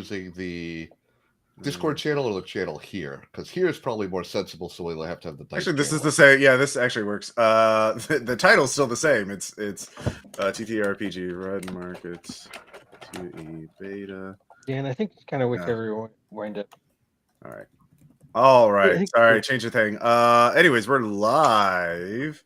using the Discord channel or the channel here? Because here is probably more sensible, so we'll have to have the dice Actually, this is channel. the same. Yeah, this actually works. The title's still the same. It's TTRPG Red Market 2E Beta. Yeah, and I think it's kind of whichever you wind up. All right. All right. think- Sorry, change the thing. Anyways, we're live.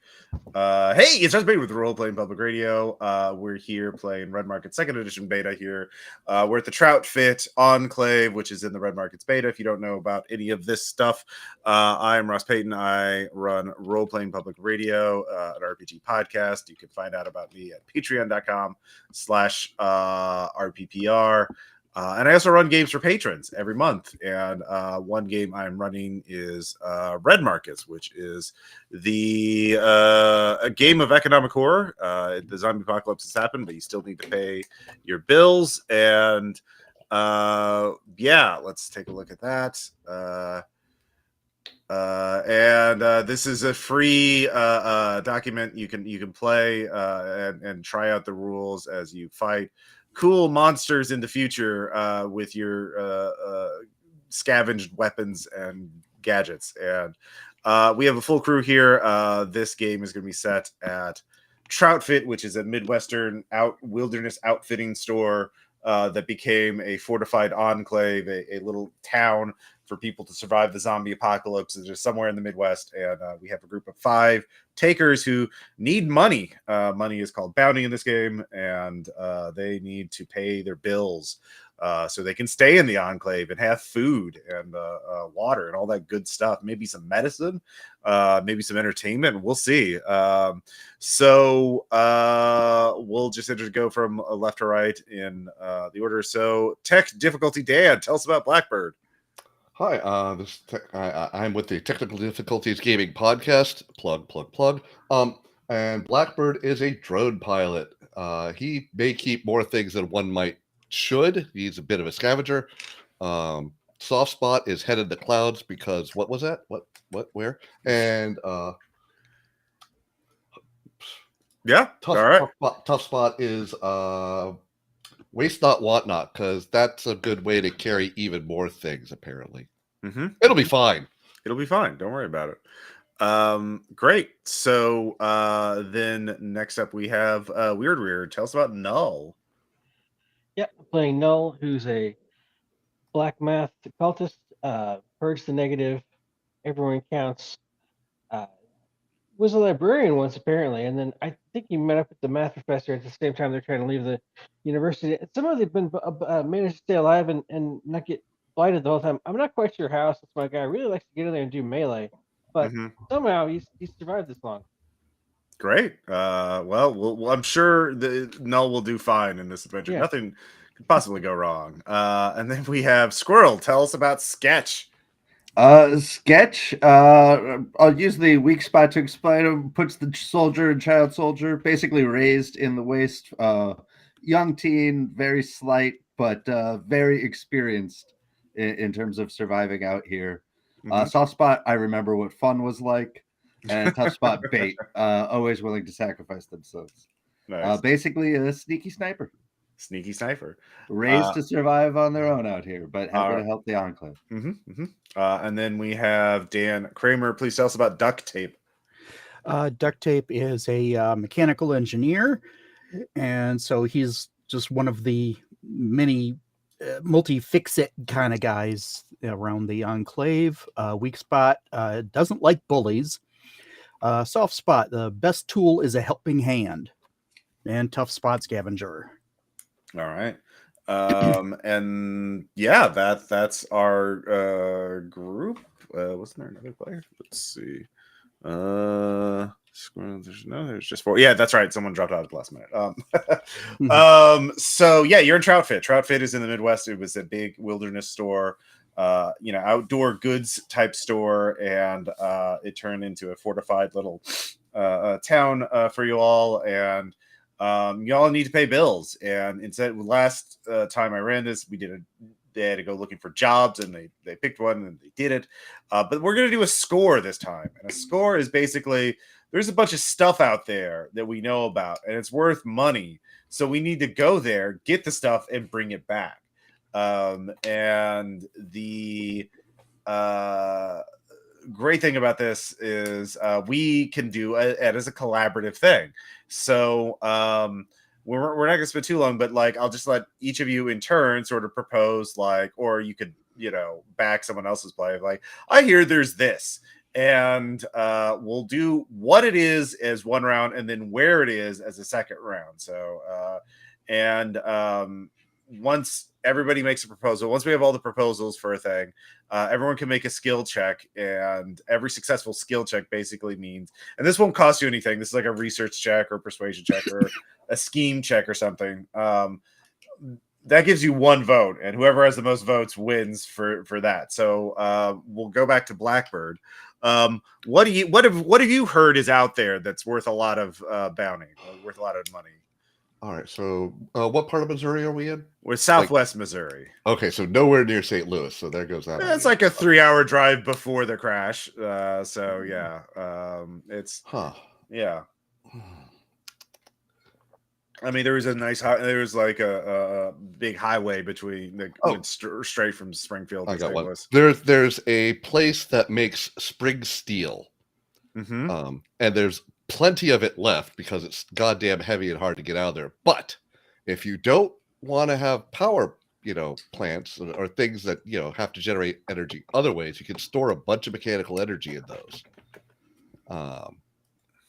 Hey, it's just Beta with Role Playing Public Radio. We're here playing Red Market Second Edition Beta here. We're at the Troutfit Enclave, which is in the Red Market's beta. If you don't know about any of this stuff, I'm Ross Payton. I run Role Playing Public Radio, an RPG podcast. You can find out about me at patreon.com/RPPR. And I also run games for patrons every month. And one game I'm running is Red Markets, which is a game of economic horror. The zombie apocalypse has happened, but you still need to pay your bills. And let's take a look at that. This is a free document you can play and try out the rules as you fight cool monsters in the future with your scavenged weapons and gadgets. And we have a full crew here. This game is going to be set at Troutfit, which is a Midwestern wilderness outfitting store that became a fortified enclave, a little town for people to survive the zombie apocalypse. It's just somewhere in the Midwest. And we have a group of 5 takers who need money. Money is called bounty in this game, and they need to pay their bills so they can stay in the enclave and have food and water and all that good stuff. Maybe some medicine, maybe some entertainment. We'll see. So we'll just go from left to right in the order. So tech difficulty, Dan, tell us about Blackbird. Hi, I'm with the Technical Difficulties Gaming Podcast. Plug. And Blackbird is a drone pilot. He may keep more things than one should. He's a bit of a scavenger. Soft Spot is headed to clouds because what was that? Where? And Tough Spot is waste not, want not, because that's a good way to carry even more things, apparently. Mm-hmm. It'll be fine. It'll be fine. Don't worry about it. Great. So then next up we have Weird. Tell us about Null. Yeah, playing Null, who's a black math cultist. Purge the negative. Everyone counts. Was a librarian once, apparently, and then I think he met up with the math professor at the same time they're trying to leave the university. Somehow they've been managed to stay alive and not get blighted the whole time. I'm not quite sure how, since my guy really likes to get in there and do melee, but somehow he's survived this long. Great. Well, I'm sure the Null will do fine in this adventure. Yeah. Nothing could possibly go wrong. And then we have Squirrel. Tell us about Sketch. Sketch, I'll use the weak spot to explain him. Puts the soldier and child soldier basically raised in the waist, young teen, very slight, but very experienced in terms of surviving out here. Soft Spot, I remember what fun was like, and Tough Spot bait, always willing to sacrifice themselves. Nice. Basically a sneaky sniper. Raised to survive on their own out here, but happy to help the enclave. And then we have Dan Kramer. Please tell us about Duct Tape. Duct Tape is a mechanical engineer, and so he's just one of the many multi-fix-it kind of guys around the enclave. Weak Spot doesn't like bullies. Soft Spot, the best tool is a helping hand. And Tough Spot, scavenger. All right. And yeah, that's our group. Wasn't there another player? Let's see. There's just 4. Yeah, that's right. Someone dropped out at the last minute. So yeah, you're in Troutfit. Troutfit is in the Midwest. It was a big wilderness store, outdoor goods type store, and it turned into a fortified little town for you all. And y'all need to pay bills. And instead, last time I ran this, they had to go looking for jobs, and they picked one and they did it. But we're going to do a score this time. And a score is basically, there's a bunch of stuff out there that we know about, and it's worth money. So we need to go there, get the stuff, and bring it back. And the great thing about this is we can do it as a collaborative thing. So we're not going to spend too long, but like I'll just let each of you in turn sort of propose, like, or you could, you know, back someone else's play. Like, I hear there's this, and we'll do what it is as one round, and then where it is as a second round. So once everybody makes a proposal, once we have all the proposals for a thing, everyone can make a skill check, and every successful skill check basically means, and this won't cost you anything. This is like a research check or persuasion check or a scheme check or something. That gives you 1 vote, and whoever has the most votes wins for that. So we'll go back to Blackbird. What have you heard is out there that's worth a lot of bounty, worth a lot of money? All right. So, what part of Missouri are we in? We're Southwest Missouri. Okay, so nowhere near St. Louis. So there goes that. It's like a 3-hour drive before the crash. So yeah, it's yeah. I mean, there was a nice. There was like a big highway between that went straight from Springfield to St. Louis. There's a place that makes spring steel, Mm-hmm. and there's plenty of it left because it's goddamn heavy and hard to get out of there. But if you don't want to have power, plants or things that have to generate energy other ways, you can store a bunch of mechanical energy in those.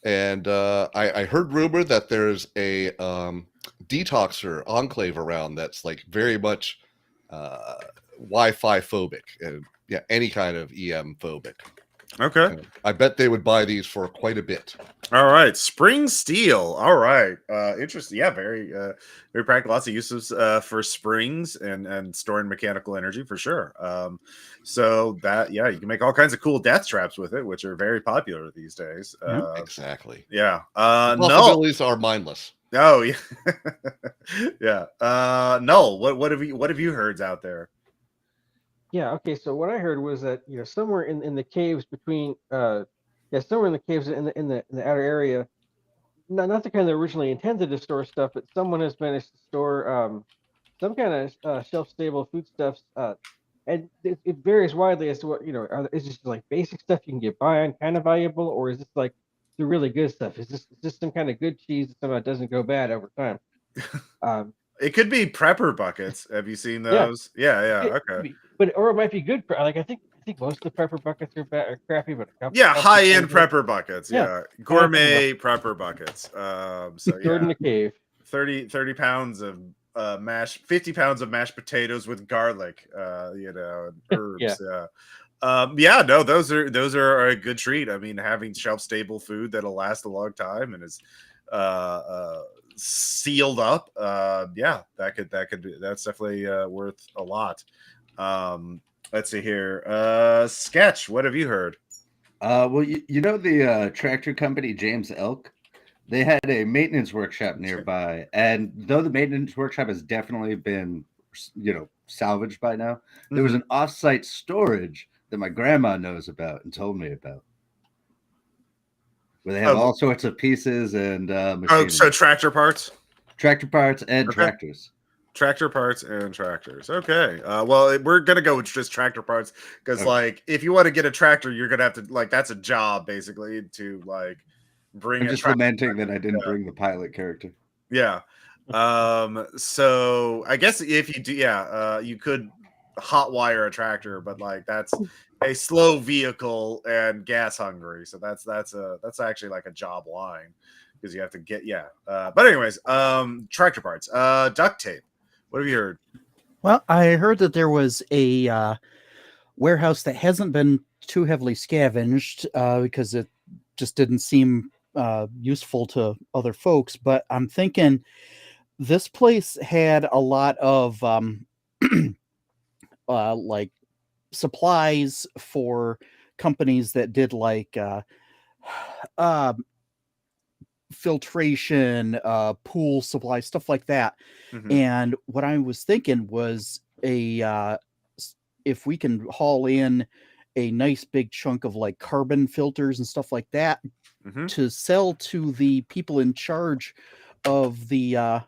And I heard rumor that there's a detoxer enclave around that's like very much Wi-Fi phobic and any kind of EM phobic. Okay. I bet they would buy these for quite a bit. All right, spring steel. All right, interesting. Yeah, very practical. Lots of uses for springs and storing mechanical energy for sure. So that you can make all kinds of cool death traps with it, which are very popular these days. Exactly. Yeah. Possibilities are mindless. Oh yeah. Yeah. No. What have you heard out there? Yeah. Okay. So what I heard was that somewhere in the caves between somewhere in the caves in the outer area, not the kind that originally intended to store stuff, but someone has managed to store some kind of shelf stable foodstuffs. And it varies widely as to what is this like basic stuff you can get by on, kind of valuable, or is this like the really good stuff? Is this some kind of good cheese that somehow doesn't go bad over time? It could be prepper buckets. Have you seen those? Yeah. Okay. Or it might be good. Like I think most of the prepper buckets are crappy, but a couple. Yeah, high-end prepper buckets. Yeah, gourmet prepper buckets. So stored in the cave. 30 pounds of 50 pounds of mashed potatoes with garlic. And herbs. No, those are a good treat. I mean, having shelf-stable food that'll last a long time and is sealed up, that's definitely worth a lot. Let's see here. Sketch, what have you heard? Well, the tractor company James Elk, they had a maintenance workshop nearby, and though the maintenance workshop has definitely been salvaged by now, there was an off-site storage that my grandma knows about and told me about, where they have all sorts of pieces and machines. So tractor parts and tractors. Tractor parts and tractors. Okay. Well, we're gonna go with just tractor parts because, like, if you want to get a tractor, you're gonna have to that's a job basically to bring. I'm just lamenting that I didn't bring the pilot character. Yeah. So I guess if you do, you could hotwire a tractor, but that's a slow vehicle and gas hungry. So that's actually like a job line because you have to get But anyways, tractor parts, duct tape. What have you heard? Well, I heard that there was a warehouse that hasn't been too heavily scavenged because it just didn't seem useful to other folks. But I'm thinking this place had a lot of like supplies for companies that did filtration, pool supply, stuff like that. Mm-hmm. And what I was thinking was if we can haul in a nice big chunk of carbon filters and stuff like that to sell to the people in charge of the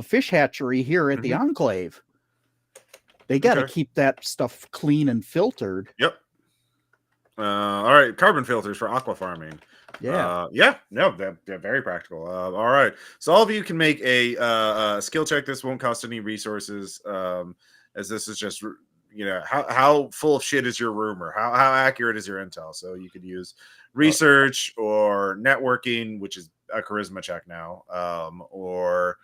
fish hatchery here at the Enclave. They got to Okay. keep that stuff clean and filtered. Yep. All right, carbon filters for aqua farming. Yeah. No, they're very practical. All right, so all of you can make a skill check. This won't cost any resources, as this is just how full of shit is your rumor, how accurate is your intel. So you could use research or networking, which is a charisma check now, or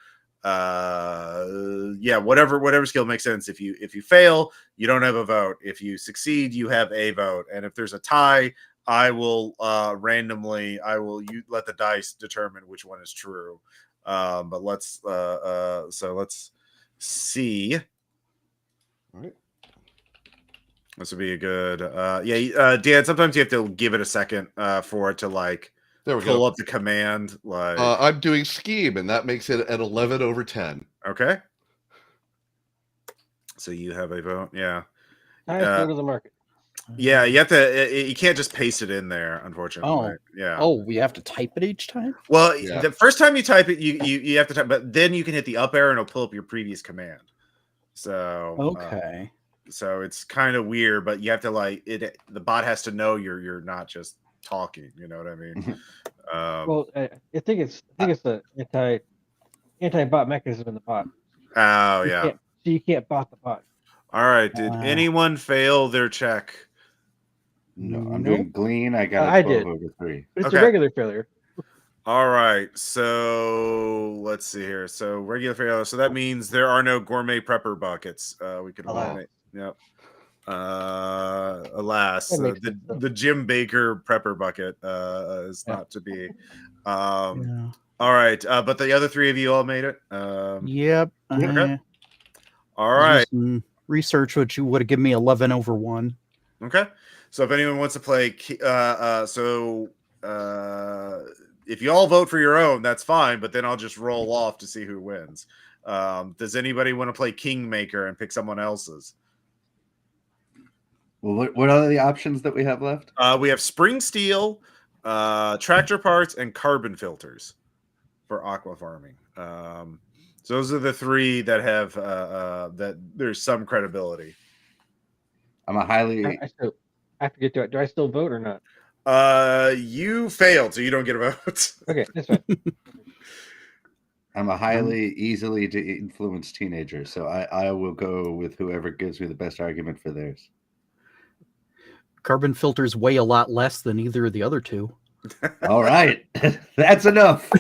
whatever skill makes sense. If you fail, you don't have a vote. If you succeed, you have a vote. And if there's a tie, I will randomly let the dice determine which one is true. But let's see. All right. This would be a good Dan, sometimes you have to give it a second for it to like There we pull go. up the command. Like I'm doing scheme, and that makes it at 11/10. okay. So you have a vote, yeah. Nice, go to the market. Yeah, you have to. You can't just paste it in there, unfortunately. Yeah. Oh, we have to type it each time? Well, Yeah. the first time you type it, you have to type, but then you can hit the up arrow and it'll pull up your previous command. So Okay. so it's kind of weird, but you have to like it. The bot has to know you're not just talking. You know what I mean? Well, I think it's the anti-bot mechanism in the bot. Oh You yeah. can't- So you can't bot the bot. All right. Did anyone fail their check? No, I'm Nope. doing Glean. I got I a 12 did. over 3. But it's Okay. a regular failure. All right, so let's see here. So regular failure. So that means there are no gourmet prepper buckets. We could Alas. eliminate. Yep. Alas, That makes sense, though. the Jim Baker prepper bucket is Yeah. not to be. Yeah. All right, but the other three of you all made it. Yep. Okay. All right. Some research, which you would have given me 11/1. Okay. So if anyone wants to play, if you all vote for your own, that's fine. But then I'll just roll off to see who wins. Does anybody want to play Kingmaker and pick someone else's? Well, what are the options that we have left? We have spring steel, tractor parts, and carbon filters for aqua farming. So those are the three that have that there's some credibility. I'm a highly I forget, do I still vote or not? You failed, so you don't get a vote. Okay, that's fine. I'm a highly easily to influence teenager, so I will go with whoever gives me the best argument for theirs. Carbon filters weigh a lot less than either of the other two. All right, that's enough.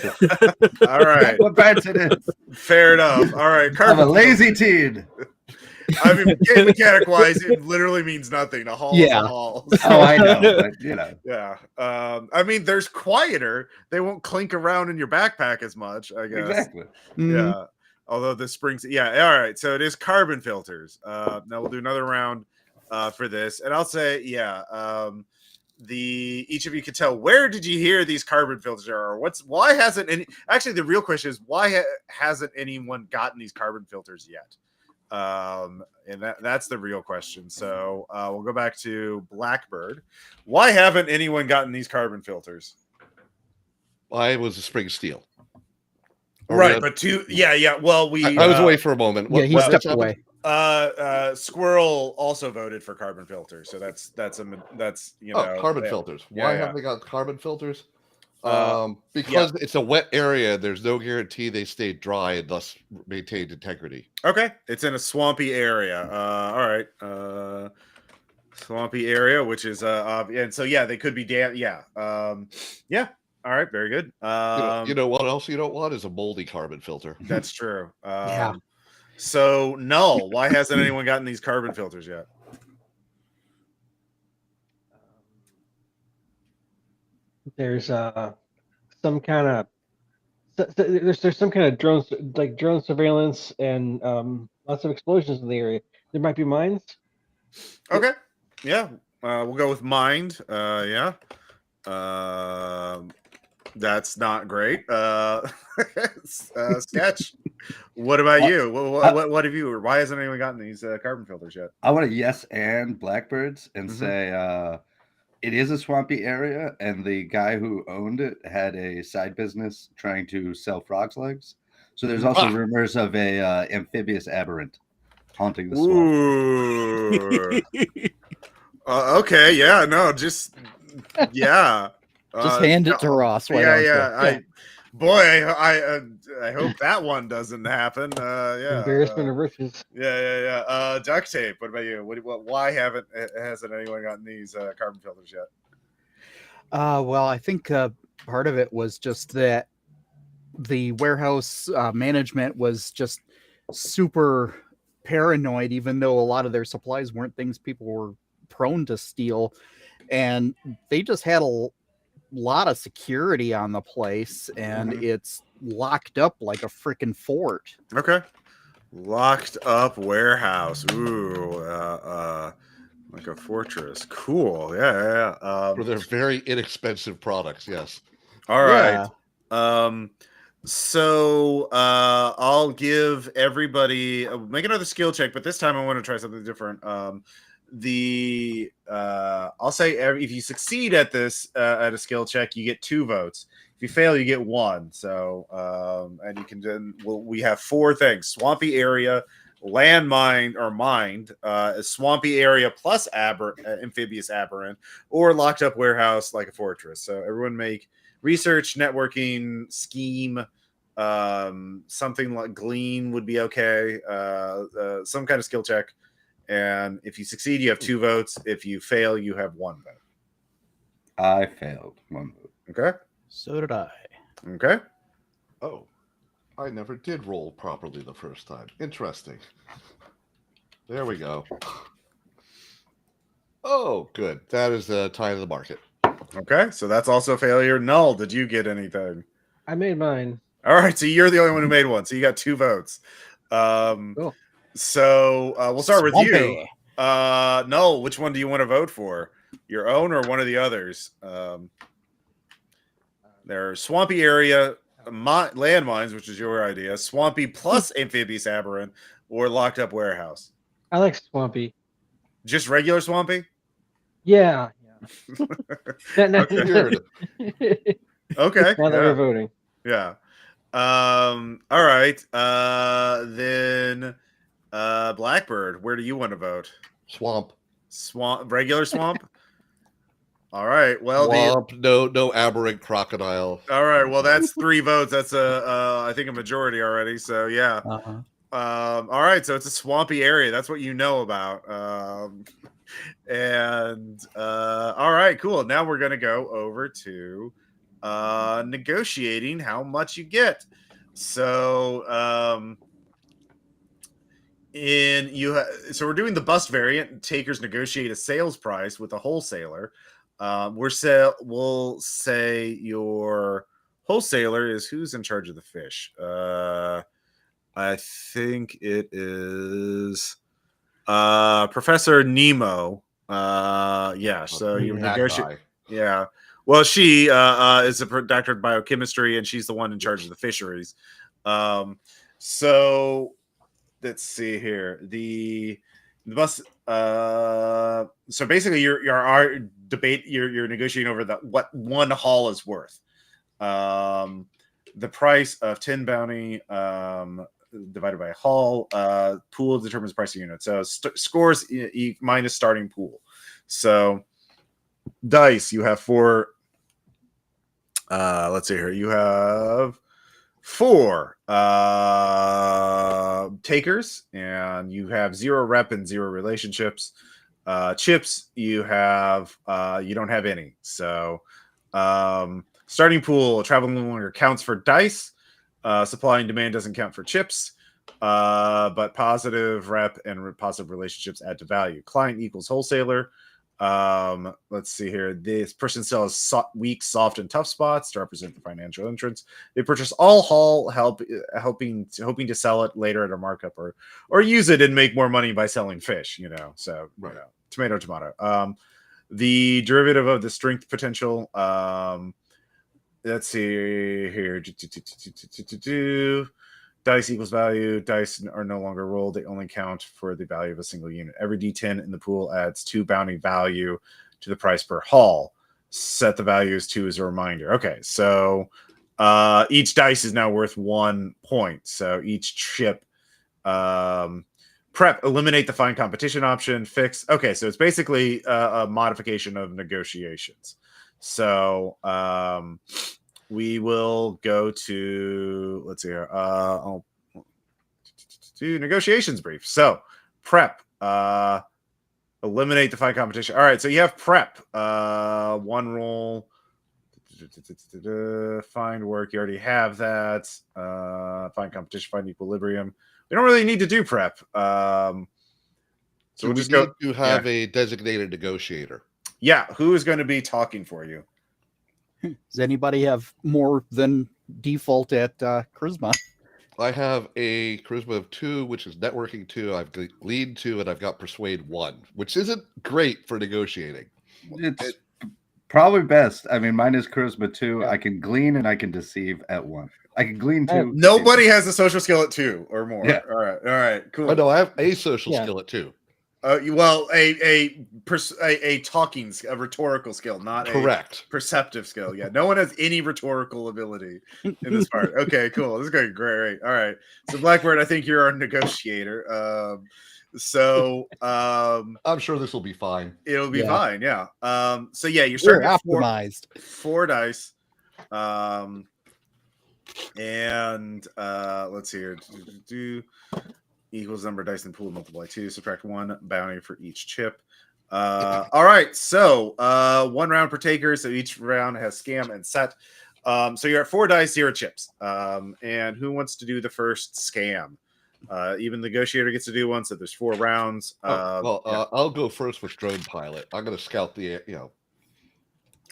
All right, What parts it is? fair enough. All right, I'm carbon a lazy teen. I mean, game mechanic wise, it literally means nothing. A haul is a haul. Oh, I know, but you know. Yeah. I mean, there's quieter. They won't clink around in your backpack as much, I guess. Exactly. Yeah. Although the springs, yeah. All right. So it is carbon filters. Now we'll do another round for this, and I'll say, yeah. Each of you can tell, where did you hear these carbon filters are, or why hasn't any? Actually, the real question is why hasn't anyone gotten these carbon filters yet? And that's the real question. So we'll go back to Blackbird. Why haven't anyone gotten these carbon filters? I was a spring steel. Right, but well, I was away for a moment. Yeah, he stepped away. Squirrel also voted for carbon filters, so that's carbon filters. Why haven't they got carbon filters? Because it's a wet area. There's no guarantee they stay dry and thus maintained integrity. Okay, it's in a swampy area. All right, swampy area, which is and so they could be damp. Yeah, yeah. All right, very good. You know what else you don't want is a moldy carbon filter. That's true. Yeah. So Null, why hasn't anyone gotten these carbon filters yet? There's some kind of there's some kind of drone surveillance and lots of explosions in the area. There might be mines. Okay, yeah, we'll go with mind. Yeah, that's not great. Sketch. What about you? What have you? Or why hasn't anyone gotten these carbon filters yet? I want to yes and Blackbirds and say it is a swampy area, and the guy who owned it had a side business trying to sell frogs' legs. So there's also rumors of a amphibious aberrant. Haunting the swamp. Ooh. Okay, yeah, no, just yeah. Just hand it to Ross. Why don't you? I hope that one doesn't happen. Embarrassment of riches. Duct tape. What about you? Why hasn't anyone gotten these carbon filters yet? Well, I think part of it was just that the warehouse management was just super paranoid, even though a lot of their supplies weren't things people were prone to steal. And they just had a lot of security on the place, and it's locked up like a freaking fort. Okay. Locked up warehouse. Ooh, like a fortress. Cool. Yeah. For their very inexpensive products, yes. All right. Yeah. So I'll give everybody make another skill check, but this time I want to try something different. I'll say if you succeed at this at a skill check, you get 2 votes. If you fail, you get 1. So and you can then we have 4 things: swampy area, landmine or mined, a swampy area plus amphibious aberrant, or locked up warehouse like a fortress. So everyone make research, networking, scheme, something like glean would be okay. Some kind of skill check. And if you succeed, you have 2 votes. If you fail, you have 1 vote. I failed 1 vote. Okay. So did I. Okay. Oh, I never did roll properly the first time. Interesting. There we go. Oh, good. That is the tie to the market. Okay. So that's also a failure. Null, did you get anything? I made mine. All right. So you're the only one who made one. So you got 2 votes. Cool. So we'll start with you. Swampy. Null, which one do you want to vote for? Your own or one of the others? There's swampy area, landmines, which is your idea, swampy plus amphibious aberrant, or locked up warehouse. I like swampy. Just regular swampy? Yeah. Okay. Weird. Okay. Now that we're voting. Yeah. All right. Then Blackbird, where do you want to vote? Swamp. Regular swamp? All right. Well, Swamp, no aberrant crocodile. all right. Well, that's 3 votes. That's I think a majority already. So yeah. Uh-huh. All right. So it's a swampy area. That's what you know about. All right, cool. Now we're gonna go over to negotiating how much you get. So so we're doing the bust variant. Takers negotiate a sales price with a wholesaler. We'll say your wholesaler is who's in charge of the fish. I think it is Professor Nemo. Yeah. So you That negotiate. guy. Yeah. Well, she is a doctor of biochemistry, and she's the one in charge of the fisheries. So let's see here. The bus. So basically, you're negotiating over what 1 haul is worth. The price of 10 bounty divided by haul. Pool determines price of unit. So scores minus starting pool. So dice, you have 4. Let's see here. You have 4 takers, and you have 0 rep and 0 relationships. Chips, you have you don't have any. So starting pool, traveling no longer counts for dice. Supply and demand doesn't count for chips, but positive rep and positive relationships add to value. Client equals wholesaler. Let's see here. This person sells weak, soft, and tough spots to represent the financial entrance. They purchase all haul, hoping to sell it later at a markup or use it and make more money by selling fish. So Right. tomato. The derivative of the strength potential. Let's see here. Dice equals value. Dice are no longer rolled. They only count for the value of a single unit. Every D10 in the pool adds 2 bounty value to the price per haul. Set the value as 2 as a reminder. Okay, so each dice is now worth 1 point. So each chip Prep, eliminate the find competition option. Fix. Okay, so it's basically a modification of negotiations. So we will go to, let's see here. I'll do negotiations brief. So prep, eliminate the find competition. All right, so you have prep. One roll. Find work. You already have that. Find competition. Find equilibrium. We don't really need to do prep. So we'll just go. You have a designated negotiator. Yeah, who is going to be talking for you? Does anybody have more than default at charisma? I have a charisma of 2, which is networking 2. I've lead 2, and I've got persuade 1, which isn't great for negotiating. It's probably best. I mean, mine is charisma 2. Yeah. I can glean and I can deceive at 1. I can glean 2. Nobody has a social skill at 2 or more. Yeah. All right, cool. Oh, no, I have a social Yeah. skill at 2. Well, a talking, a rhetorical skill, not Correct. a perceptive skill. Yeah, no one has any rhetorical ability in this part. Okay, cool. This is going great. All right. So Blackbird, I think you're our negotiator. I'm sure this will be fine. It'll be Yeah. fine. Yeah. So yeah, you're We're starting at optimized. four dice. And let's see here. Equals number of dice in pool, multiply 2, subtract 1 bounty for each chip. All right, so 1 round per taker, so each round has scam and set. So you're at 4 dice, 0 chips. And who wants to do the first scam? Even the negotiator gets to do one, so there's 4 rounds. I'll go first with drone pilot. I'm going to scout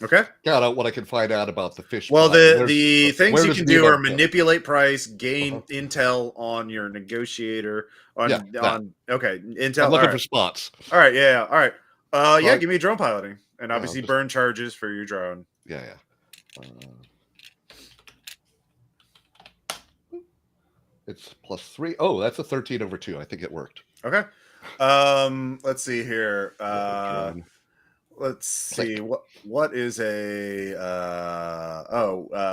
Okay. scout out what I can find out about the fish. Well, plant. the things where you does can the do are event go? manipulate price, gain intel on your negotiator. Okay, intel. I'm looking all for right. spots. All right, yeah, all right. Yeah, Right. give me drone piloting, and obviously just- burn charges for your drone. Yeah. It's +3. Oh, that's a 13 over 2. I think it worked. Okay. Let's see here. Drone. Let's see what is a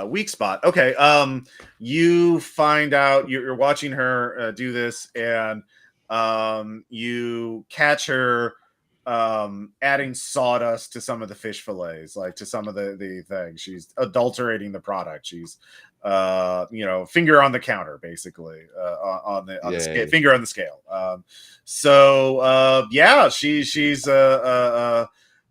weak spot. Okay. You find out you're watching her do this, and you catch her adding sawdust to some of the fish fillets, like to some of the things. She's adulterating the product. She's finger on the counter, basically, on the scale, finger on the scale. She's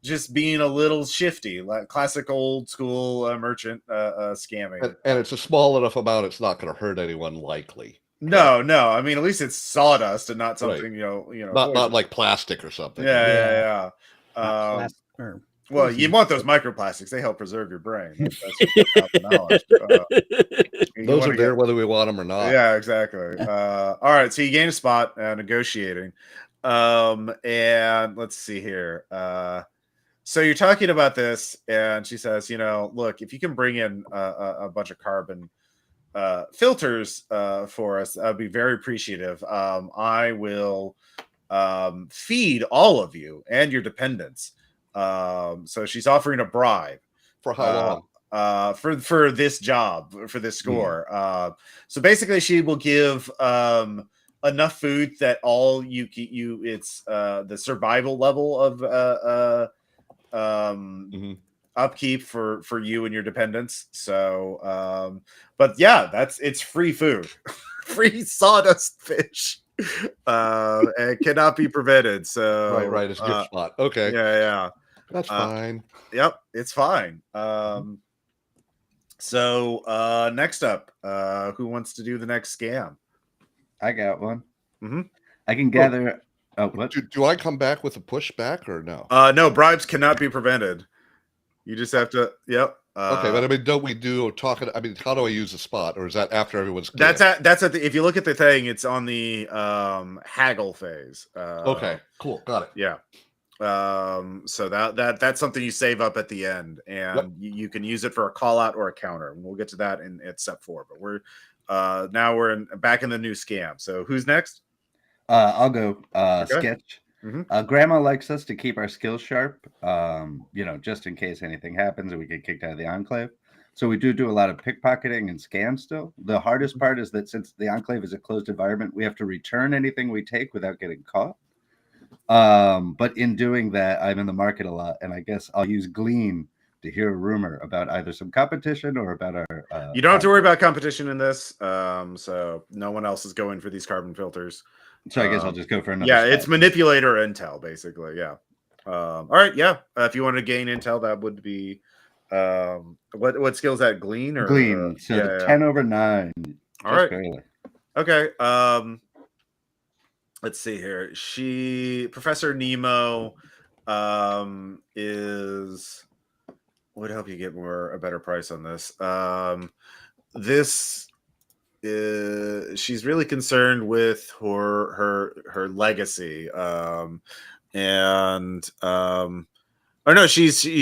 just being a little shifty, like classic old school merchant scamming. And it's a small enough amount; it's not going to hurt anyone likely. No. I mean, at least it's sawdust and not something not like plastic or something. Yeah. Well, you want those microplastics; they help preserve your brain. That's knowledge. Those are there whether we want them or not. Yeah, exactly. All right, so you gain a spot negotiating, and let's see here. So you're talking about this, and she says, look, if you can bring in a bunch of carbon filters for us, I'd be very appreciative. I will feed all of you and your dependents. So she's offering a bribe. For how long? For this job, for this score. So basically, she will give enough food that all it's the survival level of upkeep for you and your dependents. So but yeah, it's free food. Free sawdust fish. And cannot be prevented. So Right, it's a good spot. Okay. Yeah. That's fine. Yep, it's fine. So next up, who wants to do the next scam? I got one. Mm-hmm. I can gather. Oh, what? Do I come back with a pushback or no? No, bribes cannot be prevented. You just have to. Yep. Okay, but I mean, don't we do talking? I mean, how do I use the spot, or is that after everyone's? That's at the. If you look at the thing, it's on the haggle phase. Okay, cool, got it. Yeah. So that's something you save up at the end, and you can use it for a call out or a counter. And we'll get to that at step 4. But we're back in the new scam. So who's next? I'll go. Okay. Sketch. Mm-hmm. Grandma likes us to keep our skills sharp. Just in case anything happens and we get kicked out of the enclave. So we do a lot of pickpocketing and scams still. The hardest part is that since the Enclave is a closed environment, we have to return anything we take without getting caught. But in doing that, I'm in the market a lot, and I guess I'll use Glean to hear a rumor about either some competition or about our. You don't have to worry about competition in this. So no one else is going for these carbon filters. So I guess I'll just go for another. Yeah, spot. it's manipulator intel basically. Yeah. All right. Yeah. If you want to gain intel, that would be what skills that Glean or Glean. So yeah, 10 over 9. All right. Barely. Okay. Let's see here. Professor Nemo is would help you get a better price on this. She's really concerned with her legacy.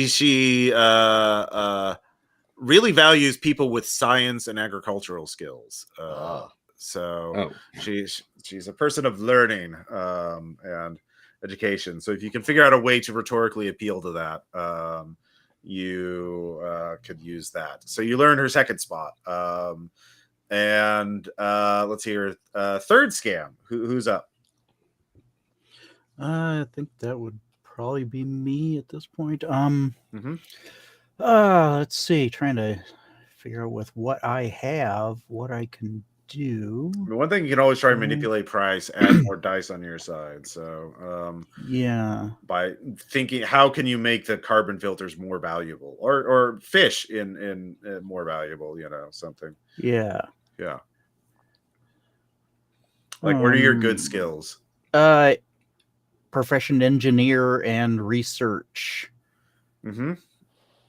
She really values people with science and agricultural skills. She's a person of learning and education. So if you can figure out a way to rhetorically appeal to that, you could use that. So you learn her second spot. Let's see her third scam. Who's up? I think that would probably be me at this point. Let's see. Trying to figure out with what I have, what I can do. One thing you can always try and manipulate price, add more dice on your side. So yeah, by thinking how can you make the carbon filters more valuable, or fish in more valuable, something. Yeah. Like, what are your good skills? Profession engineer and research.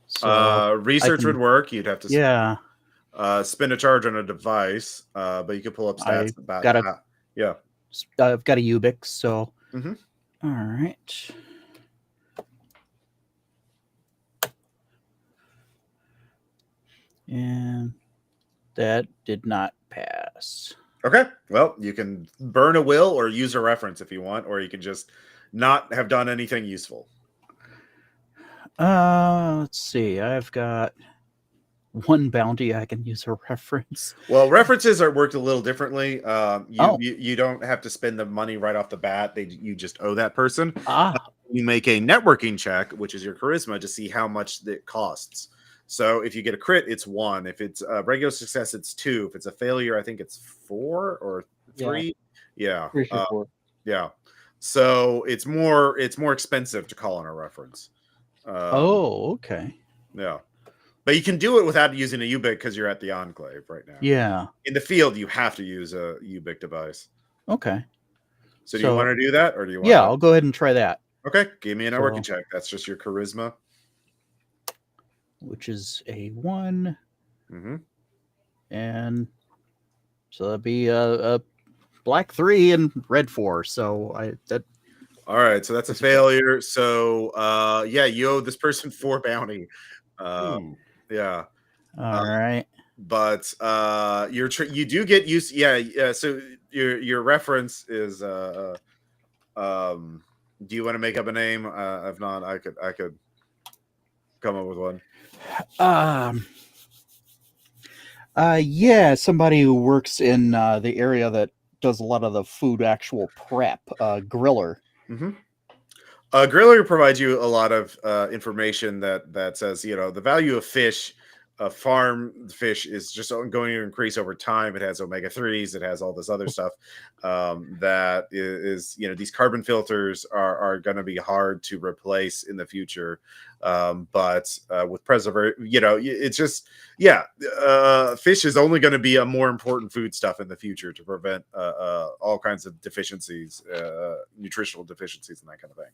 So research would work. You'd have to spin a charge on a device, but you could pull up stats about that. I've got a Ubix, so all right. And that did not pass. Okay, well, you can burn a will or use a reference if you want, or you can just not have done anything useful. Let's see. I've got one bounty I can use a reference. Well, references are worked a little differently. You don't have to spend the money right off the bat. You just owe that person. You make a networking check, which is your charisma, to see how much it costs. So if you get a crit, it's 1. If it's a regular success, it's 2. If it's a failure, I think it's 4 or 3. Yeah. 3 or 4. Yeah. So it's more expensive to call on a reference. Okay. Yeah. But you can do it without using a Ubic because you're at the Enclave right now. Yeah. In the field, you have to use a Ubic device. Okay. So do you want to do that, or do you want? Yeah, I'll go ahead and try that. Okay, give me a networking check. That's just your charisma, which is a 1. And so that'd be a black 3 and red 4. So all right, so that's a failure. So you owe this person 4 bounty. Yeah. All right. But you do get used. Yeah. So your reference is do you want to make up a name? If not, I could come up with one. Somebody who works in the area that does a lot of the food actual prep, griller. Griller provides you a lot of information that says, the value of fish, farm fish, is just going to increase over time. It has omega-3s. It has all this other stuff that is, these carbon filters are going to be hard to replace in the future. But with it's just, fish is only going to be a more important foodstuff in the future to prevent all kinds of deficiencies, nutritional deficiencies and that kind of thing.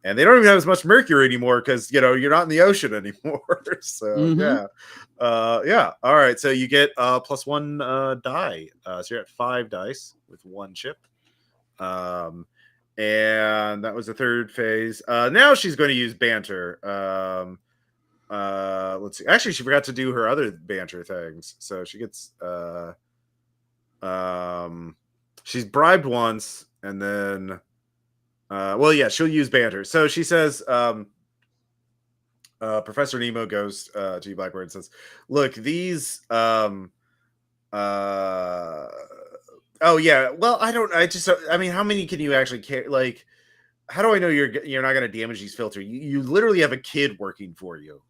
And they don't even have as much mercury anymore because, you're not in the ocean anymore. So, all right. So you get +1 die. So you're at 5 dice with 1 chip. And that was the third phase. Now she's going to use banter. Let's see. Actually, she forgot to do her other banter things. So she gets she's bribed once, and then she'll use banter. So she says, Professor Nemo goes to you, Blackbird, and says, "Look, these oh yeah, well, I mean, how many can you actually carry? Like, how do I know you're not going to damage these filters? You literally have a kid working for you."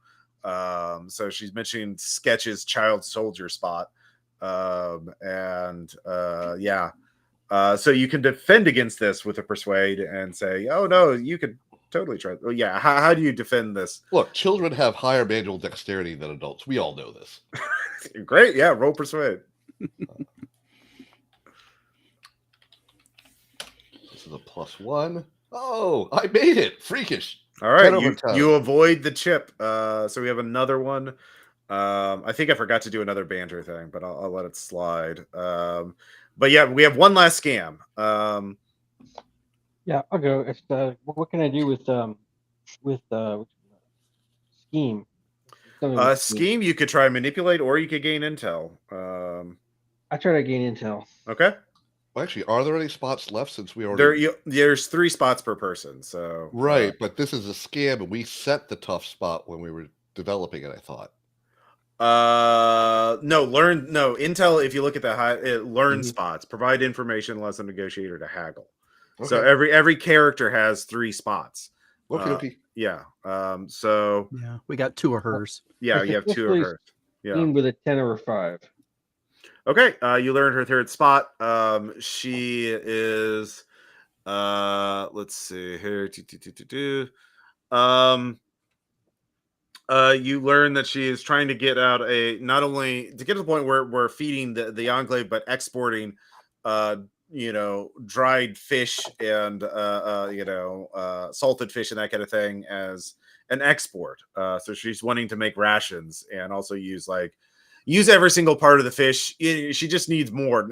So she's mentioning Sketch's child soldier spot, and yeah. So you can defend against this with a persuade and say, "Oh no, you could totally try." Oh yeah, how do you defend this? Look, children have higher manual dexterity than adults. We all know this. Great, yeah, roll persuade. This is a +1. Oh, I made it! Freakish. All right, 10 over 10. you avoid the chip. So we have another one. I think I forgot to do another banter thing, but I'll let it slide. But yeah, we have one last scam. Yeah, I'll go. It's what can I do with scheme? Something with Scheme you could try and manipulate, or you could gain intel. I try to gain intel. Okay. Well, actually, are there any spots left since we already... There's 3 spots per person. So Right, but this is a scam, and we set the tough spot when we were developing it, I thought. No, intel. If you look at the learn spots, provide information, allows the negotiator to haggle. Okay. So every character has 3 spots. Okay. Yeah. So Yeah, we got 2 of hers. yeah, you have 2 of hers. Yeah. Scheme with a 10 over 5. Okay. You learned her 3rd spot. She is. Let's see here. You learn that she is trying to get out not only to get to the point where we're feeding the enclave, but exporting, dried fish and salted fish and that kind of thing as an export. So she's wanting to make rations and also use every single part of the fish. She just needs more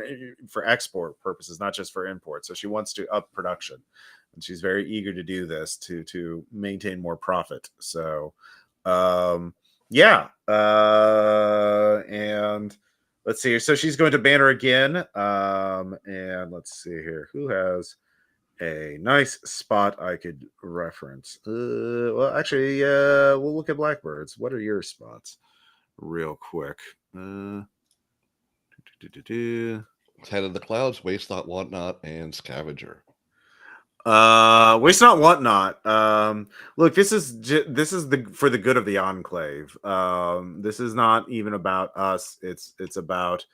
for export purposes, not just for import. So she wants to up production, and she's very eager to do this to maintain more profit. So. And let's see. So she's going to banner again. And let's see here. Who has a nice spot I could reference? Well, actually, we'll look at Blackbirds. What are your spots, real quick? Head of the Clouds, Waste Not, Want Not, and Scavenger. Waste not, want not. Look, this is for the good of the enclave. This is not even about us. It's about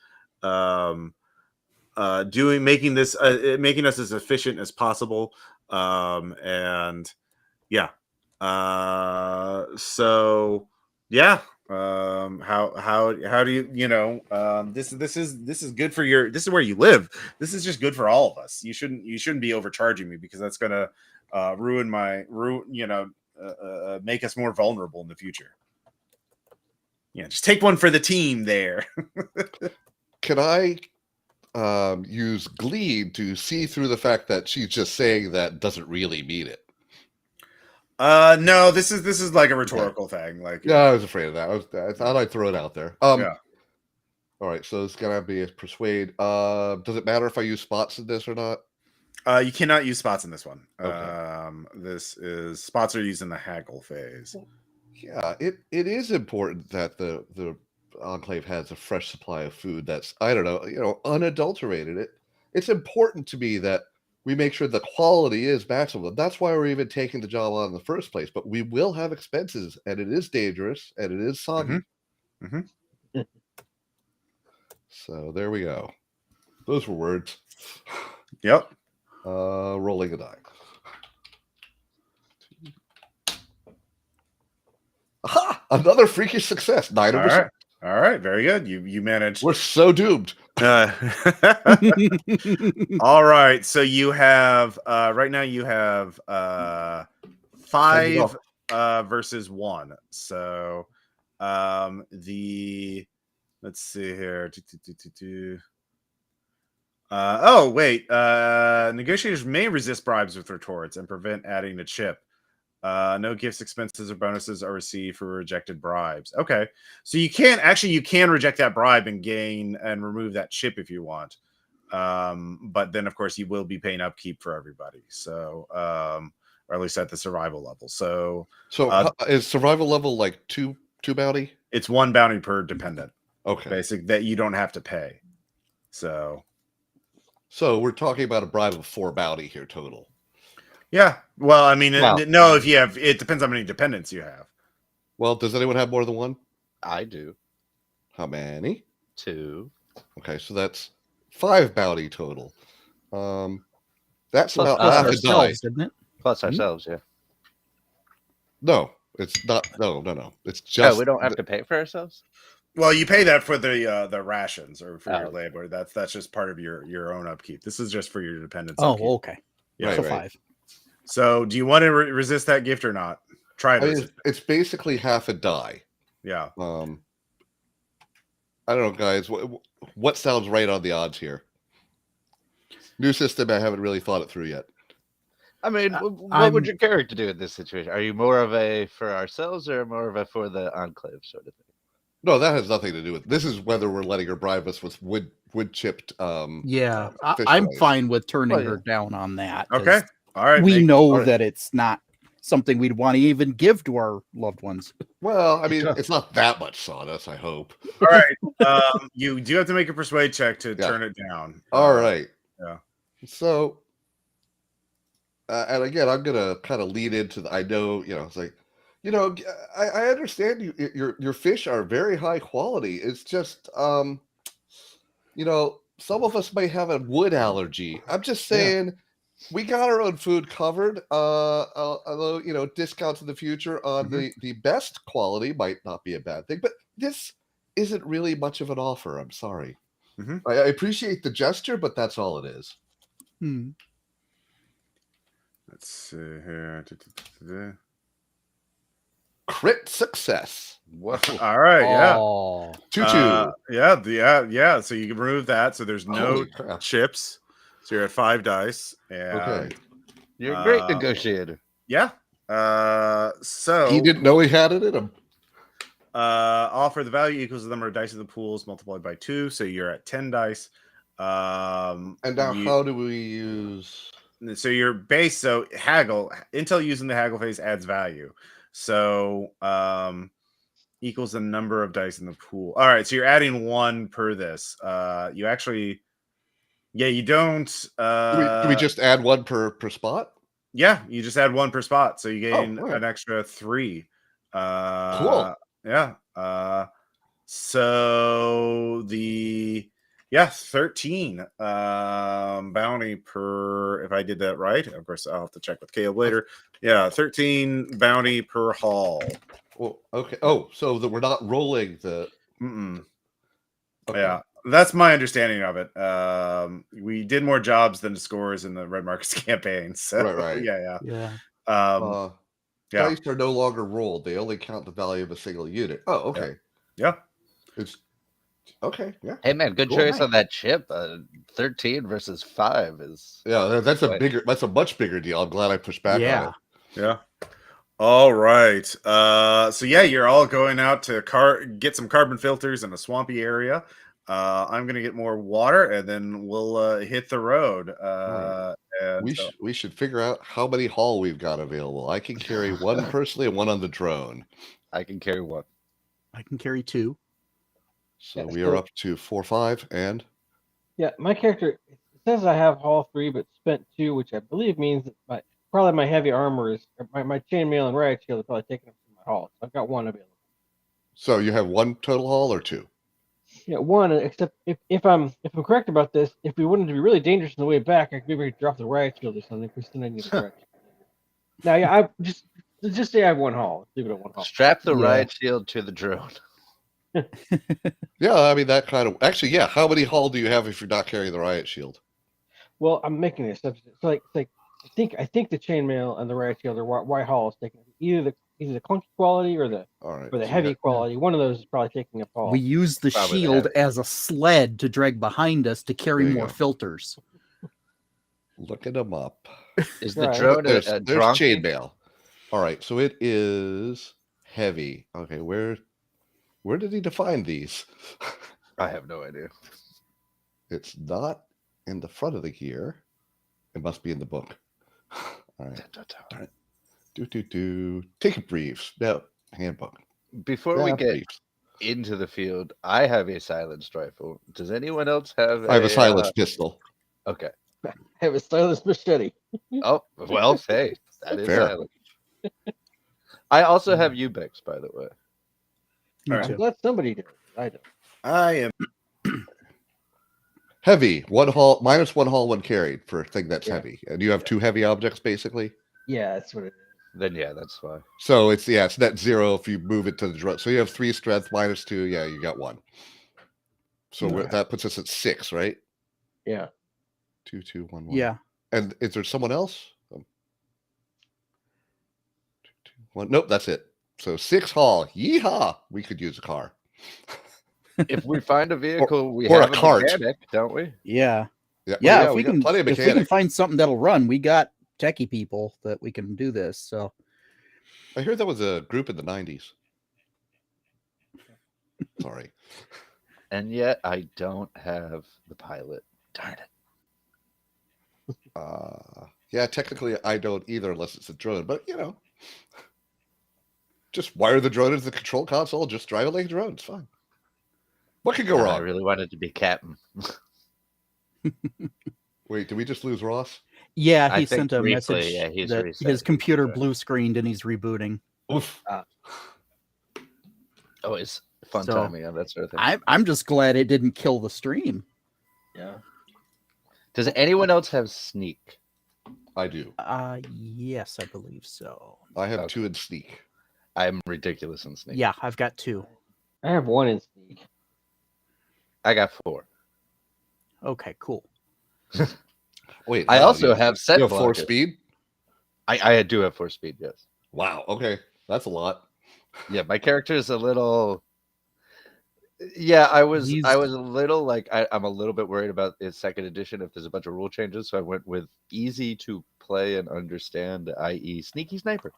making us as efficient as possible. And yeah. So yeah. How do you this is good for this is where you live. This is just good for all of us. You shouldn't be overcharging me, because that's gonna make us more vulnerable in the future. Yeah, just take one for the team there. Can I use Gleed to see through the fact that she's just saying that doesn't really mean it? No, this is like a rhetorical thing. Yeah, I was afraid of that. I thought I'd throw it out there. Yeah. All right, so it's gonna be a persuade. Does it matter if I use spots in this or not? You cannot use spots in this one. Okay. Spots are used in the haggle phase. Yeah, it is important that the enclave has a fresh supply of food that's, I don't know, unadulterated. It's important to me that we make sure the quality is maximum. That's why we're even taking the job on in the first place. But we will have expenses, and it is dangerous, and it is soggy. So there we go. Those were words. Yep. Rolling a die. Aha! Another freakish success. 9 over 6. All right, very good. You managed. We're so doomed. All right, so you have right now you have 5 versus 1. So let's see here. Oh wait, negotiators may resist bribes with retorts and prevent adding a chip. No gifts, expenses, or bonuses are received for rejected bribes. Okay, so you can reject that bribe and gain and remove that chip if you want. But then of course you will be paying upkeep for everybody. So or at least at the survival level. So Is survival level like two bounty? it's 1 bounty per dependent, Okay. basic, that you don't have to pay. So we're talking about a bribe of 4 bounty here total. yeah, well, I mean, Well- no, if you have, it depends how many dependents you have. Well, does anyone have more than one? I do. How many? 2. Okay, so that's 5 bounty total. That's Plus about us half a die. ourselves, isn't it? Plus ourselves, yeah. No, it's not. No. It's No, just. we don't have to pay for ourselves? Well, you pay that for the rations or for your Oh. labor. That's just part of your own upkeep. This is just for your dependents. Oh, upkeep. okay. Yeah. Right, So right. 5. So, do you want to resist that gift or not? Try I to mean, resist. it's basically half a die. Yeah. I don't know, guys. What sounds right on the odds here? New system. I haven't really thought it through yet. I mean, what would your character do in this situation? Are you more of a for ourselves or more of a for the enclave sort of thing? No, that has nothing to do with. This is whether we're letting her bribe us with wood chipped. Yeah, fish I'm fillets. fine with turning Well, yeah. her down on that. 'cause Okay. All right. we know all right. that it's not something we'd want to even give to our loved ones. Well, I mean, it's not that much sawdust. I hope. All right. You do have to make a persuade check to Yeah. turn it down. All right. yeah. So, and again, I'm gonna kind of lead into the. I know, it's like, I understand your fish are very high quality. It's just, some of us may have a wood allergy. I'm just saying, we got our own food covered. Although discounts in the future on the best quality might not be a bad thing, but this isn't really much of an offer. I'm sorry. I appreciate the gesture, but that's all it is. Let's see here. Crit success. Whoa. All right. Yeah. Oh, 2-2. Yeah. So you can remove that. So there's no Holy crap. chips. So you're at 5 dice. And Okay. You're a great Uh, negotiator. yeah. So He didn't know he had it in him. offer the value equals the number of dice in the pools multiplied by 2. So you're at 10 dice. And now, how do we use? So your base, so haggle, until using the haggle phase adds value. So equals the number of dice in the pool. All right, so you're adding 1 per this. You actually, you don't. Do we just add 1 per spot? Yeah, you just add 1 per spot, so you gain all right. an extra 3. Cool. Yeah. So the 13 bounty per, if I did that right. Of course, I'll have to check with Caleb later. Yeah, 13 bounty per haul. Well, okay. Oh, so that we're not rolling the. Okay. Yeah, that's my understanding of it. We did more jobs than the scores in the Red Markets campaign. So Right. yeah. yeah. Yeah. Dice are no longer rolled. They only count the value of a single unit. Oh, okay. Yeah. It's okay. Yeah. Hey man, good Cool. choice on that chip. 13 versus 5 is Yeah. That's a Right. That's a much bigger deal. I'm glad I pushed back on Yeah. it. Yeah. All right. So you're all going out to get some carbon filters in a swampy area. I'm gonna get more water, and then we'll hit the road. And We should figure out how many haul we've got available. I can carry 1 personally and 1 on the drone. I can carry 1. I can carry 2. So Yes, we are so- up to 4, 5, and Yeah, my character, it says I have haul 3, but spent 2, which I believe means that probably my heavy armor is, or my chainmail and riot shield are probably taking up some of my haul. So I've got 1 available. so you have 1 total haul or 2? Yeah, 1. Except if I'm correct about this, if we wanted to be really dangerous on the way back, I could maybe drop the riot shield or something. Because then I need a stretch. Now, yeah, I just say I have 1 haul. Let's leave it at 1 haul. Strap the Yeah. riot shield to the drone. Yeah, I mean that kind of. Actually, yeah. How many haul do you have if you're not carrying the riot shield? Well, I'm making a substitute. So like I think the chainmail and the riot shield are why haul is taking either the clunky quality or the All right. or the so heavy you quality. One of those is probably taking up haul. We use the Probably the shield heavy. as a sled to drag behind us to carry There you more go. filters. looking them up. Is the Right. drone There's a drone? chainmail. All right, so it is heavy. Okay, where did he define these? I have no idea. It's not in the front of the gear. It must be in the book. All right. Dun, dun, dun. Take a briefs. No, handbook. Before we Yeah, get briefs. into the field, I have a silenced rifle. Does anyone else have I have a silenced pistol. Okay. Have a silenced machete. Oh, well, hey, that is Fair. silent. I also have Ubex, by the way. Me All right. I'm too. glad somebody did. I don't. I am. Heavy. One haul, -1 haul, one carried for a thing that's Yeah. heavy. And you have 2 heavy objects, basically. Yeah, that's what it is. Then yeah, that's fine. So it's net 0 if you move it to the drone. So you have 3 strength, -2. Yeah, you got 1. So Alright. that puts us at 6, right? Yeah. 2, 2, 1, 1. Yeah. And is there someone else? 2, 2, 1. Nope, that's it. So 6 haul. Yeehaw! We could use a car. If we find a vehicle, we or have a cart. mechanic, don't we? Yeah. Yeah, Yeah. well, If we got can, plenty of if we can mechanics. find something that'll run, we got techie people that we can do this. So I heard that was a group in the 90s. Sorry. And yet I don't have the pilot. Darn it. Yeah, technically I don't either unless it's a drone, but just wire the drone into the control console, just drive it like a drone. It's fine. What could go God, wrong? I really wanted to be captain. Wait, did we just lose Ross? yeah, I he think sent a briefly, message yeah, he's that reset. his computer Okay. blue screened and he's rebooting. Oof. Always fun So, timing on that sort of thing. I'm just glad it didn't kill the stream. Yeah. Does anyone else have sneak? I do. Yes, I believe so. I have Okay. 2 in sneak. I'm ridiculous in sneak. Yeah, I've got 2. I have 1 in sneak. I got 4. Okay, cool. Wait, I wow, also you- have set you have 4 blockers. speed? I do have 4 speed, yes. Wow, okay. That's a lot. Yeah, my character is a little. Yeah, I was He's- a little like I'm a little bit worried about the second edition if there's a bunch of rule changes, so I went with easy to play and understand, i.e., sneaky sniper.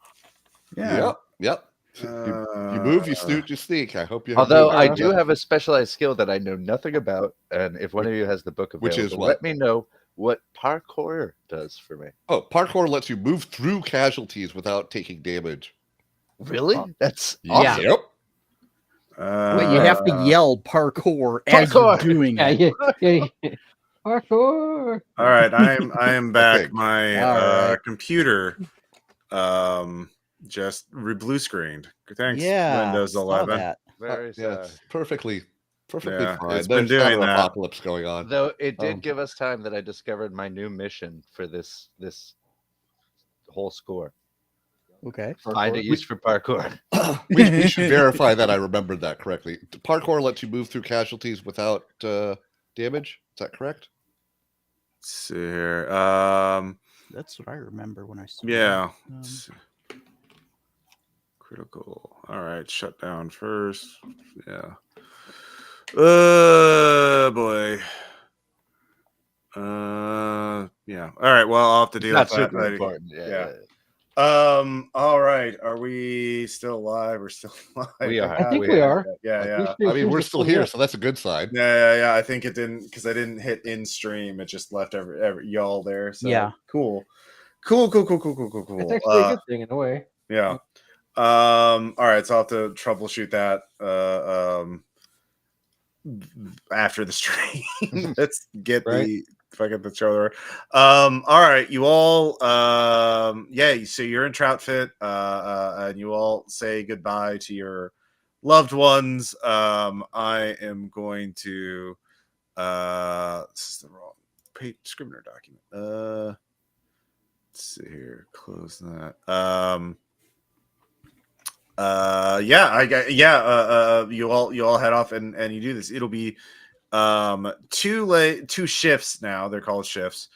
Yeah. Yep. You move, you snoot, you sneak. I hope you have Although good I luck. do have a specialized skill that I know nothing about, and if one of you has the book Which available, is what? let me know what parkour does for me. Oh, parkour lets you move through casualties without taking damage. Really? That's Yeah. awesome. Yep. But you have to yell parkour as Parkour! you're doing Yeah, it. yeah. Parkour. All right, I am back. think. My All right. computer just blue screened. Thanks, Yeah, Windows saw 11. that. Very Yeah, sad. it's perfectly Yeah, fine. it's been There's not doing an that. apocalypse going on. Though it did Um, give us time that I discovered my new mission for this whole score. Okay. Find a use for parkour. we should verify that I remembered that correctly. Parkour lets you move through casualties without damage. Is that correct? Let's see here. That's what I remember when I saw Yeah. it. Let's see. Critical. All right, shut down first. Yeah. Boy. Yeah. All right. Well, I'll have to deal Not with that. super important. yeah. All right. Are we still live? We're still live. We are. I think we are. Yeah. I mean, we're still here, so that's a good sign. Yeah. I think it didn't because I didn't hit in stream. It just left every y'all there. So Yeah. Cool. It's actually a good thing in a way. Yeah. All right. So I'll have to troubleshoot that after the stream. Let's get the fucking controller. All right. You all yeah, so you're in Troutfit, and you all say goodbye to your loved ones. I am going to this is the wrong Scrivener document. Let's see here. Close that. You all head off and you do this. It'll be 2 shifts now. They're called shifts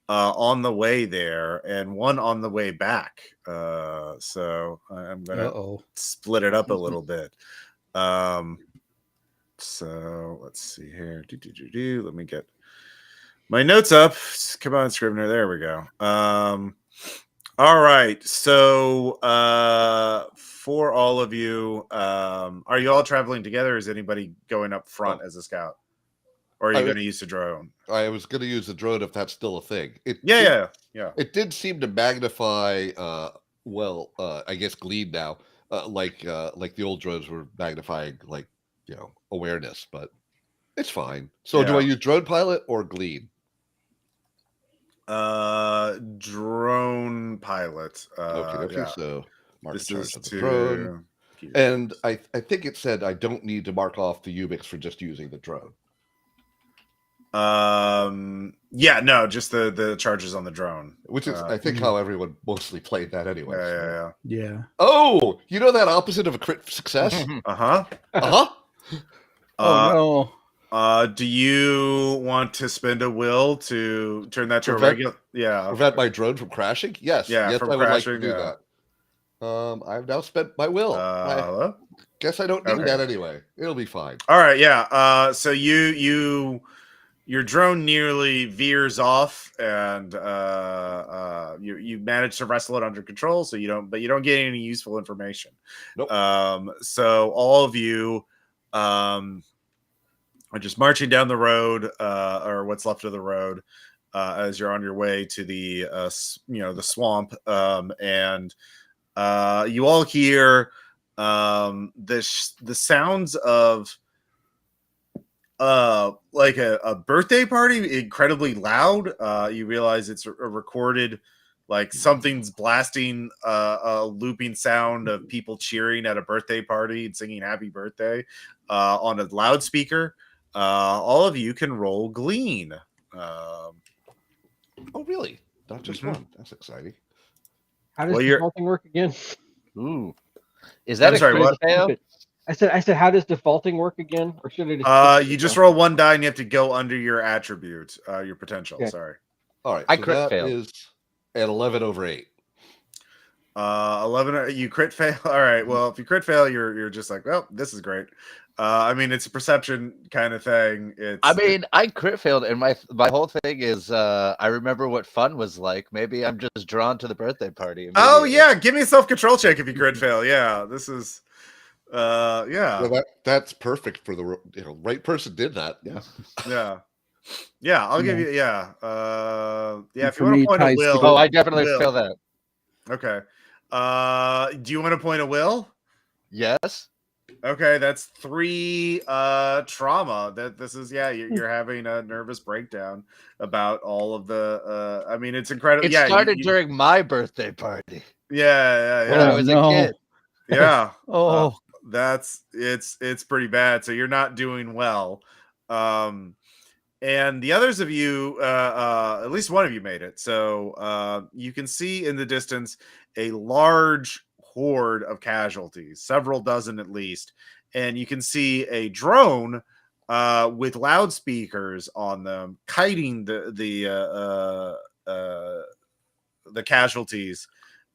on the way there and 1 on the way back. So I'm gonna split it up a little bit. So let's see here. Let me get my notes up. Come on, Scrivener. There we go. All right. So for all of you, are you all traveling together? Is anybody going up front as a scout? or are you I going was- to use the drone? I was going to use the drone if that's still a thing. Yeah. It did seem to magnify, I guess Glean now, like the old drones were magnifying, like, awareness, but it's fine. So do I Yeah. use Drone Pilot or Glean? Drone pilot. Okay. Yeah. So mark This charge is of the to drone. keep it And focused. I think it said I don't need to mark off the Ubix for just using the drone. Yeah, no, just the charges on the drone. Which is, I think, how everyone mostly played that anyway. so. Yeah. Oh, you know that opposite of a crit success? Uh-huh. Oh no. Do you want to spend a will to turn that to a Prevent- regular? Yeah. Prevent my drone from crashing? Yes. Yeah, Yes, from I would like to crashing, do yeah. that. I've now spent my will. I Hello? guess I don't need Okay. that anyway. It'll be fine. All right, yeah. So your drone nearly veers off, and you manage to wrestle it under control, so you don't get any useful information. Nope. So all of you are just marching down the road, or what's left of the road, as you're on your way to the the swamp, and you all hear the sounds of like a birthday party, incredibly loud. You realize it's a recorded, like something's blasting a looping sound of people cheering at a birthday party and singing happy birthday on a loudspeaker. All of you can roll Glean. Oh, really? Not just one. That's exciting. How does Well, you're- defaulting work again? Ooh. Is that I'm a sorry, crit what? fail? I said, how does defaulting work again? Or should I just You just roll one die and you have to go under your attribute, your potential. Okay. Sorry. All right. I so crit that failed. is an 11 over 8. 11. You crit fail. All right. Well, if you crit fail, you're just like, well, this is great. I mean, it's a perception kind of thing. I crit failed, and my whole thing is I remember what fun was like. Maybe I'm just drawn to the birthday party. Oh immediately. yeah, give me a self-control check if you crit fail. Yeah, this is yeah. Well, that's perfect for the right person did that. Yeah. Yeah. I'll give Yeah. you yeah. If For you want me, to point a ties will. Oh, I definitely will. fail that. Okay. Do you want to point a will? Yes. Okay, that's 3 trauma. That this is you're having a nervous breakdown about all of the I mean, it's incredible. It started during my birthday party Yeah. when I was a kid. Yeah. Oh. That's it's pretty bad. So you're not doing well. And the others of you, at least one of you made it. So you can see in the distance a large horde of casualties, several dozen at least. And you can see a drone with loudspeakers on them, kiting the casualties.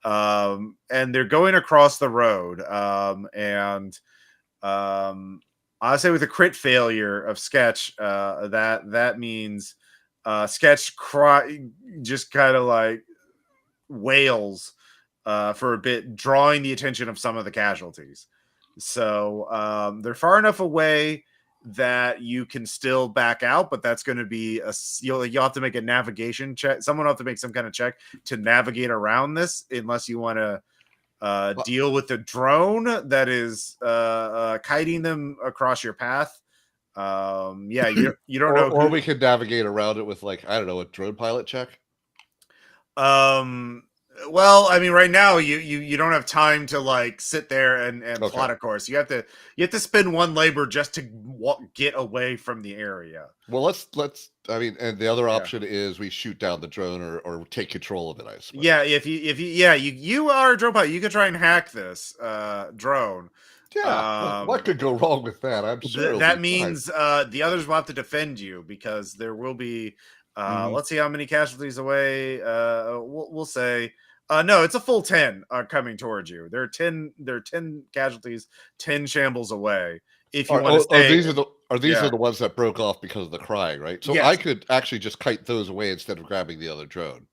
And they're going across the road. I say with a crit failure of Sketch, that means Sketch just kind of like wails for a bit, drawing the attention of some of the casualties. So they're far enough away that you can still back out, but that's going to be you'll have to make a navigation check. Someone will have to make some kind of check to navigate around this, unless you want to deal with the drone that is kiting them across your path. You don't know. Or we could navigate around it with, like, I don't know, a drone pilot check. Well, I mean, right now you don't have time to like sit there and plot a course. You have to spend one labor just to get away from the area. Well, let's. I mean, and the other option is we shoot down the drone or take control of it. I suppose. Yeah, if you are a drone pilot, you could try and hack this drone. Yeah, what could go wrong with that? I'm sure that means the others will have to defend you, because there will be. Let's see how many casualties away. We'll say. No, it's a full 10 coming towards you. There are 10 casualties, 10 shambles away. If you want to stay, these are the ones that broke off because of the crying, right? So yes. I could actually just kite those away instead of grabbing the other drone.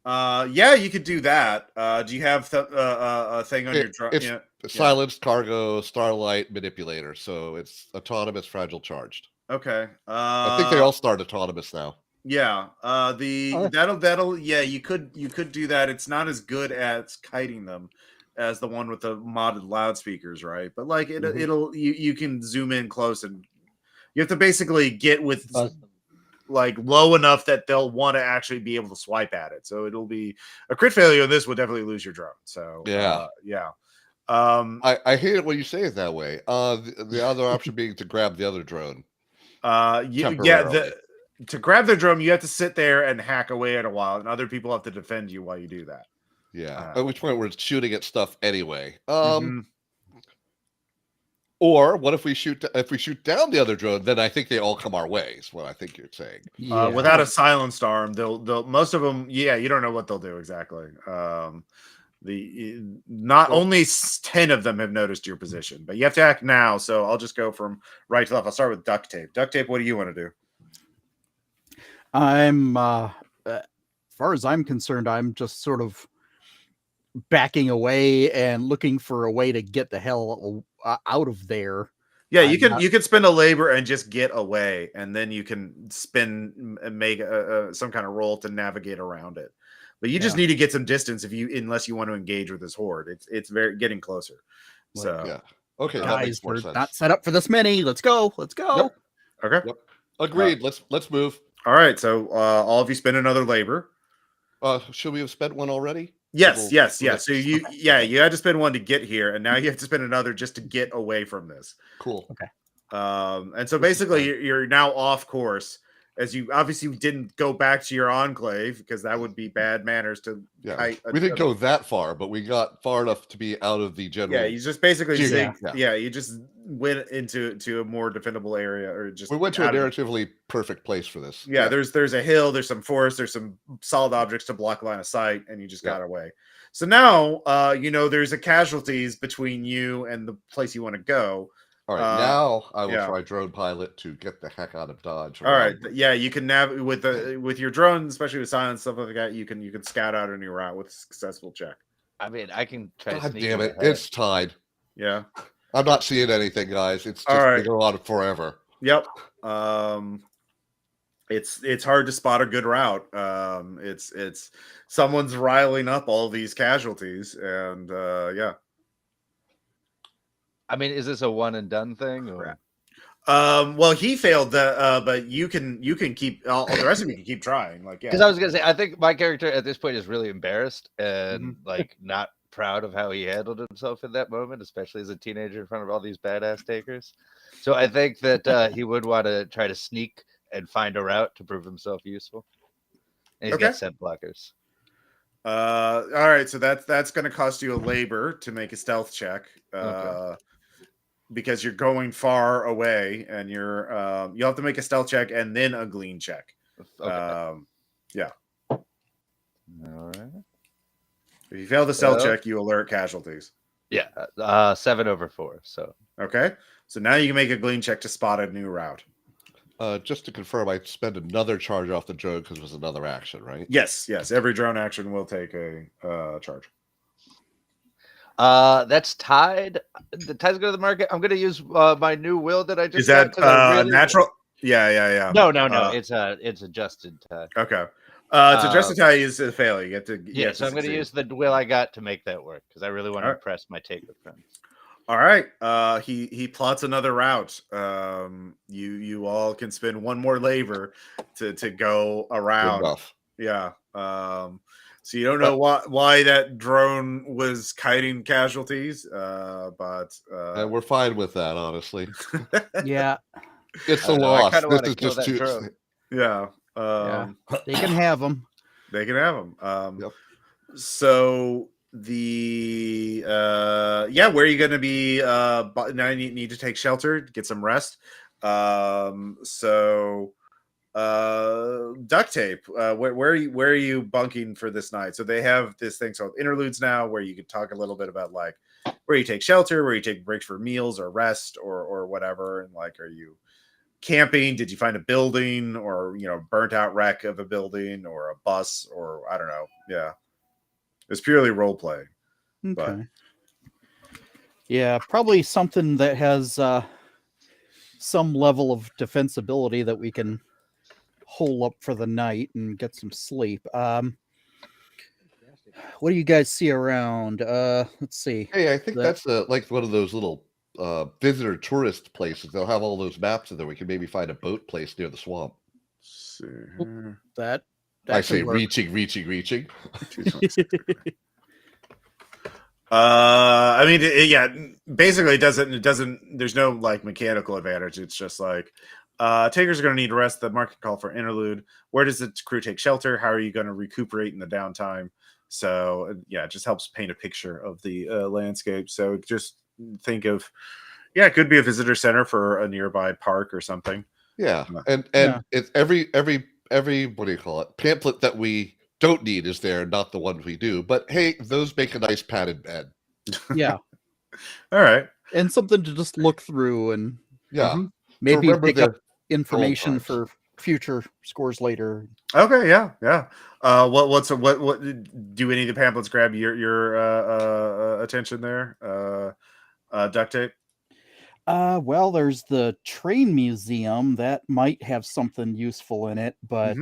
Yeah, you could do that. Do you have a thing on your drone? It's silenced cargo, starlight manipulator, so it's autonomous, fragile, charged. Okay. I think they all start autonomous now. Yeah. Oh, That'll yeah, you could do that. It's not as good at kiting them as the one with the modded loudspeakers, right? But like Mhm. it'll you can zoom in close, and you have to basically get with buzz them. like low enough that they'll want to actually be able to swipe at it. So it'll be a crit failure. This would definitely lose your drone. So Yeah. yeah. I hate it when you say it that way. The other option being to grab the other drone. Temporarily. To grab the drone, you have to sit there and hack away at a while, and other people have to defend you while you do that. Yeah. At which point we're shooting at stuff anyway. Mhm. Or what if we shoot down the other drone? Then I think they all come our way. Is what I think you're saying. Yeah. Without a silenced arm, they'll most of them. Yeah, you don't know what they'll do exactly. Only 10 of them have noticed your position, but you have to act now. So I'll just go from right to left. I'll start with duct tape. Duct tape. What do you want to do? I'm as far as I'm concerned, I'm just sort of backing away and looking for a way to get the hell out of there. Yeah, I'm you can spend a labor and just get away, and then you can spin and make some kind of roll to navigate around it. But you just need to get some distance unless you want to engage with this horde. It's very getting closer. So Yeah. Okay, that Guys, makes more we're sense. not set up for this many. Let's go. Let's go. Yep. okay, Yep. Agreed. Let's move. all right. So all of you spend another labor. Should we have spent one already? Yes. We'll- So you had to spend one to get here, and now you have to spend another just to get away from this. Cool. And so basically you're now off course, as you obviously didn't go back to your enclave, because that would be bad manners to Yeah. We didn't go that far, but we got far enough to be out of the general. Yeah, you just basically Yeah. you just went into a more defendable area, or just We went to a out of- narratively perfect place for this. Yeah, there's a hill, there's some forest, there's some solid objects to block line of sight, and you just got away. So now there's a casualties between you and the place you want to go. All right, now I will try drone pilot to get the heck out of Dodge. All right, yeah, you can with your drone, especially with silence stuff like that. You can scout out on your route with a successful check. I mean, I can try. God damn it! It's tied. Yeah, I'm not seeing anything, guys. It's just right. going on forever. Yep. It's hard to spot a good route. It's someone's riling up all these casualties, and yeah. I mean, is this a one and done thing? Or? Well, he failed but you can keep all the rest of you can keep trying. Like, yeah. Because I was gonna say, I think my character at this point is really embarrassed and like not proud of how he handled himself in that moment, especially as a teenager in front of all these badass takers. So I think that he would want to try to sneak and find a route to prove himself useful. And he's got scent blockers. All right, so that's going to cost you a labor to make a stealth check. Because you're going far away, and you'll have to make a stealth check and then a glean check. Yeah. All right. If you fail the stealth check, you alert casualties. Yeah, 7 over 4. So okay, so now you can make a glean check to spot a new route. Just to confirm, I spend another charge off the drone because it was another action, right? Yes. Every drone action will take a charge. That's tied. The ties go to the market. I'm going to use my new will that I just. Is that natural? Yeah. No. It's adjusted tie. Okay. It's adjusted tie is a failure. You get to so I'm going to use the will I got to make that work because I really want to impress my taker friends. All right. He plots another route. You all can spend one more labor to go around. Good enough. Yeah. So you don't know why that drone was kiting casualties, but we're fine with that, honestly. Yeah, it's a loss. This is just too. Yeah. They can have them. They can have them. Yep. So the where are you going to be? Now you need to take shelter, get some rest. So duct tape. Where are you bunking for this night? So they have this thing called interludes now, where you can talk a little bit about like where you take shelter, where you take breaks for meals or rest or whatever, and like, are you camping? Did you find a building, or burnt out wreck of a building, or a bus, or I don't know? Yeah, it's purely role play. Okay. But. Yeah, probably something that has some level of defensibility that we can hole up for the night and get some sleep. What do you guys see around? Let's see. Hey, I think The- that's like one of those little visitor tourist places. They'll have all those maps in there. We can maybe find a boat place near the swamp. See here. That I could say work. reaching. 226. I mean, yeah. Basically, it doesn't. There's no like mechanical advantage. It's just like takers are going to need rest. The market call for interlude. Where does the crew take shelter? How are you going to recuperate in the downtime? So yeah, it just helps paint a picture of the landscape. So just think of, yeah, it could be a visitor center for a nearby park or something. Yeah, Yeah. and Yeah. it's every what do you call it? Pamphlet that we don't need is there, not the ones we do. But hey, those make a nice padded bed. Yeah, All right. and something to just look through and Yeah, Mhm. maybe remember pick up the information times. for future scores later. Okay. Yeah. What do any of the pamphlets grab your attention there? Duct tape. Well, there's the train museum that might have something useful in it, but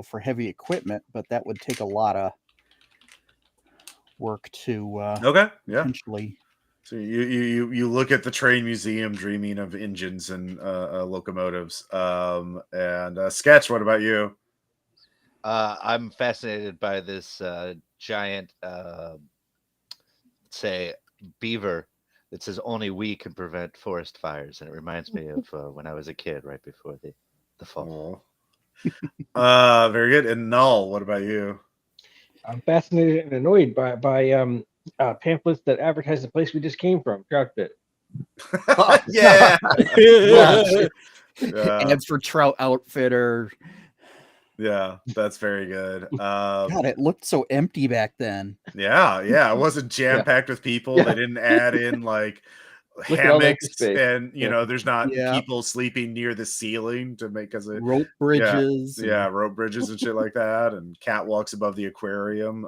for heavy equipment, but that would take a lot of work to Okay. Yeah. potentially. So you look at the train museum, dreaming of engines and locomotives. And Sketch. What about you? I'm fascinated by this giant, say, beaver that says only we can prevent forest fires, and it reminds me of when I was a kid, right before the fall. Very good. And Null, what about you? I'm fascinated and annoyed by pamphlets that advertise the place we just came from, Troutfit. Yeah. Yeah. Yeah. Ads for Trout Outfitter. Yeah, that's very good. God, it looked so empty back then. Yeah, it wasn't jam packed with people. Yeah. They didn't add in like Look at all that hammocks, space. and Yeah. there's not Yeah. people sleeping near the ceiling to make us Rope bridges. yeah, rope bridges and shit like that, and catwalks above the aquarium,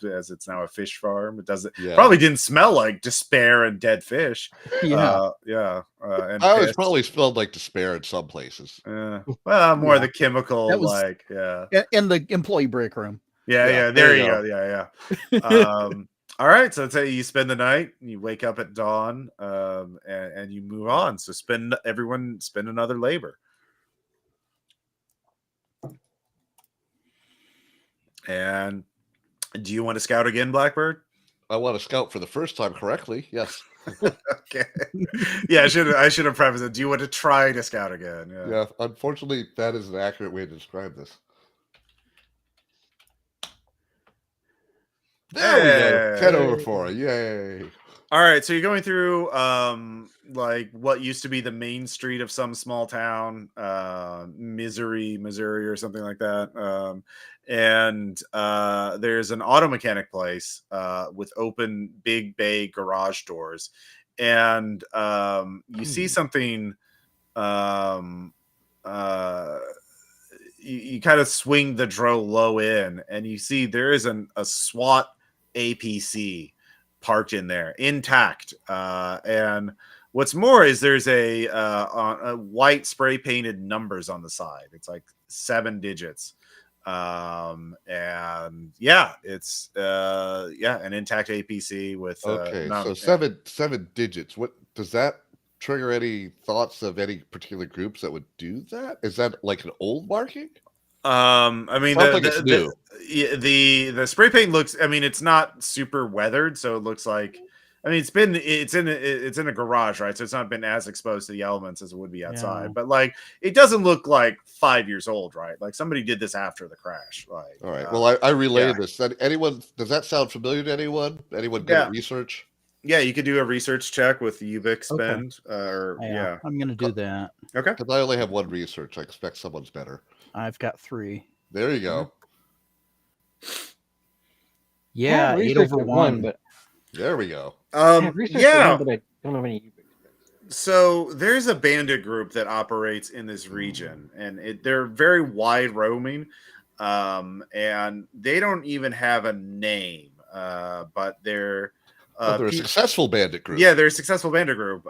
as it's now a fish farm. It doesn't Yeah. probably didn't smell like despair and dead fish. Yeah. And I always piss. probably smelled like despair in some places. Well, more Yeah. the chemical, That was- like yeah. In the employee break room. Yeah, there you go. Yeah. All right, so let's say you spend the night, you wake up at dawn, and you move on. So everyone spend another labor. And do you want to scout again, Blackbird? I want to scout for the first time correctly. Yes. Okay. Yeah, I should have prefaced it. Do you want to try to scout again? Yeah. Unfortunately, that is an accurate way to describe this. There we go. 10 over 4. Yay. All right, so you're going through like what used to be the main street of some small town, Misery, Missouri, or something like that. And there's an auto mechanic place with open big bay garage doors, and you see something. You kind of swing the dro low in, and you see there is a SWAT APC parked in there, intact. And what's more is there's a white spray painted numbers on the side. It's like 7 digits. And yeah, it's an intact APC with Okay, so yeah. seven digits. What does that trigger? Any thoughts of any particular groups that would do that? Is that like an old marking? I mean, Sounds like it's new. The spray paint looks. I mean, it's not super weathered, so it looks like. I mean, it's in a garage, right? So it's not been as exposed to the elements as it would be outside. Yeah. But like, it doesn't look like 5 years old, right? Like somebody did this after the crash. Like, All right. Well, I relayed yeah. this. Anyone? Does that sound familiar to anyone? Anyone good at research? Yeah, you could do a research check with Ubix spend. Yeah, I'm gonna do that. Okay. Because I only have 1 research. I expect someone's better. I've got 3. There you go. Yeah, I have 8 research over at 1. but There we go. I have research at 1, but I don't have any Ubix. So there's a bandit group that operates in this region, and they're very wide roaming, and they don't even have a name, but they're They're a successful bandit group. Yeah, they're a successful bandit group.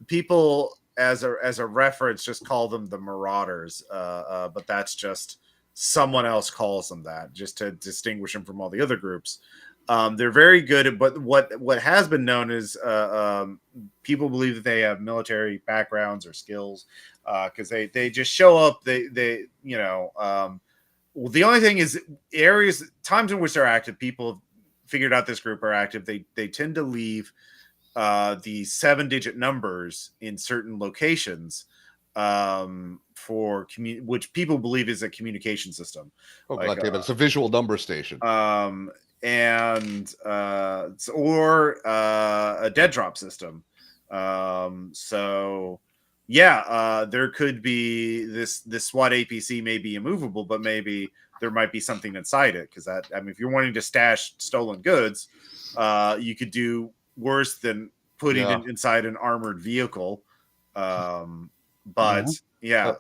People as a reference, just call them the Marauders. But that's just someone else calls them that, just to distinguish them from all the other groups. They're very good at, but what has been known is people believe that they have military backgrounds or skills because they just show up. They well, the only thing is times in which they're active. People have figured out this group are active. They tend to leave the 7-digit numbers in certain locations for which people believe is a communication system. Oh, God damn it. It's a visual number station. And or a dead drop system. So yeah, there could be this SWAT APC may be immovable, but maybe there might be something inside it. Because if you're wanting to stash stolen goods, you could do worse than putting it inside an armored vehicle. But yeah.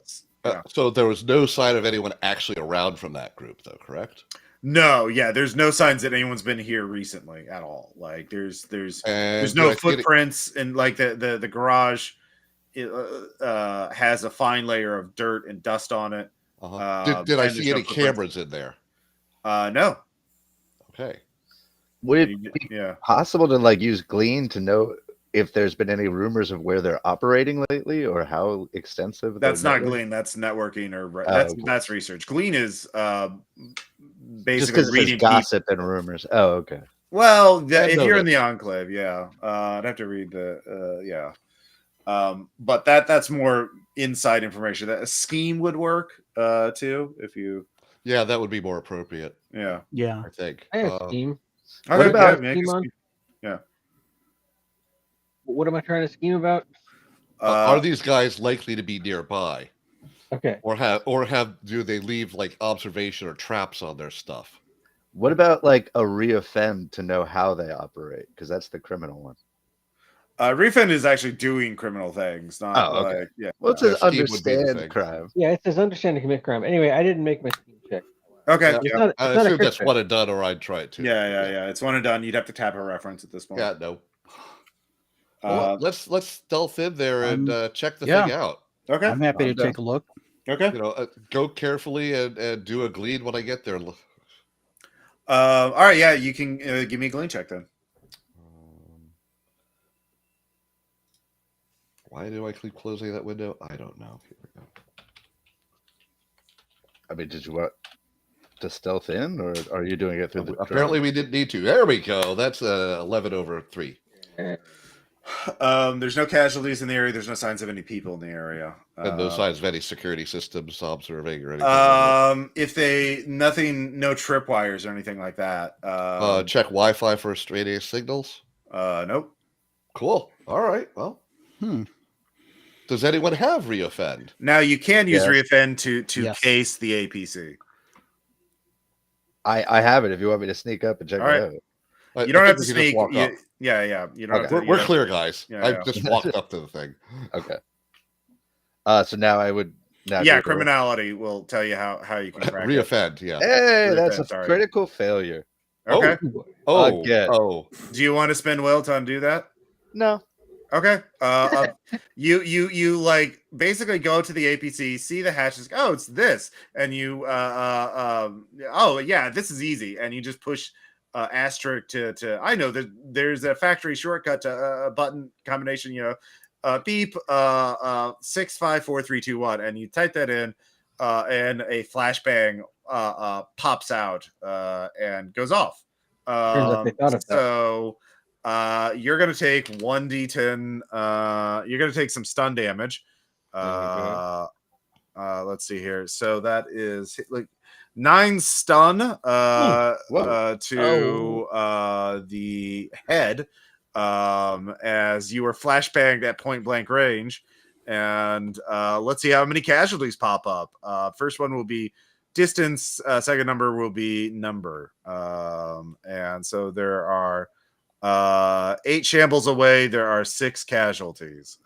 So there was no sign of anyone actually around from that group, though, correct? No, yeah, there's no signs that anyone's been here recently at all. Like there's no footprints, and like the garage has a fine layer of dirt and dust on it. Did I see any cameras in there? No. Okay. Would it be possible to like use Glean to know if there's been any rumors of where they're operating lately or how extensive? That's not Glean. That's networking or that's research. Glean is basically just reading gossip and rumors. Oh, okay. Well, if you're in the Enclave, I'd have to read the but that's more inside information. That a scheme would work too if you. Yeah, that would be more appropriate. Yeah. I think. I have scheme. What about What am I trying to scheme about? Are these guys likely to be nearby? Okay. Or do they leave like observation or traps on their stuff? What about like a reoffend to know how they operate? Because that's the criminal one. Refend is actually doing criminal things, not okay. Well, it says understand crime. Yeah, it says understand to commit crime. Anyway, I didn't make my scheme check. Okay. I assume that's one and done, or I'd try it too. Yeah. It's one and done. You'd have to tap a reference at this point. Yeah, no. Well, let's stealth in there and check the thing out. Okay. I'm happy to take a look. Okay. Go carefully and do a Glean when I get there. All right. Yeah, you can give me a Glean check then. Why do I keep closing that window? I don't know. Here we go. I mean, did you want to stealth in, or are you doing it through the? Apparently, we didn't need to. There we go. That's 11/3. There's no casualties in the area. There's no signs of any people in the area. And no signs of any security systems observing or anything. No tripwires or anything like that. Check Wi-Fi for straight A signals. Nope. Cool. All right. Well. Does anyone have reoffend? Now you can use reoffend to case the APC. I have it. If you want me to sneak up and check it out. You don't have to sneak. Yeah. You don't have to, we're clear, guys. I just walked up to the thing. Okay. So now I would. Criminality will tell you how you can crack reoffend. Yeah. Hey, that's a critical failure. Okay. Oh. Do you want to spend will to undo that? No. Okay. You like basically go to the APC, see the hatches. Oh, it's this, and you this is easy, and you just push asterisk to. I know that there's a factory shortcut to a button combination. Beep 654321, and you type that in, and a flashbang pops out and goes off. So. You're gonna take 1d10. You're gonna take some stun damage. Let's see here. So that is like 9 stun to the head as you were flashbanged at point blank range. And let's see how many casualties pop up. First one will be distance. Second number will be number. And so there are 8 shambles away. There are 6 casualties.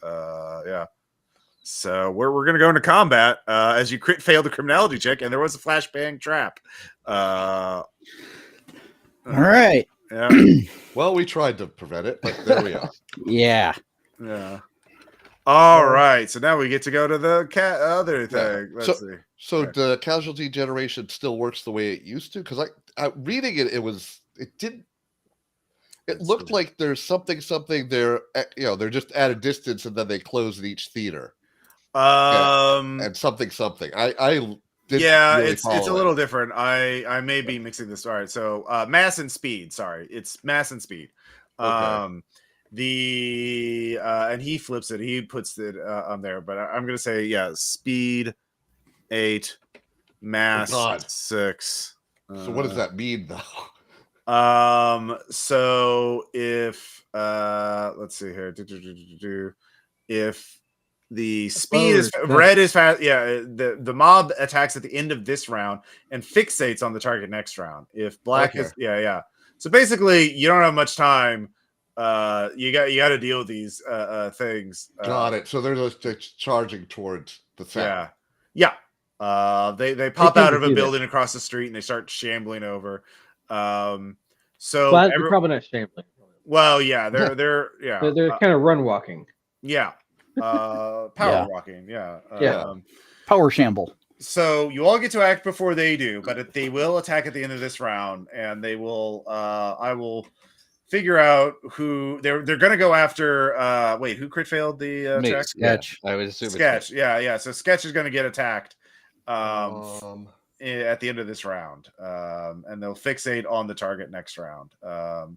So we're gonna go into combat as you failed the criminality check, and there was a flashbang trap. All right. Yeah. Well, we tried to prevent it, but there we are. Yeah. All right. So now we get to go to the other Yeah. thing. Let's see. So Okay. the casualty generation still works the way it used to? Because I reading it, it didn't. It Let's looked see. like there's something there. They're just at a distance and then they close in each theater. And something. I didn't Yeah, really it's follow a it. little different. I may be mixing this. All right. So mass and speed. Sorry, it's mass and speed. Okay. And he flips it. He puts it on there. But I'm gonna say speed 8, mass God. 6. So what does that mean, though? So if let's see here. If the speed is red is fast, the mob attacks at the end of this round and fixates on the target next round. If black is so basically you don't have much time. You got to deal with these things. Got it. So they're just charging towards the center. Yeah. They pop tend out to of a do that. building across the street and they start shambling over. So Well, they're probably not shambling. well, yeah, they're They're kind of run walking. yeah. Power Yeah. walking, Yeah. Power shamble. So you all get to act before they do, but they will attack at the end of this round, and they will. I will figure out who they're going to go after. Wait, who crit failed the attack? Sketch. I would assume Sketch. Yeah. So Sketch is going to get attacked at the end of this round, and they'll fixate on the target next round. We'll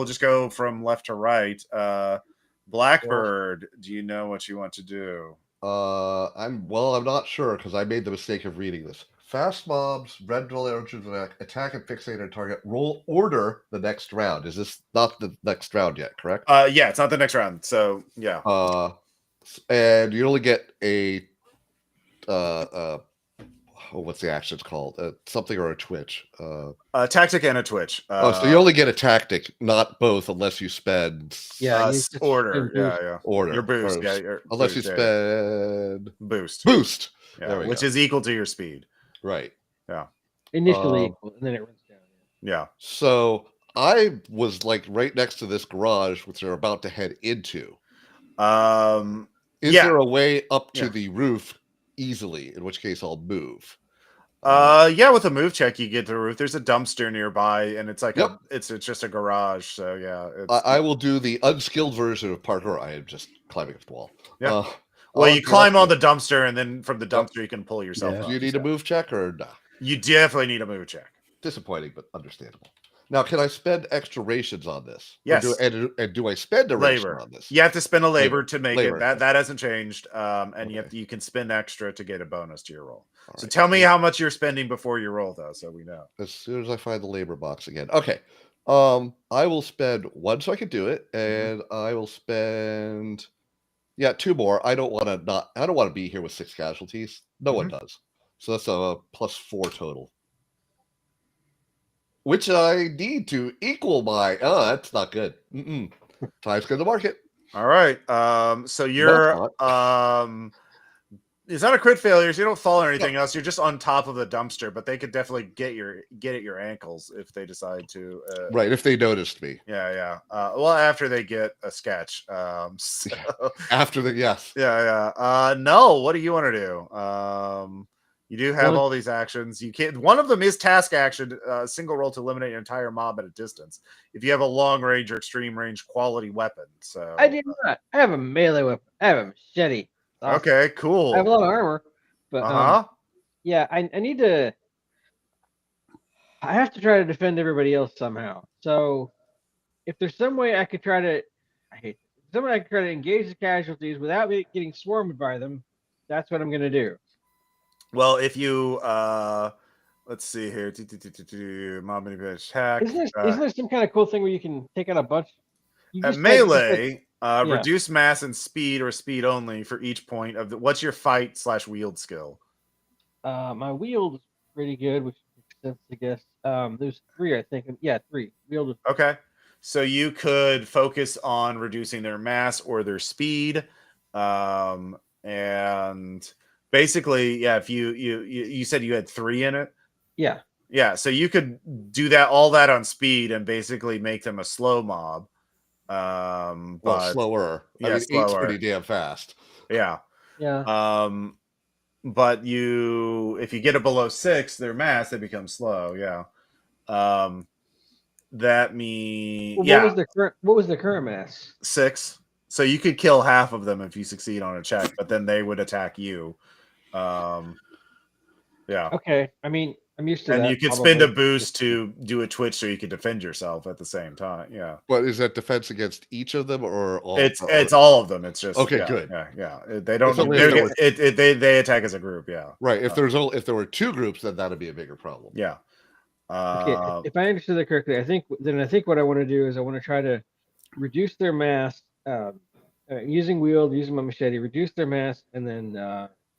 just go from left to right. Blackbird, do you know what you want to do? I'm not sure because I made the mistake of reading this. Fast mobs, red roll attack and fixate on target. Roll order the next round. Is this not the next round yet? Correct. Yeah, it's not the next round. So yeah. And you only get a what's the actions called? Something or a twitch. A tactic and a twitch. So you only get a tactic, not both, unless you spend. Order. Yeah. Order. Your boost. First. Yeah. Unless you spend boost. Yeah, which is equal to your speed. Right. Yeah. Initially equal, and then it runs down. Yeah. So I was like right next to this garage, which they're about to head into. Is there a way up to the roof easily? In which case, I'll move. With a move check, you get to the roof. There's a dumpster nearby, and it's like it's just a garage. So yeah, I will do the unskilled version of parkour. I am just climbing up the wall. Yeah. Well, you climb on the dumpster, and then from the dumpster, you can pull yourself up. Do you need a move check or no? You definitely need a move check. Disappointing, but understandable. Now, can I spend extra rations on this? Yes. Do I spend a ration on this? You have to spend a labor to make it. That hasn't changed. And you can spend extra to get a bonus to your roll. So tell me how much you're spending before you roll, though, so we know. As soon as I find the labor box again. Okay. I will spend 1 so I can do it, and I will spend 2 more. I don't want to be here with 6 casualties. No one does. So that's a +4 total. Which I need to equal my. That's not good. Time's good to market. All right. So you're it's not a crit failure, so you don't fall or anything else. You're just on top of the dumpster, but they could definitely get at your ankles if they decide to. Right, if they noticed me. Yeah. Well, after they get a sketch. After the no. What do you want to do? You do have all these actions. You can't. One of them is task action. Single roll to eliminate an entire mob at a distance. If you have a long range or extreme range quality weapon. So I do not. I have a melee weapon. I have a machete. Okay, cool. I have a lot of armor, but I need to. I have to try to defend everybody else somehow. So, if there's some way I could try to, some way I could try to engage the casualties without getting swarmed by them, that's what I'm going to do. Well, if you let's see here, mob manipulation attack. Isn't there some kind of cool thing where you can take out a bunch? At melee, reduce mass and speed or speed only for each point of the. What's your fight/wield skill? My wield is pretty good, which makes sense, I guess. There's 3, I think. Yeah, 3. Wield is okay. So you could focus on reducing their mass or their speed, and basically, if you said you had 3 in it. Yeah. So you could do all that on speed and basically make them a slow mob. Well, but slower. I yeah, mean, 8's slower. pretty damn fast. Yeah. Yeah. But if you get it below 6, their mass, they become slow. Yeah. That means Well, what was the current mass? 6. So you could kill half of them if you succeed on a check, but then they would attack you. Yeah. Okay. I mean, I'm used to And that. you could spend a boost to do a twitch so you could defend yourself at the same time. Yeah. But is that defense against each of them or all? It's all of them. It's just Okay, yeah, good. Yeah. They don't. It's only if there They attack as a group. Yeah. Right. If there were 2 groups, then that'd be a bigger problem. Yeah. Okay. If I understood that correctly, I think what I want to do is I want to try to reduce their mass using wield, using my machete, reduce their mass, and then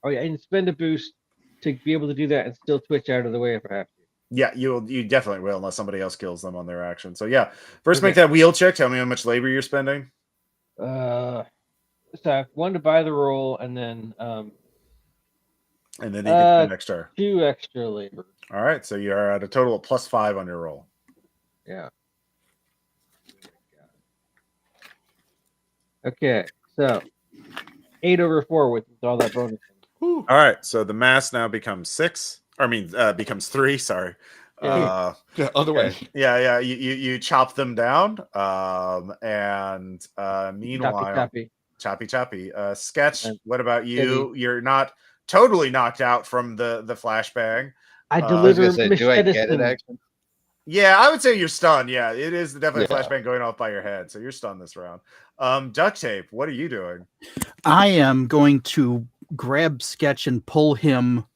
and spend a boost to be able to do that and still twitch out of the way if I have to. Yeah, you definitely will unless somebody else kills them on their action. So yeah, first make that wheel check. Tell me how much labor you're spending. So I have 1 to buy the roll, and then you can spend extra. 2 extra labor. All right, so you're at a total of +5 on your roll. Yeah. Okay, so 8/4 with all that bonus. All right, so the mass now becomes 6. Becomes 3. Sorry. Yeah. Other way. Yeah. You chop them down, and meanwhile, choppy. Sketch. What about you? You're not totally knocked out from the flashbang. I deliver do I get an action? Yeah, I would say you're stunned. Yeah, it is definitely a flashbang going off by your head, so you're stunned this round. Duct tape. What are you doing? I am going to grab Sketch and pull him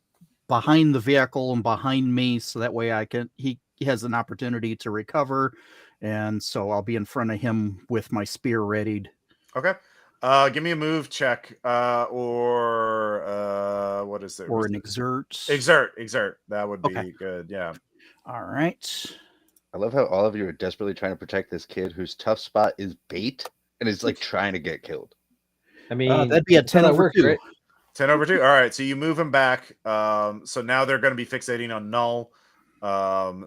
behind the vehicle and behind me, so that way he has an opportunity to recover, and so I'll be in front of him with my spear readied. Okay. Give me a move check, or what is it? Or an exert. Exert. That would be good. Yeah. All right. I love how all of you are desperately trying to protect this kid whose tough spot is bait and is like trying to get killed. I mean, that'd be a 10/2. Right? 10/2. All right, so you move him back. So now they're going to be fixating on Null.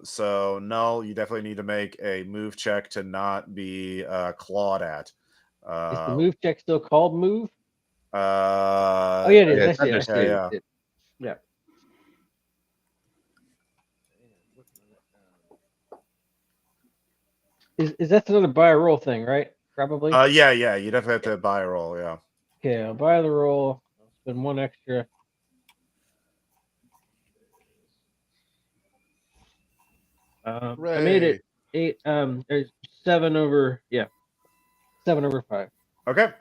So Null, you definitely need to make a move check to not be clawed at. Is the move check still called move? Oh yeah, it is. I see it. Yeah. Is that another buy a roll thing, right? Probably. Yeah. You definitely have to buy a roll. Yeah. Okay, I'll buy the roll. I'll spend 1 extra. I made it 7/5. Okay.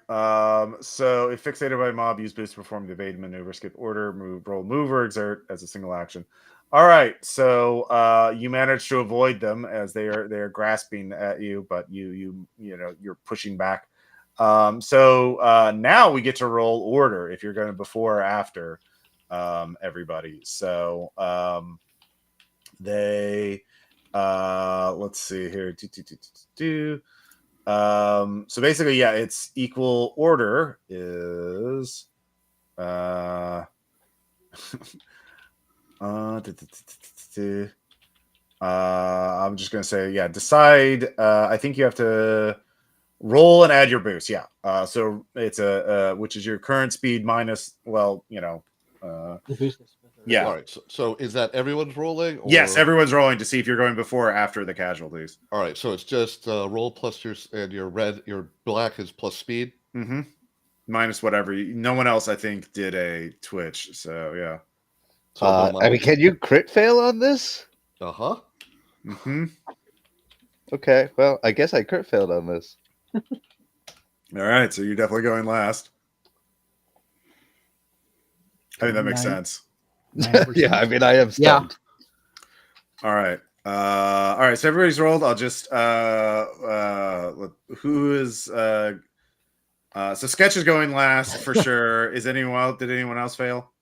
So if fixated by mob, use boost to perform the evade maneuver, skip order, roll, move, or exert as a single action. All right. So you managed to avoid them as they are grasping at you, but you're pushing back. So now we get to roll order if you're going to before or after everybody. So they let's see here. So basically, yeah, it's equal order is I'm just gonna say, yeah, decide. I think you have to roll and add your boost. Yeah. So it's which is your current speed minus, The boost. Yeah. All right. So is that everyone's rolling? Or... Yes, everyone's rolling to see if you're going before or after the casualties. All right. So it's just roll plus your black is plus speed. Mm-hmm. Minus whatever. No one else, I think, did a twitch. So yeah. So I mean, can you crit fail on this? Uh-huh. Mm-hmm. Okay. Well, I guess I crit failed on this. All right. So you're definitely going last. I think that makes sense. Yeah, I mean, I am stunned. Yeah. All right. So everybody's rolled. I'll just who is so Sketch is going last for sure. Did anyone else fail?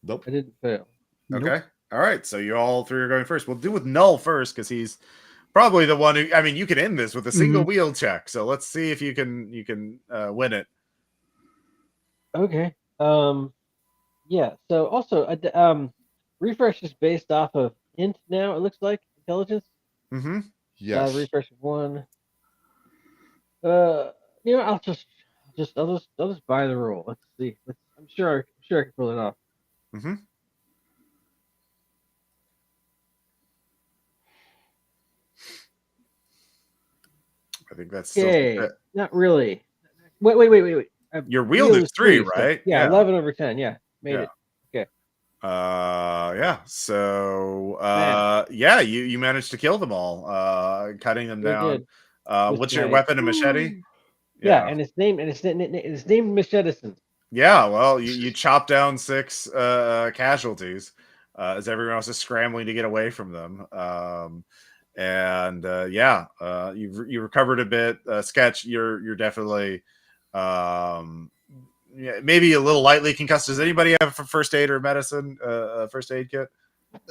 Nope. I didn't fail. Okay. Nope. All right. So you all three are going first. We'll do with Null first because he's probably the one who. I mean, you can end this with a single wheel check. So let's see if you can win it. Okay. Yeah. So also, refresh is based off of int now. It looks like intelligence. Mm-hmm. Yes. Refresh 1. I'll just buy the roll. Let's see. I'm sure I can pull it off. Mm-hmm. I think that's still Okay, not really. Wait. Your wield is 3, so, right? yeah, 11/10. Yeah, made Yeah. it. Okay. Yeah. So Man. you managed to kill them all, cutting them Sure down. did. With What's your my- weapon? A machete? Yeah, and it's named Miss Edison. Yeah, well, you chop down 6 casualties as everyone else is scrambling to get away from them. You recovered a bit. Sketch, you're definitely maybe a little lightly concussed. Does anybody have a first aid or medicine? First aid kit?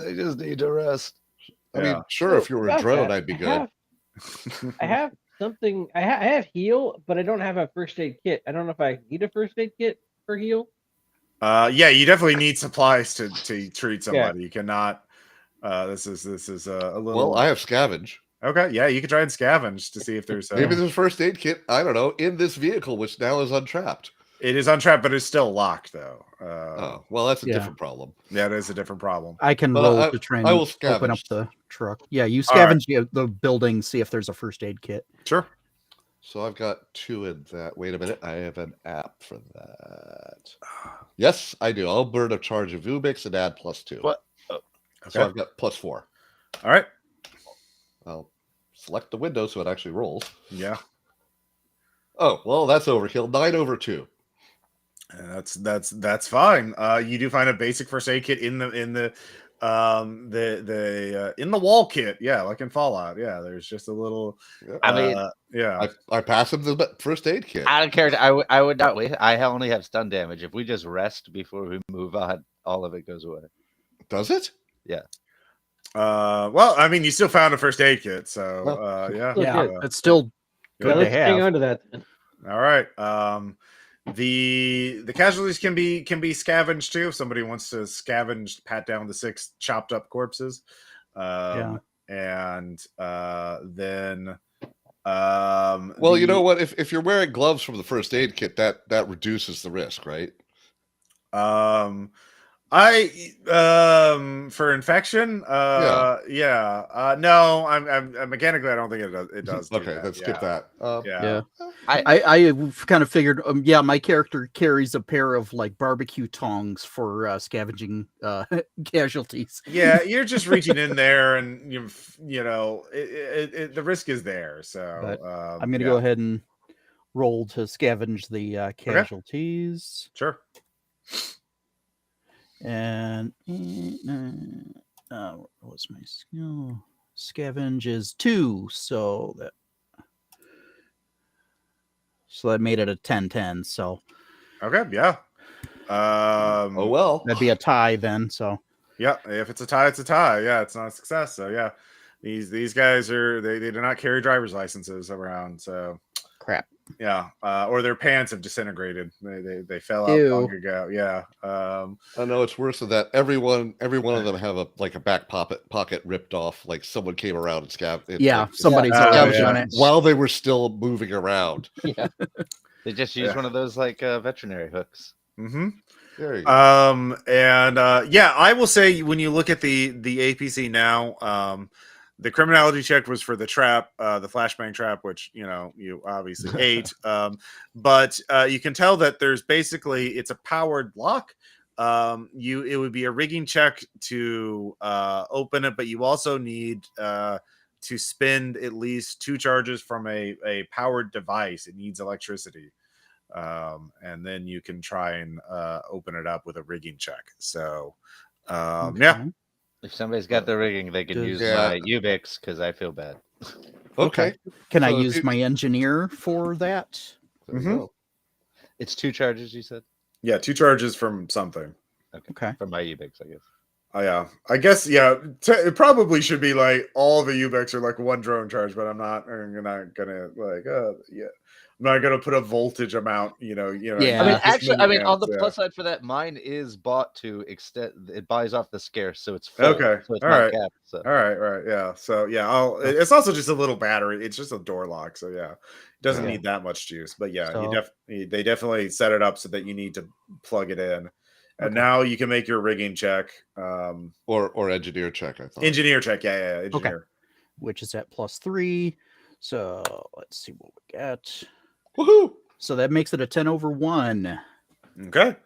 I just need to rest. I Yeah. mean, sure, if you were a About drone, that, I'd be good. I have something. I have heal, but I don't have a first aid kit. I don't know if I need a first aid kit for heal. You definitely need supplies to treat Yeah. somebody. You cannot. This is a little. Well, I have scavenge. Okay, yeah, you can try and scavenge to see if there's. Maybe there's a first aid kit, I don't know, in this vehicle, which now is untrapped. It is untrapped, but it's still locked, though. Oh, well, that's a yeah. different problem. Yeah, it is a different problem. I can But roll I- to try I and will open up scavenge. the truck. Yeah, you All right. scavenge the building, see if there's a first aid kit. Sure. So I've got 2 in that. Wait a minute. I have an app for that. Yes, I do. I'll burn a charge of Ubix and add +2. What? Okay. So I've got +4. All right. I'll select the window so it actually rolls. Yeah. Oh, well, that's overkill. 9/2. That's fine. You do find a basic first aid kit in the wall kit. Yeah, like in Fallout. Yeah, there's just a little. I mean, yeah. I pass him the first aid kit. out of character, I would not wait. I only have stun damage. If we just rest before we move on, all of it goes away. Does it? Well, I mean, you still found a first aid kit, so Well, yeah. Still Yeah, good. it's still Yeah, good to let's hang have. on to that. Then. All right. The casualties can be scavenged too. If somebody wants to scavenge, pat down the 6 chopped up corpses. And then Well, you know what? If you're wearing gloves from the first aid kit, that reduces the risk, right? For infection, no, I'm mechanically, I don't think it does do Okay, that. let's skip that. Yeah. I kind of figured, my character carries a pair of like barbecue tongs for scavenging casualties. Yeah, you're just reaching in there, and you know the risk is there. So But I'm gonna go ahead and roll to scavenge the casualties. Sure. And what's my skill? Scavenge is 2, so that made it a 10-10. So Okay, yeah. Oh well. that'd be a tie then. So Yeah, if it's a tie, it's a tie. Yeah, it's not a success. So yeah, these guys they do not carry driver's licenses around. So crap. yeah, or their pants have disintegrated. They fell out Ew. long ago. Yeah. I know it's worse than that. Every one of them have a back pocket ripped off. Like someone came around and scabbed it. Yeah, somebody's Oh, scavenged yeah. on it. While they were still moving around. Yeah. They just use one of those like veterinary hooks. Mm-hmm. There you go. I will say when you look at the APC now, the criminality check was for the trap, the flashbang trap, which you obviously ate. But you can tell that there's basically it's a powered lock. It would be a rigging check to open it, but you also need to spend at least 2 charges from a powered device. It needs electricity. And then you can try and open it up with a rigging check. So yeah. If somebody's got the rigging, they can use my Ubix because I feel bad. Okay. Can I So use my engineer for that? There you Mhm. go. It's 2 charges, you said? Yeah, 2 charges from something. Okay. From my Ubix, I guess. Yeah, I guess it probably should be like all the Ubex are like 1 drone charge, but I'm not gonna like not gonna put a voltage amount. Yeah. I mean, just actually, on milliamps, the yeah. plus side for that, mine is bought to extend. It buys off the scarce, so it's full. Okay, So it's all not right. capped. So. All right, yeah. So yeah, it's also just a little battery. It's just a door lock, so yeah, it doesn't Yeah. need that much juice. But yeah, So- they definitely set it up so that you need to plug it in. And Okay. now you can make your rigging check, Or engineer check, I thought. engineer check. Yeah, engineer. which is at +3. So let's see what we get. Woohoo! So that makes it a 10 over 1. Okay.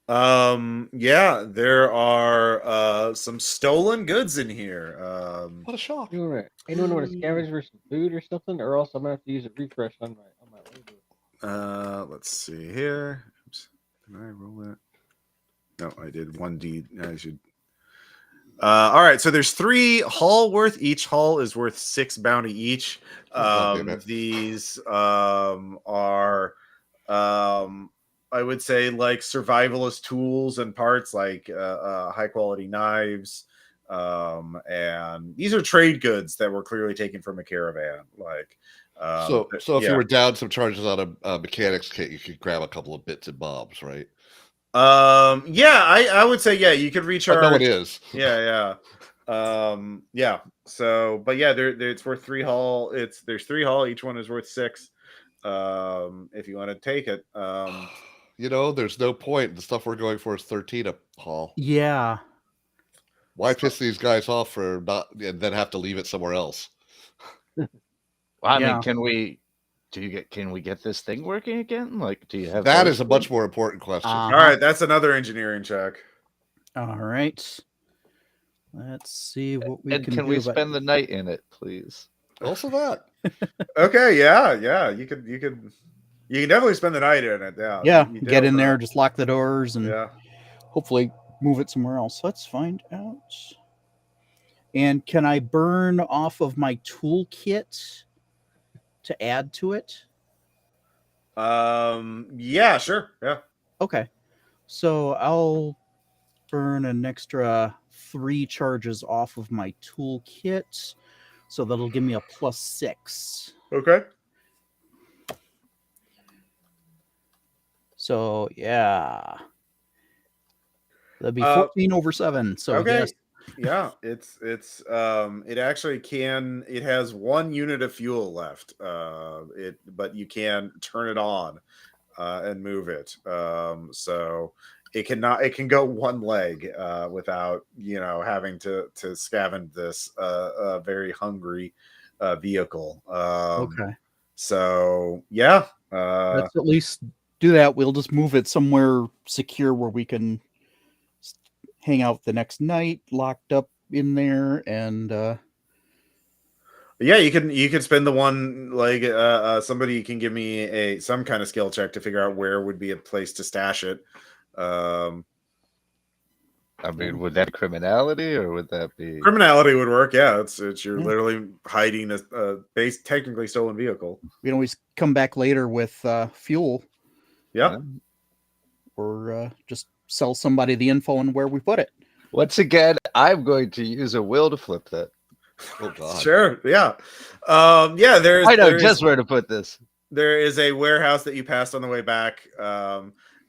Yeah, there are some stolen goods in here. What a shock. Anyone want to scavenge for some food or something, or else I'm gonna have to use a refresh on my labor. Let's see here. Oops. Did I roll it? No, I did 1D. I should. All right, so there's 3 hull worth. Each hull is worth 6 bounty each. God damn it. These are I would say like survivalist tools and parts, like high quality knives, and these are trade goods that were clearly taken from a caravan. Like, So if yeah. you were down some charges on a mechanics kit, you could grab a couple of bits and bobs, right? Yeah, I would say, yeah, you could recharge. No, it is. Yeah. Yeah. So, but yeah, it's worth 3 hull. There's 3 hull. Each one is worth 6. If you want to take it. There's no point. The stuff we're going for is 13 a haul. Yeah. Why piss these guys off for not and then have to leave it somewhere else? Well, I Yeah. mean, can we get this thing working again? Like, do you have That those is a things? much more important question. All right, that's another engineering check. All right. Let's see what we And can can do. we about- spend the night in it, please? Also that. Okay, yeah, you can definitely spend the night in it. Yeah, Yeah, you did get in open there, up. just lock the doors, and Yeah. hopefully move it somewhere else. Let's find out. And can I burn off of my toolkit to add to it? Yeah, sure. Yeah. Okay. So I'll burn an extra 3 charges off of my toolkit. So that'll give me a +6. Okay. So yeah. That'd be Uh, 14 over 7. So okay. yes. Yeah, it actually it has 1 unit of fuel left. But you can turn it on and move it. So it can go 1 leg without having to scavenge this very hungry vehicle. Okay. So yeah. Let's at least do that. We'll just move it somewhere secure where we can hang out the next night, locked up in there, and yeah, you can spend the 1 leg. Somebody can give me some kind of skill check to figure out where would be a place to stash it. I mean, would that be criminality or would that be Criminality would work. Yeah, it's you're literally hiding a base technically stolen vehicle. we can always come back later with fuel, Yeah. or just sell somebody the info on where we put it. Once again, I'm going to use a will to flip that. Oh God. Sure. Yeah. Yeah. I know just where to put this. There is a warehouse that you passed on the way back.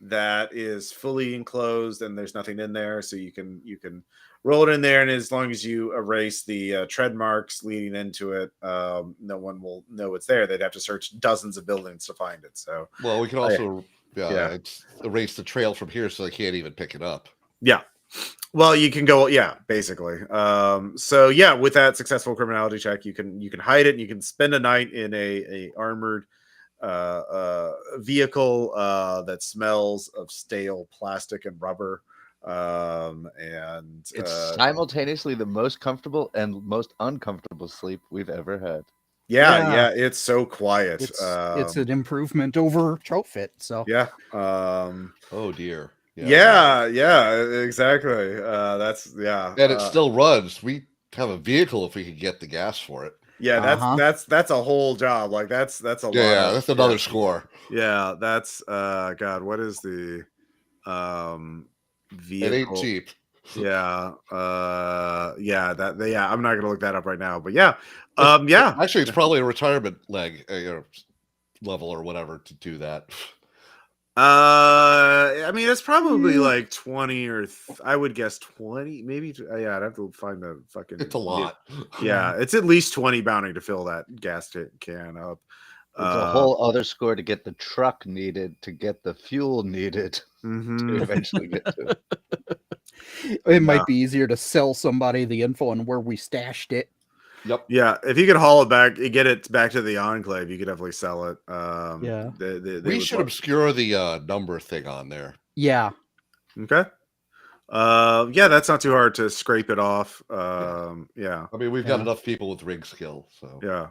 That is fully enclosed and there's nothing in there, so you can roll it in there, and as long as you erase the tread marks leading into it, no one will know it's there. They'd have to search dozens of buildings to find it. So Well, we can also Yeah. it's erase the trail from here so they can't even pick it up. yeah, well, you can go, yeah, basically. So yeah, with that successful criminality check, you can hide it, and you can spend a night in a armored vehicle that smells of stale plastic and rubber, and It's simultaneously the most comfortable and most uncomfortable sleep we've ever had. yeah, it's so quiet. It's an improvement over Troutfit. So Yeah. Oh dear. Yeah, exactly. That's And it still runs. We have a vehicle if we could get the gas for it. yeah, that's a whole job. Like that's a lot. Yeah, that's another score. Yeah, that's God, what is the vehicle? It ain't cheap. Yeah. I'm not gonna look that up right now, but yeah. Yeah. Actually, it's probably a retirement leg. level or whatever to do that. I mean, it's probably Yeah. like 20 or I would guess 20, maybe. Yeah, I'd have to find the fucking. It's a lot. Yeah, it's at least 20 bounty to fill that gas can up. It's a whole other score to get the truck needed to get the fuel needed to Mhm. eventually get to it. It Yeah. might be easier to sell somebody the info on where we stashed it. Yep. Yeah, if you could haul it back, you get it back to the enclave, you could definitely sell it. Yeah. They We would should love- obscure the number thing on there. Yeah. Okay. Yeah, that's not too hard to scrape it off. Yeah. I mean, we've got Yeah. enough people with rig skill, so Yeah.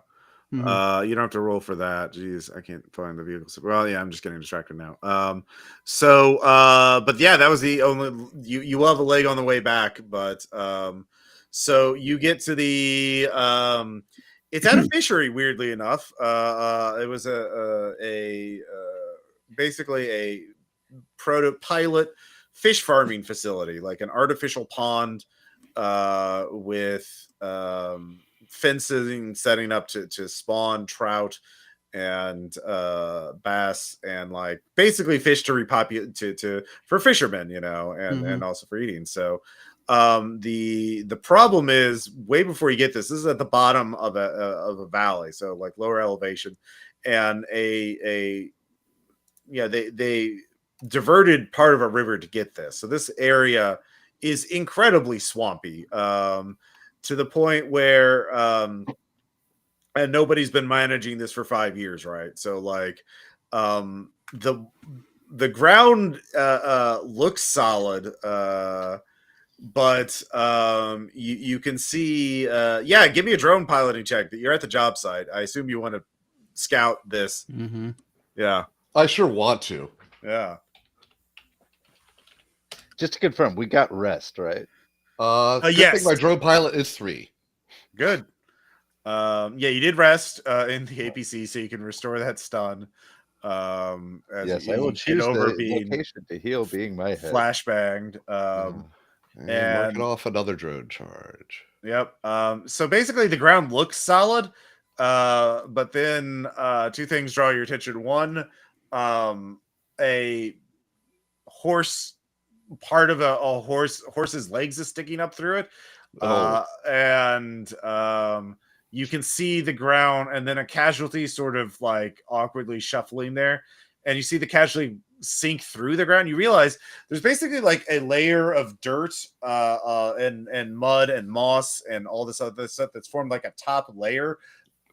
Mhm. You don't have to roll for that. Jeez, I can't find the vehicles. Well, yeah, I'm just getting distracted now. But yeah, that was the only you will have a leg on the way back, but so you get to the it's at a fishery, weirdly enough. It was basically a pilot fish farming facility, like an artificial pond with fencing setting up to spawn trout and bass and like basically fish to repopulate to for fishermen, and also for eating. So the problem is way before you get this is at the bottom of a valley, so like lower elevation, and they diverted part of a river to get this. So this area is incredibly swampy, to the point where and nobody's been managing this for 5 years, right? So like the ground looks solid, but you can see yeah, give me a drone piloting check. You're at the job site. I assume you want to scout this. Mhm. Yeah. I sure want to. Yeah. Just to confirm, we got rest, right? Good yes. thing my drone pilot is 3. Good. Yeah, you did rest in the APC, so you can restore that stun. As Yes, you, I will you get choose over the being location to heal being my head. flashbanged. And marking and- off another drone charge. Yep. So basically, the ground looks solid, but then two things draw your attention. One, a horse part of a horse's legs is sticking up through it, and you can see the ground, and then a casualty sort of like awkwardly shuffling there, and you see the casualty sink through the ground. You realize there's basically like a layer of dirt and mud and moss and all this other stuff that's formed like a top layer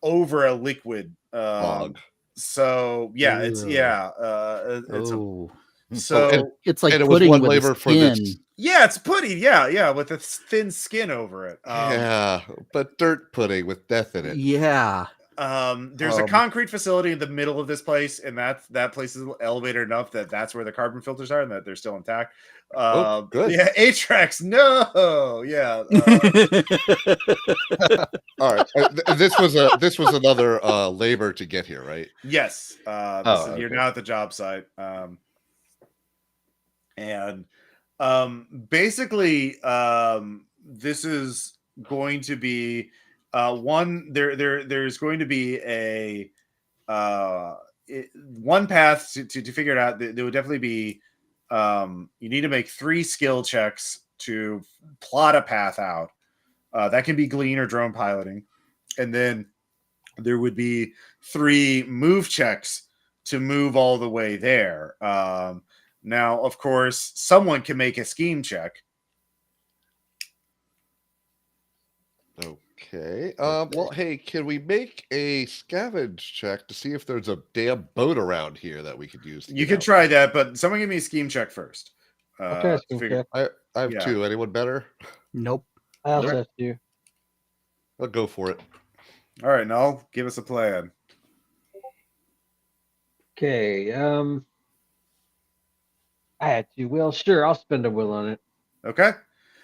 over a liquid Fog. so yeah, it's Oh. so It's like and it was pudding one with a labor for skin. this. yeah, it's pudding. Yeah, with a thin skin over it. Yeah, but dirt pudding with death in it. Yeah. There's a concrete facility in the middle of this place, and that place is elevated enough that that's where the carbon filters are, and that they're still intact. Good. Yeah, Atrax. No, yeah. All right. This was another labor to get here, right? Yes. You're now at the job site. And basically, this is going to be there's going to be a one path to figure it out. There would definitely be you need to make 3 skill checks to plot a path out. That can be glean or drone piloting, and then there would be 3 move checks to move all the way there. Now, of course, someone can make a scheme check. Okay. Well, hey, can we make a scavenge check to see if there's a damn boat around here that we could use? You can try that, but someone give me a scheme check first. I'll try a to scheme figure- check. I have Yeah. 2. Anyone better? Nope. I also have to. I'll go for it. All right, Null, give us a plan. Okay. I had to. Well, sure. I'll spend a will on it. Okay.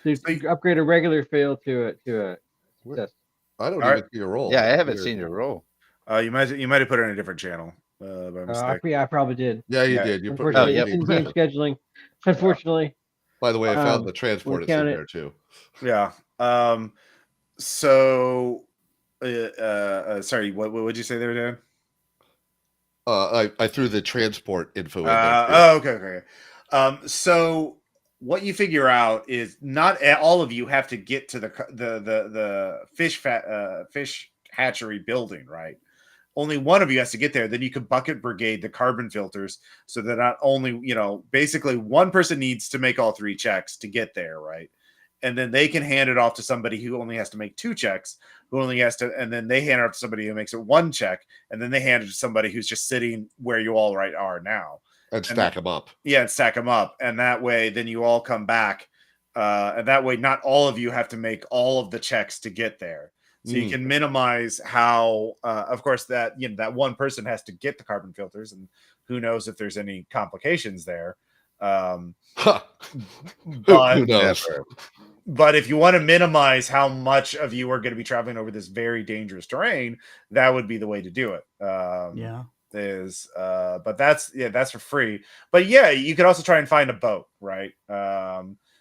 To upgrade a regular fail to a success. I don't All even right. see a roll. Yeah, I haven't seen your roll. You might have put it in a different channel by mistake. I probably did. Yeah, you Yeah. did. You put. Unfortunately, yep. it's in game scheduling. Unfortunately, By the way, I found Um, the transport we is in count it. there too. Yeah. So, sorry. What would you say there, Dan? I threw the transport info in there. Okay. So what you figure out is not all of you have to get to the fish hatchery building, right? Only one of you has to get there. Then you can bucket brigade the carbon filters so that not only, basically one person needs to make all 3 checks to get there, right? And then they can hand it off to somebody who only has to make 2 checks, and then they hand it off to somebody who makes it 1 check, and then they hand it to somebody who's just sitting where you all are now. And stack them up. Yeah, and stack them up. And that way, then you all come back. And that way, not all of you have to make all of the checks to get there. So you can minimize how, of course, that that one person has to get the carbon filters, and who knows if there's any complications there. Who But knows? But if you want to minimize how much of you are going to be traveling over this very dangerous terrain, that would be the way to do it. But that's for free. But yeah, you could also try and find a boat, right?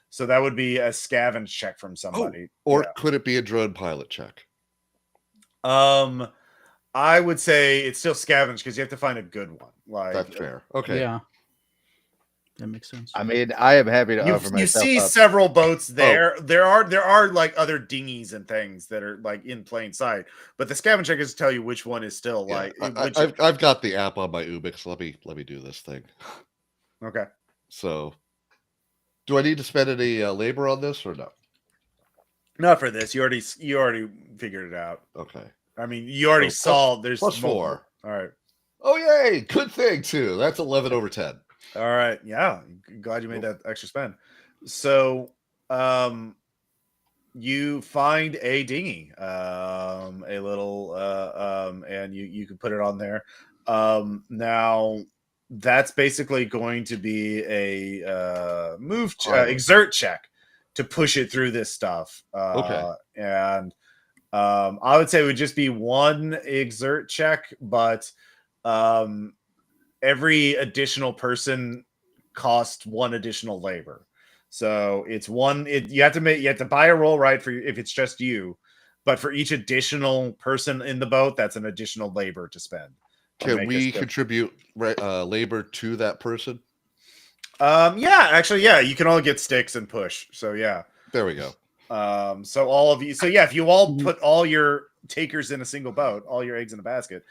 So that would be a scavenge check from somebody. Or could it be a drone pilot check? I would say it's still scavenge because you have to find a good one. Like That's fair. Okay. Yeah. That makes sense. I mean, I am happy to offer myself You see up. several boats there. There are like other dinghies and things that are like in plain sight, but the scavenge check is to tell you which one is still Yeah, like. I've got the app on my Ubix. Let me do this thing. Okay. So, do I need to spend any labor on this or no? Not for this. You already figured it out. Okay. I mean, you already saw there's plus multiple. 4. All right. Oh yay! Good thing too. That's 11 over 10. All right. Yeah. Glad you made that extra spend. So, you find a dinghy, a little, and you can put it on there. Now that's basically going to be a exert check to push it through this stuff. Okay. And I would say it would just be 1 exert check, but every additional person costs 1 additional labor. So it's you have to buy a roll right for if it's just you, but for each additional person in the boat, that's an additional labor to spend. Can we contribute labor to that person? Yeah, actually, yeah, you can all get sticks and push. So yeah. There we go. So all of you. So yeah, if you all put all your takers in a single boat, all your eggs in a basket,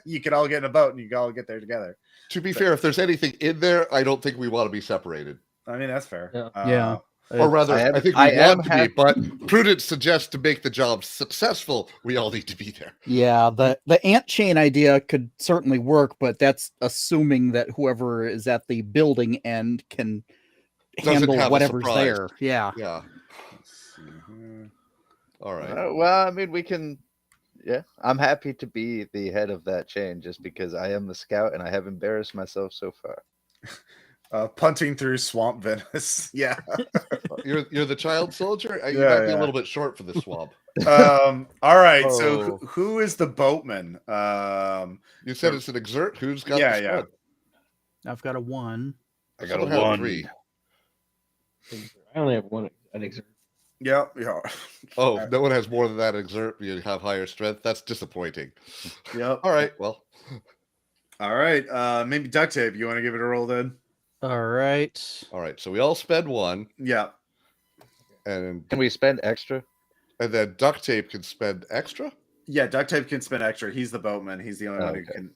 you can all get in a boat and you can all get there together. To be fair, if there's anything in there, I don't think we want to be separated. I mean, that's fair. Yeah. Or rather, I think we want to be, but prudence suggests to make the job successful, we all need to be there. Yeah, the ant chain idea could certainly work, but that's assuming that whoever is at the building end can handle whatever's there. Yeah. Yeah. All right. Well, I mean, we can. Yeah, I'm happy to be the head of that chain just because I am the scout and I have embarrassed myself so far. Punting through swamp Venice. Yeah. You're the child soldier? You might be a little bit short for the swamp. All right. So who is the boatman? You said it's an exert. Who's got the spread? I've got a 1. I got a 1. 3. I only have 1 an exert. Yeah. Oh, no one has more than that exert. You have higher strength. That's disappointing. Yep. All right. Well. All right. Maybe duct tape. You want to give it a roll then? All right. So we all spend 1. Yeah. And can we spend extra? And then duct tape can spend extra? Yeah, duct tape can spend extra. He's the boatman. He's the only one who can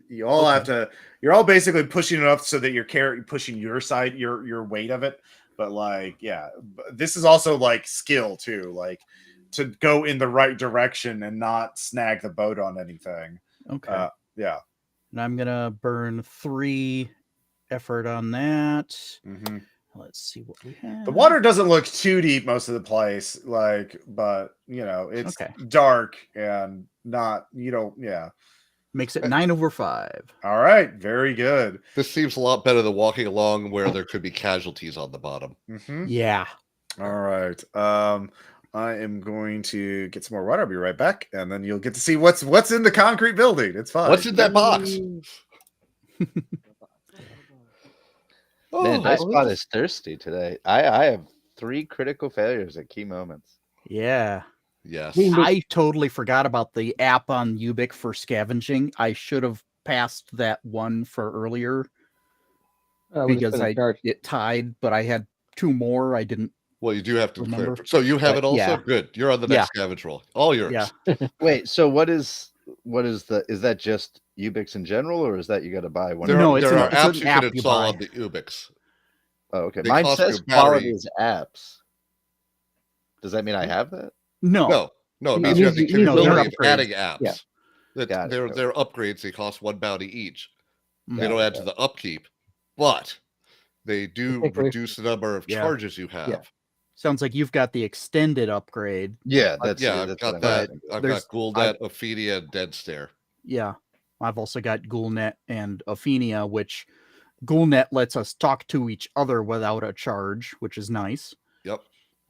you all have to, you're all basically pushing it up so that you're pushing your side, your weight of it. But this is also like skill too, like to go in the right direction and not snag the boat on anything. Okay. Yeah. And I'm gonna burn 3 effort on that. Mm-hmm. Let's see what we have. The water doesn't look too deep most of the place, but it's dark and not, Makes it 9 over 5. All right, very good. This seems a lot better than walking along where there could be casualties on the bottom. Mm-hmm. Yeah. All right. I am going to get some more water. I'll be right back, and then you'll get to see what's in the concrete building. It's fine. What's in that box? Man, my spot is thirsty today. I have 3 critical failures at key moments. Yeah. Yes. I totally forgot about the app on Ubic for scavenging. I should have passed that one for earlier because it tied, but I had 2 more. I didn't. Well, you do have to declare. Remember? So you have But it also. yeah. Good. You're on the next scavenge roll. All yours. Yeah. Wait, so is that just Ubix in general, or is that you got to buy one? There No, are, it's there an- are it's an apps you app can you install buy. on the Ubix. Oh, okay. They Mine cost you says a battery. quality is apps. Does that mean I have that? No. No, it It means you have the means you- they're capability of upgrades. adding apps. Yeah. Got it. They're upgrades. They cost 1 bounty each. They Yeah. don't add to the upkeep, but they do take away reduce the number of Yeah. charges you have. Yeah. Sounds like you've got the extended upgrade. Yeah, that's I've got what that. I'm I've There's- got Ghoulnet, Ophidia, and Dead Stare. Yeah. I've also got Ghoulnet and Ophinia, which Ghoulnet lets us talk to each other without a charge, which is nice. Yep.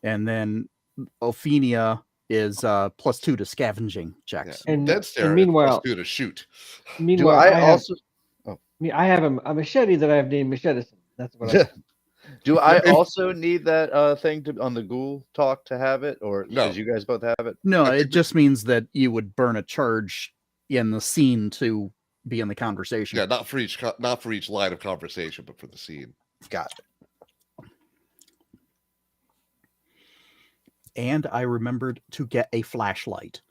And then Ophinia is +2 to scavenging checks. Yeah. And- Dead Stare and is meanwhile- +2 to shoot. Do Meanwhile, I also I have a machete that I have named Machete. That's what I. do I If- also need that thing to on the ghoul talk to have it, or No. because you guys both have it? No, I it think- just means that you would burn a charge in the scene to be in the conversation. Yeah, not for each line of conversation, but for the scene. Got it. And I remembered to get a flashlight.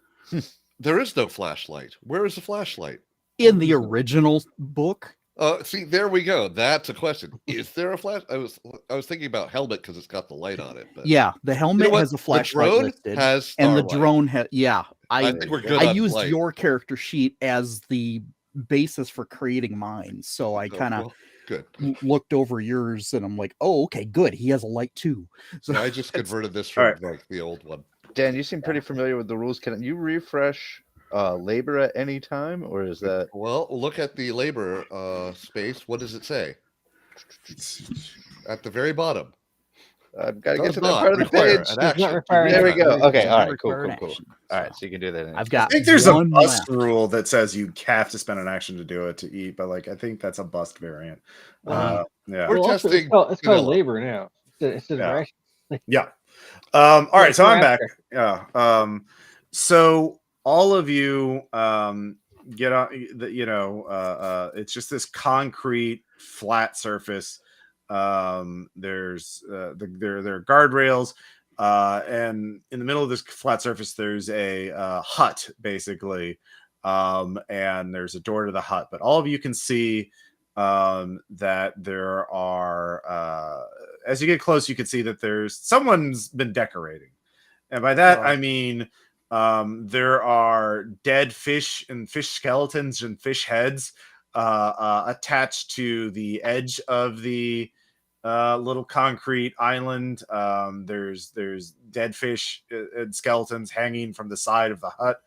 There is no flashlight. Where is the flashlight? In the original book, See, there we go. That's a question. Is there a flash? I was thinking about helmet because it's got the light on it. But yeah, the helmet what? has a The flashlight drone listed, has and the starlight. drone has. Yeah, I think we're good. I on used light. your character sheet as the basis for creating mine, so I Oh, kind of well, good. looked over yours, and I'm like, oh, okay, good. He has a light too. So I just converted this All from like the old one. Dan, you seem pretty familiar with the rules. Can you refresh labor at any time, or is that Well, look at the labor space. What does it say? At the very bottom. I've got to get Does to that not part of the require page? an Does not action. require There we action. go. It Okay, does all not right, cool, require cool, an cool. action, All right, so so you can do that. I've I got. think there's a one bust left. rule that says you have to spend an action to do it to eat, but like I think that's a bust variant. Well, Yeah. We're Well, also, testing it's called vanilla. labor now. It's Yeah. ration. Yeah. All right, so more I'm back. abstract. Yeah. So all of you get on it's just this concrete flat surface. There's there are guardrails, and in the middle of this flat surface there's a hut basically, and there's a door to the hut, but all of you can see that there are as you get close you can see that there's someone's been decorating, and by that I mean there are dead fish and fish skeletons and fish heads attached to the edge of the little concrete island. There's dead fish and skeletons hanging from the side of the hut,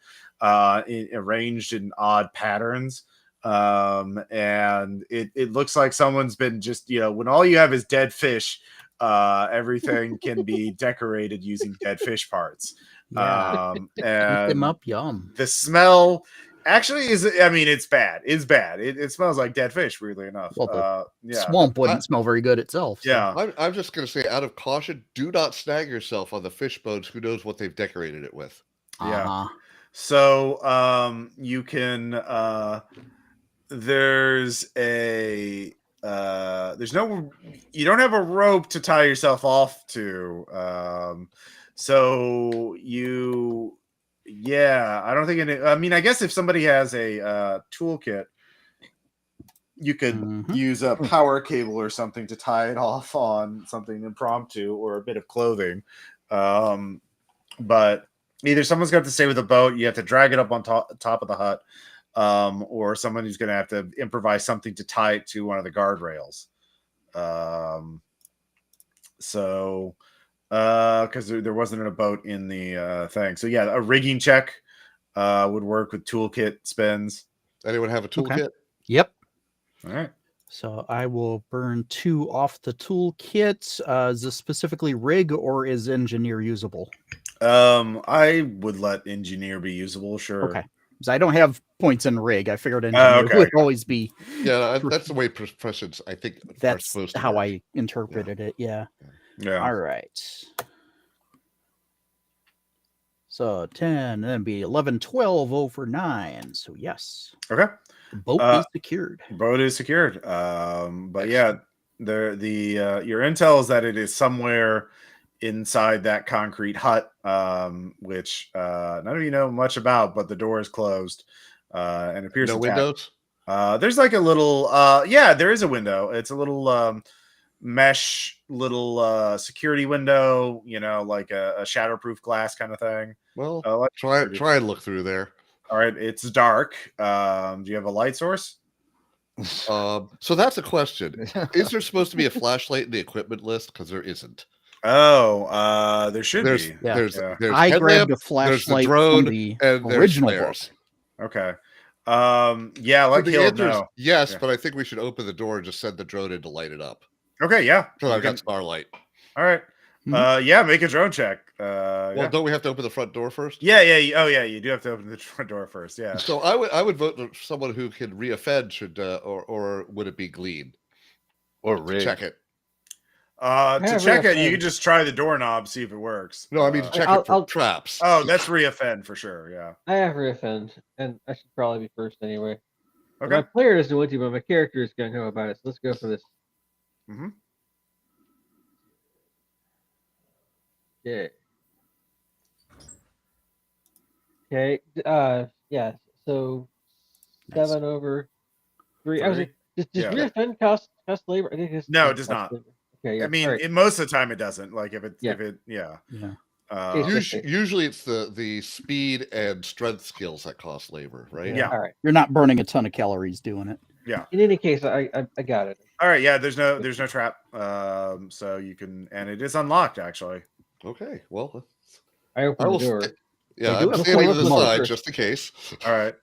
arranged in odd patterns. And it looks like someone's been just, when all you have is dead fish, everything can be decorated using dead fish parts. Yeah. Eat And them up, yum. the smell actually is, I mean, it's bad. It's bad. It smells like dead fish, weirdly enough. Well, yeah. Swamp wouldn't smell very good itself. So. Yeah. I'm just going to say, out of caution, do not snag yourself on the fish bones. Who knows what they've decorated it with? Yeah. Uh-huh. So you can there's a you don't have a rope to tie yourself off to. So I don't think I mean, I guess if somebody has a toolkit, you could use a power cable or something to tie it off on something impromptu, or a bit of clothing. But either someone's got to stay with the boat, you have to drag it up on top of the hut, or someone who's going to have to improvise something to tie it to one of the guardrails. Because there wasn't a boat in the thing. So yeah, a rigging check would work with toolkit spends. Anyone have a toolkit? Okay. Yep. All right. So I will burn 2 off the toolkit. Is this specifically rig or is engineer usable? I would let engineer be usable, sure. Okay. Because I don't have points in rig. I figured engineer would always be. Yeah, that's the way professions, I think, are That's supposed to how work. I interpreted it. Yeah. Yeah. All right. So 10, then be 11, 12 over 9. So yes, Okay. the boat is secured. Boat is secured. But yeah, your intel is that it is somewhere inside that concrete hut, which none of you know much about, but the door is closed and appears No attached. windows. There's like a little there is a window. It's a little mesh little security window, like a shatterproof glass kind of thing. Well, Like try and look through there. all right, it's dark. Do you have a light source? So that's a question. Is there supposed to be a flashlight in the equipment list? Because there isn't. Oh, there should There's be. Yeah. there's Yeah. there's I headlamp, grabbed a there's the flashlight drone, from the and there's original flares. book. Okay. Yeah, So let the Caleb answer is know. yes, Yeah. but I think we should open the door and just send the drone in to light it up. Okay, yeah. So you I've got can- starlight. All right. Yeah, make a drone check. Well, Yeah. don't we have to open the front door first? Yeah. Oh, yeah. You do have to open the front door first. Yeah. So I would vote for someone who can reoffend should or would it be Glean Or to rig. check it? To Yeah, check it, you reoffend. can just try the doorknob, see if it works. No, I mean to check I'll- it for I'll- traps. Oh, that's reoffend for sure. Yeah. I have reoffend, and I should probably be first anyway. Okay. My player doesn't want to, but my character is going to know about it. So let's go for this. Mm-hmm. Yeah. Okay. Yeah. So Nice. 7 over 3. I was like, does Yeah. reoffend cost labor? I think No, it does not. labor. Okay. Yeah. I mean, all right. most of the time it doesn't. Like if it, Yeah. Yeah. Okay, Usually it's the speed and strength skills that cost labor, right? Yeah. All right. You're not burning a ton of calories doing it. In any case, I got it. All right. Yeah. There's no trap. So you can, and it is unlocked actually. Okay. Well, I I opened will. the door. Yeah, They do I'm have a standing to full the motor. side just in case. All right.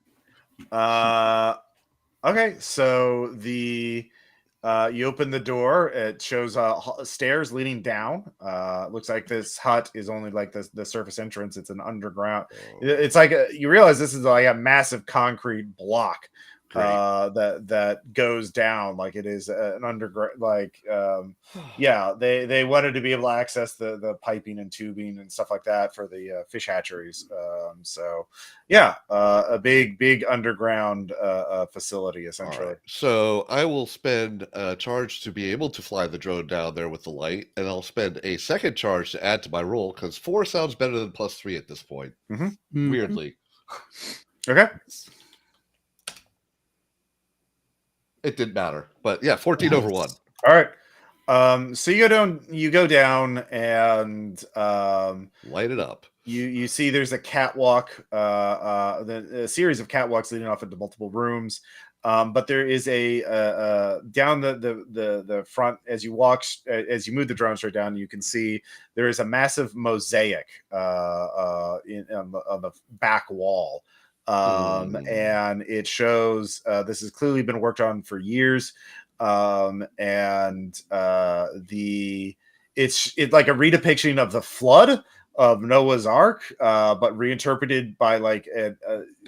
Okay. So you open the door. It shows stairs leading down. Looks like this hut is only like the surface entrance. It's an underground. It's like you realize this is like a massive concrete block that goes down. Like it is an underground. Like yeah, they wanted to be able to access the piping and tubing and stuff like that for the fish hatcheries. So yeah, a big underground facility essentially. All right. So I will spend a charge to be able to fly the drone down there with the light, and I'll spend a second charge to add to my roll because 4 sounds better than +3 at this point. Mhm. Weirdly, Okay. it didn't matter, but yeah, 14 over 1. All right. So you go down and Light it up. you see there's a catwalk, a series of catwalks leading off into multiple rooms. But there is a down the front as you move the drone straight down, you can see there is a massive mosaic on the back wall. And it shows this has clearly been worked on for years. It's like a redepiction of the flood of Noah's Ark, but reinterpreted by like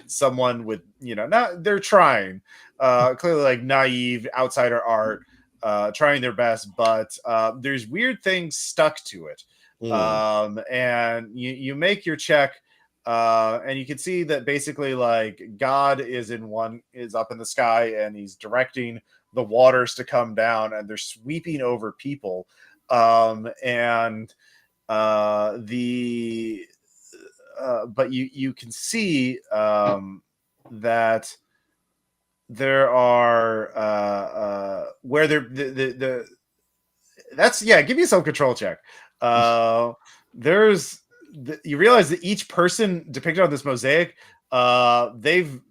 someone with, not they're trying clearly like naive outsider art, trying their best, but there's weird things stuck to it. And you make your check. And you can see that basically like God is up in the sky and he's directing the waters to come down and they're sweeping over people. But you can see that there are where give me a self-control check. You realize that each person depicted on this mosaic, they've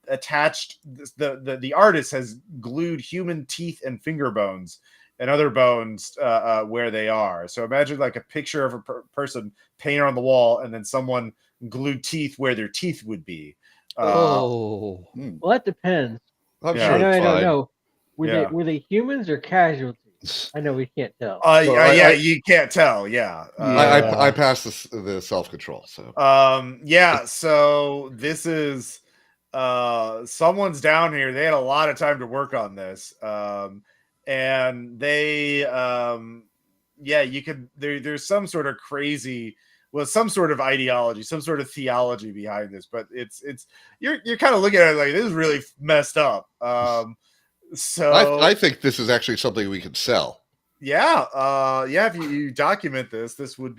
attached the artist has glued human teeth and finger bones and other bones where they are. So imagine like a picture of a person painted on the wall and then someone glued teeth where their teeth would be. Well, that depends. I'm Yeah. sure it's I don't fine. know. Yeah. Were they humans or casualties? I know we can't tell. You can't tell. Yeah. I passed the self-control. So So this is someone's down here. They had a lot of time to work on this. And they you could there's some sort of crazy some sort of ideology, some sort of theology behind this. But it's you're kind of looking at it like this is really messed up. So I think this is actually something we can sell. yeah, if you document this could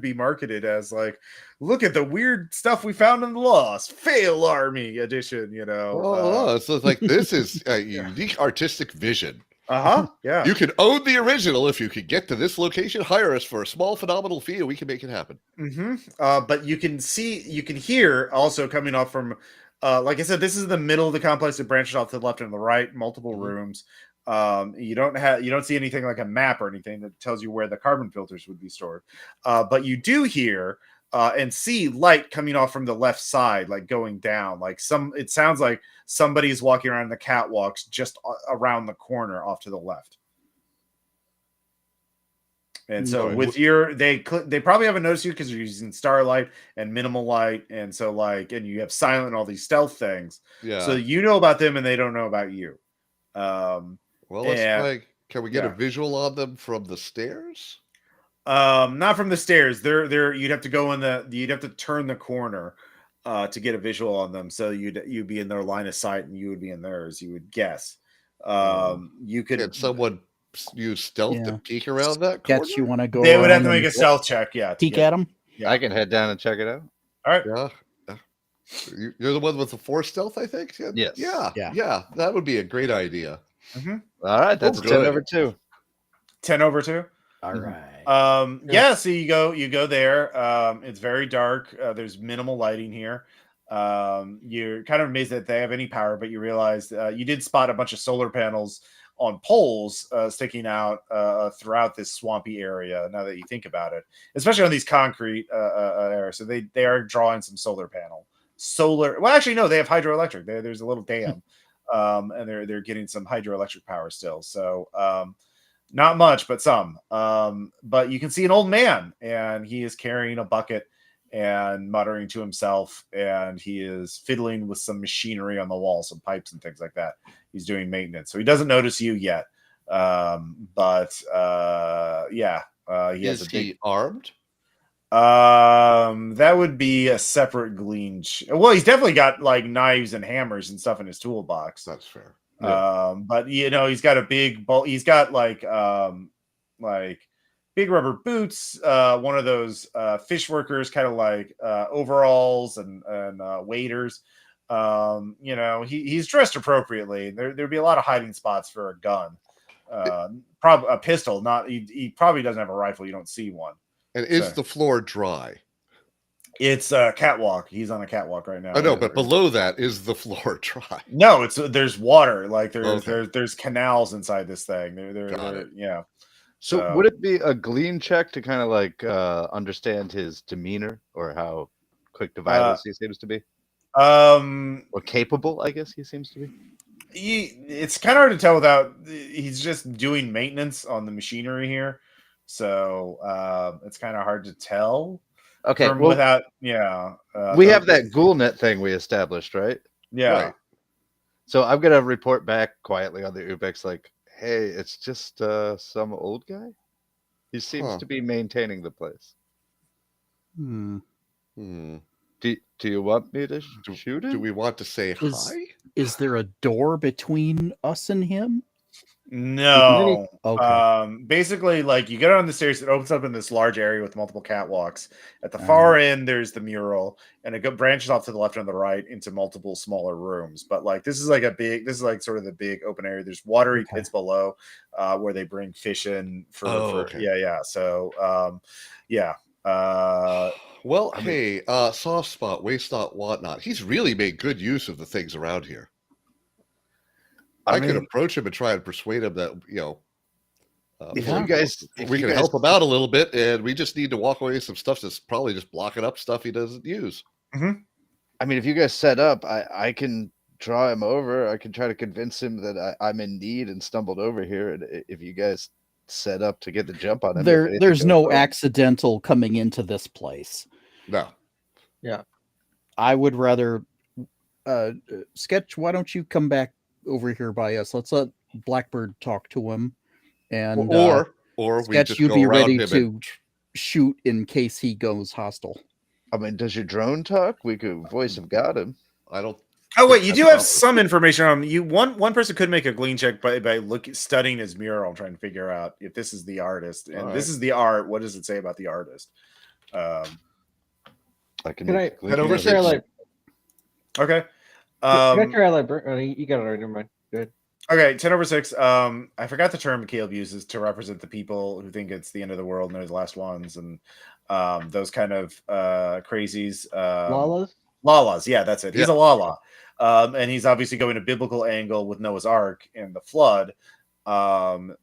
be marketed as like, look at the weird stuff we found in the Lost Fail Army edition, So it's like this is a unique artistic vision. Yeah. You can own the original if you can get to this location. Hire us for a small, phenomenal fee, and we can make it happen. But you can hear also coming off from, like I said, this is the middle of the complex. It branches off to the left and the right, multiple rooms. You don't see anything like a map or anything that tells you where the carbon filters would be stored. But you do hear and see light coming off from the left side, like going down. Like it sounds like somebody's walking around the catwalks just around the corner off to the left. And so they probably haven't noticed you because you're using starlight and minimal light, and so and you have silent and all these stealth things. Yeah. So you know about them and they don't know about you. Well, let's try. Can we get a visual on them from the stairs? Not from the stairs. They're you'd have to you'd have to turn the corner to get a visual on them. So you'd be in their line of sight and you would be in theirs, you would guess. You could Can someone use stealth to peek around that corner? You want to go? They would have to make a stealth check, peek at them. Yeah. I can head down and check it out. All right. Yeah. You're the one with the 4 stealth, I think. Yes. Yeah. That would be a great idea. All right, that's a 10 over 2. 10 over 2. All right. Yeah. So you go there. It's very dark. There's minimal lighting here. You're kind of amazed that they have any power, but you realize you did spot a bunch of solar panels on poles sticking out throughout this swampy area. Now that you think about it, especially on these concrete areas, so they are drawing some solar panel. Well, actually, no, they have hydroelectric. There's a little dam, and they're getting some hydroelectric power still. So not much, but some. But you can see an old man, and he is carrying a bucket and muttering to himself, and he is fiddling with some machinery on the wall, some pipes and things like that. He's doing maintenance, so he doesn't notice you yet. He has he armed? That would be a separate glean. Well, he's definitely got like knives and hammers and stuff in his toolbox. That's fair. Yeah. But he's got a big he's got like big rubber boots, one of those fish workers kind of like overalls and waders. He's dressed appropriately. There'd be a lot of hiding spots for a gun. Probably a pistol, he probably doesn't have a rifle. You don't see one. And is the floor dry? It's a catwalk. He's on a catwalk right now. I know, but below that, is the floor dry? No, there's water. Like there's canals inside this thing. Yeah. So would it be a glean check to kind of like understand his demeanor or how quick to violence he seems to be? Or capable, I guess he seems to be. It's kind of hard to tell without. He's just doing maintenance on the machinery here. So it's kind of hard to tell. Okay. Without, we have that ghoul net thing we established, right? Yeah. Right. So I'm gonna report back quietly on the Ubex, like, hey, it's just some old guy. He seems to be maintaining the place. Do you want me to shoot him? Do we want to say hi? Is there a door between us and him? No. Okay. Basically, like you get on the stairs, it opens up in this large area with multiple catwalks. At the far end, there's the mural, and it branches off to the left and the right into multiple smaller rooms. But like this is like sort of the big open area. There's watery pits below, where they bring fish in for. So well, hey, soft spot, waste not, whatnot. He's really made good use of the things around here. I could approach him and try and persuade him that we can help him out a little bit, and we just need to walk away with some stuff that's probably just blocking up stuff he doesn't use. I mean, if you guys set up, I can draw him over. I can try to convince him that I'm in need and stumbled over here. And if you guys set up to get the jump on him, there's no accidental coming into this place. No. Yeah. I would rather Sketch. Why don't you come back over here by us? Let's let Blackbird talk to him, and or we Sketch, just you'd go be around ready him to shoot in case he goes hostile. I mean, does your drone talk? We could voice of God him. I don't. Oh wait, think you that's do have proper. some information on him. You one person could make a glean check by studying his mural, trying to figure out if this is the artist and All this right. is the art. What does it say about the artist? I can Can make I- Head over Can I try, six. like, Okay. can I try, like, you got it already, never mind. Good. Okay, 10/6. I forgot the term Caleb uses to represent the people who think it's the end of the world and they're the last ones, and those kind of crazies. Lalas? Lalas, yeah, that's it. He's Yeah. a Lala. And he's obviously going a biblical angle with Noah's Ark and the flood.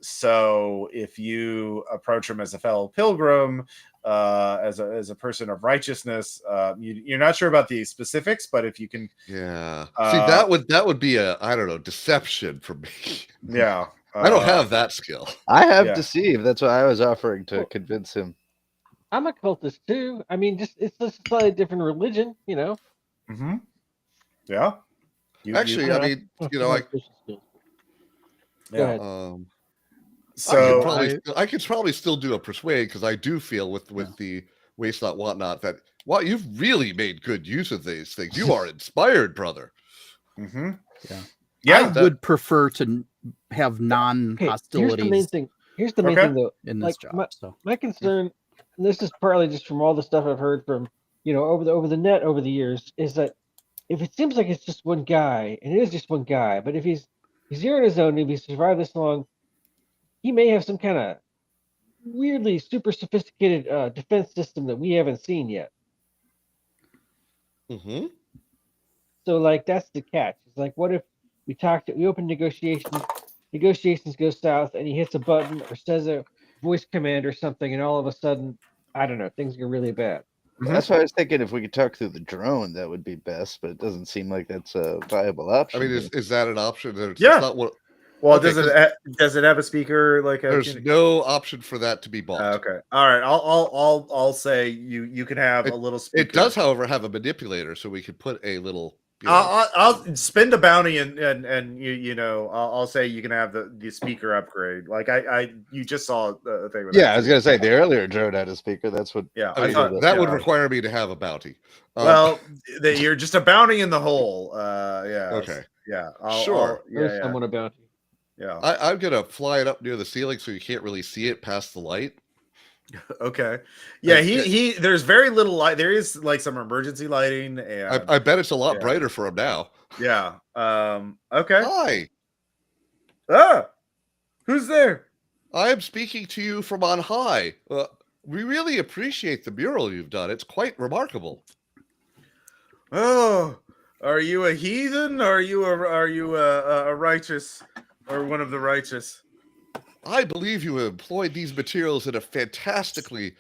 So if you approach him as a fellow pilgrim, as a person of righteousness, you're not sure about the specifics, but if you can, Yeah. See, that would be a, I don't know, deception for me. yeah, I don't have that skill. I have Yeah. deceive. That's why I was offering to Well- convince him. I'm a cultist too. I mean, it's just a slightly different religion, you know. Mm-hmm. Yeah. Actually, I mean, you know, Go yeah. ahead. So I could probably still do a persuade because I do feel with the waste not want not that you've really made good use of these things. You are inspired, brother. mm-hmm. Yeah. Yeah. I would prefer to have Okay, non-hostilities Here's the main Okay. thing, though. in this like, job. So My concern, and this is partly just from all the stuff I've heard from, over the net over the years, is that if it seems like it's just one guy, and it is just one guy, but if he's here on his own, if he's survived this long, he may have some kind of weirdly super sophisticated defense system that we haven't seen yet. Mm-hmm. So, like, that's the catch. It's like, what if we open negotiations go south, and he hits a button or says a voice command or something, and all of a sudden, I don't know, things go really bad. That's why I was thinking if we could talk through the drone, that would be best. But it doesn't seem like that's a viable I option. mean, is that an option? It's Yeah. not what, Well, Okay, does it have a speaker like a there's no option for that to be bought. Okay. All right. I'll say you can have a little speaker. It does, however, have a manipulator, so we could put a little. You know, I'll spend a bounty and I'll say you can have the speaker upgrade. Like you just saw a thing with yeah, that I was too. gonna say the earlier drone had a speaker. That's what. Yeah, I mean, thought that would yeah. require me to have a bounty. Well, that you're just a bounty in the hole. Yeah. Okay. Yeah. Sure. Or someone a bounty. Yeah. I'm gonna fly it up near the ceiling so you can't really see it past the light. Okay. Yeah. Okay. He. There's very little light. There is like some emergency lighting, and I bet it's a lot yeah. brighter for him now. yeah. Okay. Hi, Who's there? I am speaking to you from on high. We really appreciate the mural you've done. It's quite remarkable. Oh, are you a heathen? Or are you a righteous, or one of the righteous? I believe you have employed these materials in a fantastically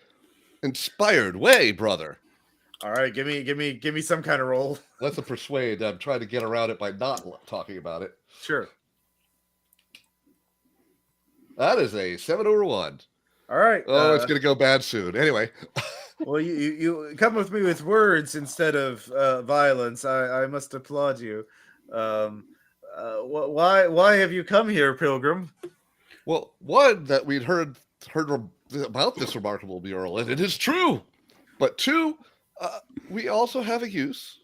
inspired way, brother. All right, give me some kind of roll. That's a persuade. I'm trying to get around it by not talking about it. Sure. That is a 7 over 1. All right. Oh, it's gonna go bad soon. Anyway. Well, you come with me with words instead of violence. I must applaud you. Why have you come here, pilgrim? Well, one, that we'd heard about this remarkable mural, and it is true. But two, we also have a use,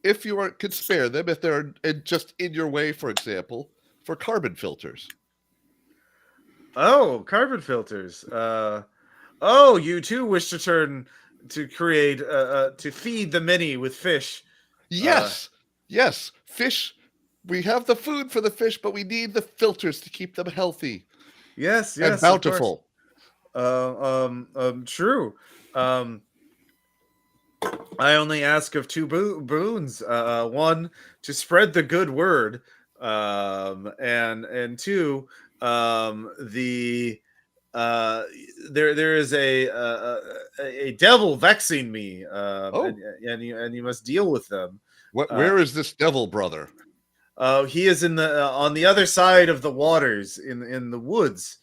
if you could spare them, if they're just in your way, for example, for carbon filters. Oh, carbon filters. Oh, you too wish to create to feed the many with fish. Yes, yes, fish. We have the food for the fish, but we need the filters to keep them healthy. Yes, and of bountiful. course. True. I only ask of two boons. One, to spread the good word, and two, there is a devil vexing me, and you must deal with them. Where is this devil, brother? He is in the on the other side of the waters, in the woods.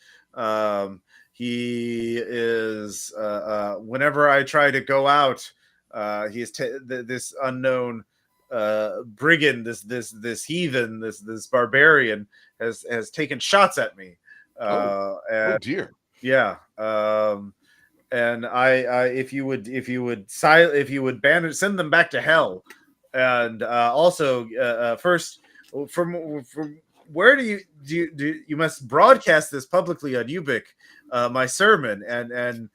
He is whenever I try to go out, he is this unknown brigand, this heathen, this barbarian has taken shots at me. Oh dear. Yeah. and if you would send them back to hell, and also first from where do you must broadcast this publicly on Ubik, my sermon, and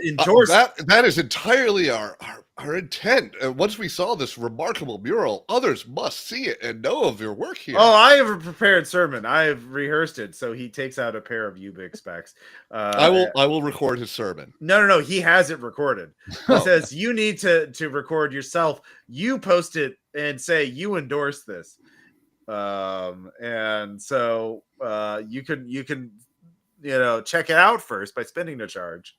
endorse that is entirely our intent. Once we saw this remarkable mural, others must see it and know of your work here. Oh, I have a prepared sermon. I have rehearsed it. So he takes out a pair of Ubik specs. I will record his sermon. No. He has it recorded. He says you need to record yourself. You post it and say you endorse this. And so you can check it out first by spending no charge.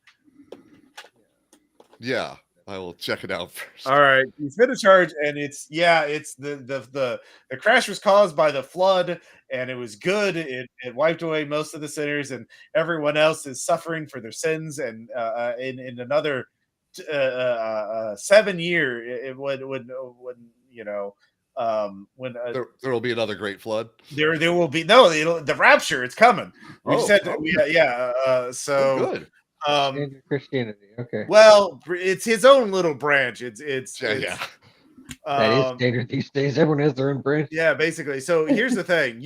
Yeah, I will check it out first. All right, you spend a charge, and it's the crash was caused by the flood, and it was good. It wiped away most of the sinners, and everyone else is suffering for their sins. And in another 7 year, it would when there will be another great flood. There will be the rapture. It's coming. We said so good. Christianity. Okay. Well, it's his own little branch. It's Yeah. That is standard these days. Everyone has their own branch. Yeah, basically. So here's the thing.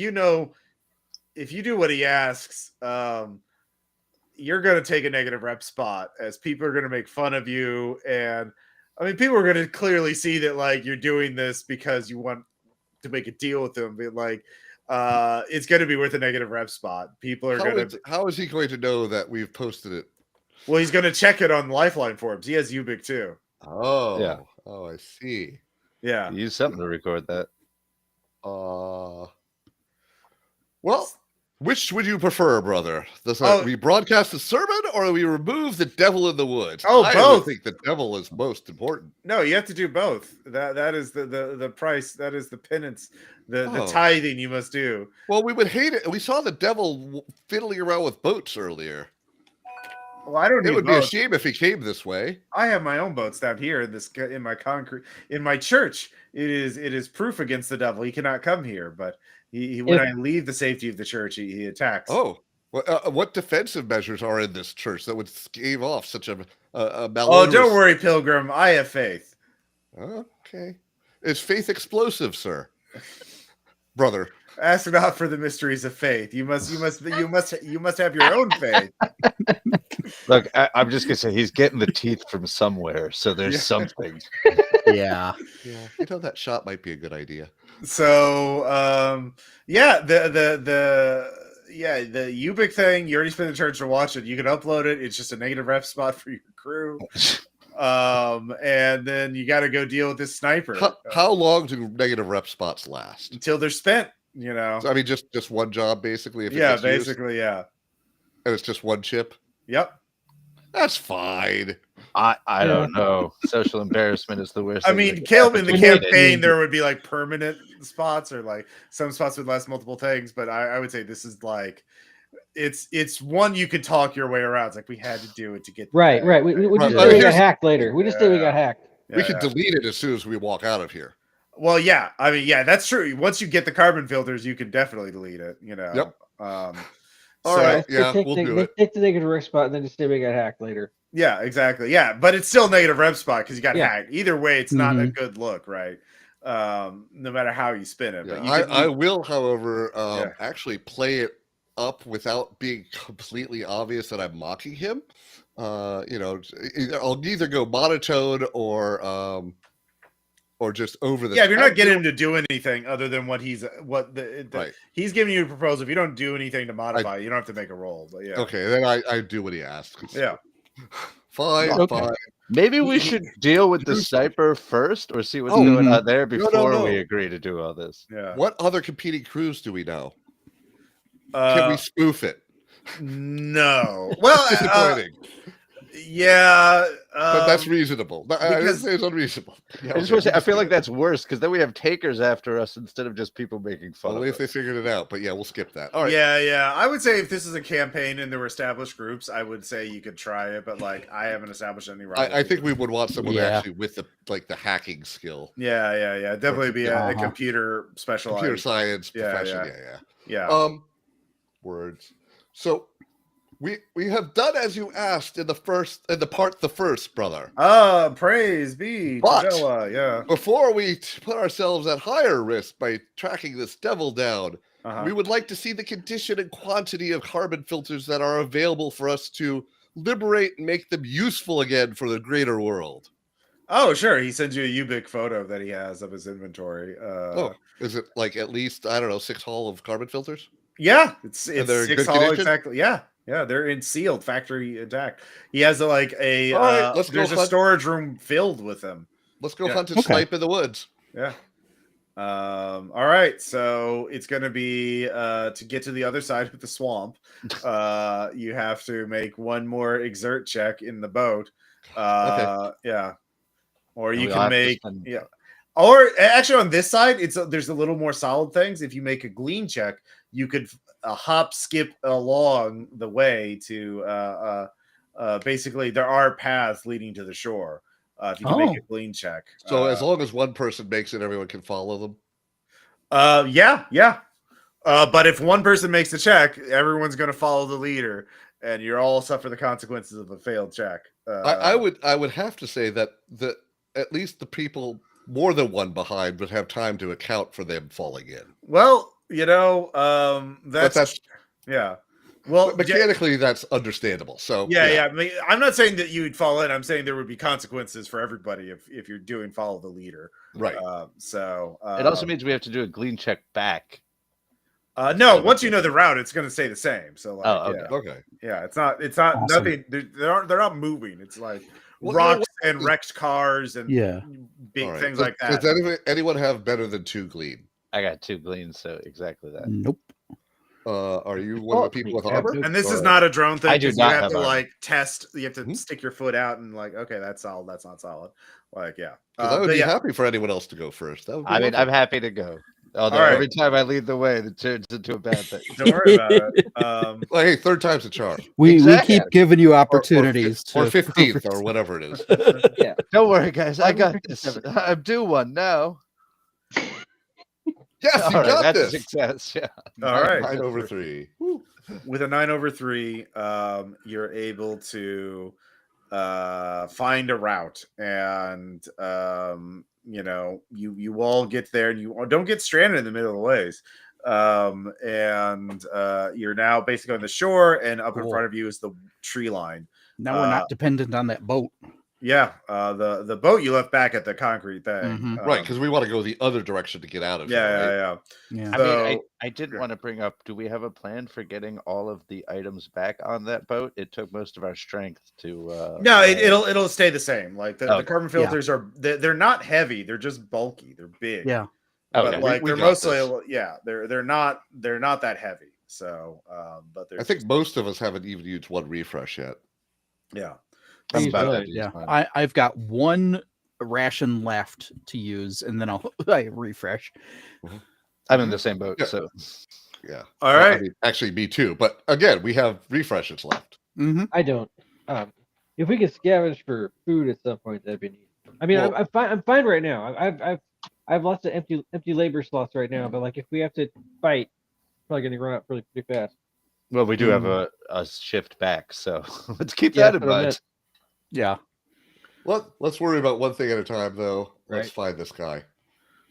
If you do what he asks, you're going to take a negative rep spot, as people are going to make fun of you. And I mean, people are going to clearly see that like you're doing this because you want to make a deal with them. But like, it's going to be worth a negative rep spot. People are going to. How is he going to know that we've posted it? Well, he's going to check it on Lifeline forums. He has Ubik too. Oh, yeah. Oh, I see. Yeah. Use something to record that. Well, which would you prefer, brother? We broadcast the sermon, or we remove the devil in the woods? Oh, both. I think the devil is most important. No, you have to do both. That is the price. That is the penance, the tithing you must do. Well, we would hate it. We saw the devil fiddling around with boats earlier. Well, I don't. It would be a shame if he came this way. I have my own boats down here in my church. It is proof against the devil. He cannot come here, but when I leave the safety of the church, he attacks. Oh, what defensive measures are in this church that would stave off such a malodorous... Oh, don't worry, Pilgrim. I have faith. Okay, is faith explosive, sir? Brother, ask not for the mysteries of faith. You must have your own faith. Look, I'm just gonna say he's getting the teeth from somewhere, so there's something. Yeah. That shot might be a good idea. So, the Ubik thing. You already spent the charge to watch it. You can upload it. It's just a negative rep spot for your crew. And then you got to go deal with this sniper. How long do negative rep spots last? Until they're spent. So, I mean, just one job basically. Basically. And it's just one chip. Yep. That's fine. I don't know. Social embarrassment is the worst. I mean, Caleb, in the campaign, there would be like permanent spots or like some spots would last multiple things, but I would say this is like it's one you could talk your way around. It's like we had to do it to get right. We just say we got hacked later. We just say we got hacked. We could delete it as soon as we walk out of here. Well, yeah. I mean, yeah, that's true. Once you get the carbon filters, you can definitely delete it. Yep. All right. Yeah, we'll do it. Take the negative rep spot, and then just say we got hacked later. Yeah, exactly. Yeah, but it's still negative rep spot because you got hacked. Either way, it's not a good look, right? No matter how you spin it. Yeah, but I will, however, actually play it up without being completely obvious that I'm mocking him. I'll either go monotone or just over the. Yeah, if you're not getting him to do anything other than he's giving you a proposal. If you don't do anything to modify, you don't have to make a roll. But yeah. Okay, then I do what he asks. Yeah. Fine. Maybe we should deal with the sniper first, or see what's going on there before we agree to do all this. Yeah. What other competing crews do we know? Can we spoof it? No. Well, disappointing. But that's reasonable. Because it's unreasonable. I feel like that's worse because then we have takers after us instead of just people making fun. Only if they figured it out. But yeah, we'll skip that. All right. Yeah. I would say if this is a campaign and there were established groups, I would say you could try it. But like, I haven't established any. I think we would want someone actually with the hacking skill. Yeah. Definitely be a computer specialized computer science profession. Yeah. Yeah. Words. So We have done as you asked in the first, brother. Praise be But- to Bella. Yeah. Before we put ourselves at higher risk by tracking this devil down, Uh-huh. we would like to see the condition and quantity of carbon filters that are available for us to liberate and make them useful again for the greater world. Oh, sure. He sends you a Ubik photo that he has of his inventory. Is it like at least, I don't know, 6 hull of carbon filters? Yeah, it's they're in 6 good hull condition? exactly. Yeah, they're in sealed, factory intact. He has All right, let's go there's a hunt. storage room filled with them. Let's go Yeah. hunt and Okay. snipe in the woods. Yeah. All right, so it's gonna be to get to the other side of the swamp. You have to make one more exert check in the boat. Yeah. Or And you we'll can have to make spend- or actually on this side, there's a little more solid things. If you make a glean check, you could hop skip along the way to basically there are paths leading to the shore. If you can make a glean check. So as long as one person makes it, everyone can follow them. Yeah. But if one person makes a check, everyone's going to follow the leader, and you're all suffer the consequences of a failed check. I would have to say that at least the people more than one behind would have time to account for them falling in. Well, that's yeah. Well, But mechanically, that's understandable. So yeah. I mean, I'm not saying that you'd fall in. I'm saying there would be consequences for everybody if you're doing follow the leader. right. It also means we have to do a glean check back. No, once you know the route, it's going to stay the same. So, like, okay. Okay. yeah, it's not Awesome. nothing. They're not moving. It's like Well, rocks and wrecked cars and big All right. things like that. Does anyone have better than 2 glean? I got 2 gleans, so exactly that. Nope. Are you one of the people with armor? And this is not a drone thing. I do 'cause not you have have to armor. like test. You have to Mhm. stick your foot out and like, okay, that's solid. That's not solid. Like, yeah. 'Cause I would but be yeah. happy for anyone else to go first. That would be I mean, lovely. I'm happy to go. Although All right. every time I lead the way, it turns into a bad thing. Don't worry about it. Well, hey, third time's a charm. We Exactly. keep giving you Or opportunities or to 15th or whatever it is. Yeah. Don't worry, guys. I got this. 157. I'm due one now. Yes, you All right, got that's a this. success. Yeah. All right. 9 over 3. Woo. With a 9/3, you're able to find a route, and you all get there, and you don't get stranded in the middle of the ways. And you're now basically on the shore, and up in Cool. front of you is the tree line. Now we're not dependent on that boat. Yeah, the boat you left back at the concrete thing. Mhm. Right, because we want to go the other direction to get out of here. Yeah, right? yeah. Yeah. I mean, So- I did Sure. want to bring up, do we have a plan for getting all of the items back on that boat? It took most of our strength to No, it'll stay the same. Like the Okay. carbon filters they're not heavy. They're just bulky. They're big. Yeah. Okay. But like we they're got mostly this. they're not that heavy. So but I think most of us haven't even used one refresh yet. yeah. Please I'm about don't. ready to use Yeah. mine. I've got one ration left to use, and then I refresh. I'm in the same boat, Yeah. so Yeah. All Well, I right. mean, actually, me too. But again, we have refreshes left. Mm-hmm. I don't. If we could scavenge for food at some point, that'd be neat. I mean, Well- I'm fine. I'm fine right now. I've lots of empty labor slots right now. But like, if we have to fight, probably going to run out pretty fast. well, we do have Mm. a shift back, so let's keep Yeah, that in that's what I mind. meant. Yeah. Let's worry about one thing at a time, though. Let's Right. find this guy.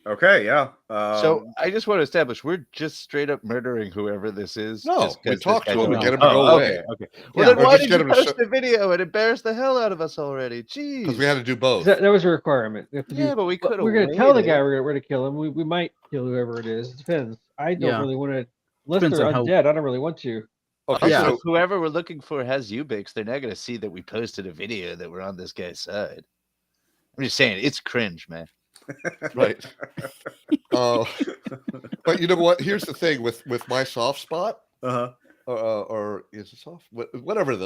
Okay, yeah. So I just want to establish we're just straight up murdering whoever this is. No, just 'cause we this talked to guy's him doing- to get him to go away. Okay. Yeah. Well, then Or why just did get you him to post shut- the video and embarrass the hell out of us already? Jeez. Because we had to do both. That was a requirement. We have to Yeah, do, but we well, could have. we're going to tell the guy we're going to kill him. We might kill whoever it is. It depends. I don't Yeah. really want to. Unless Depends they're on how- undead, I don't really want to. Okay, Yeah. so Whoever we're looking for has Ubix. They're not going to see that we posted a video that we're on this guy's side. I'm just saying, it's cringe, man. right. But you know what? Here's the thing with my soft spot, Uh-huh. or is it soft? Whatever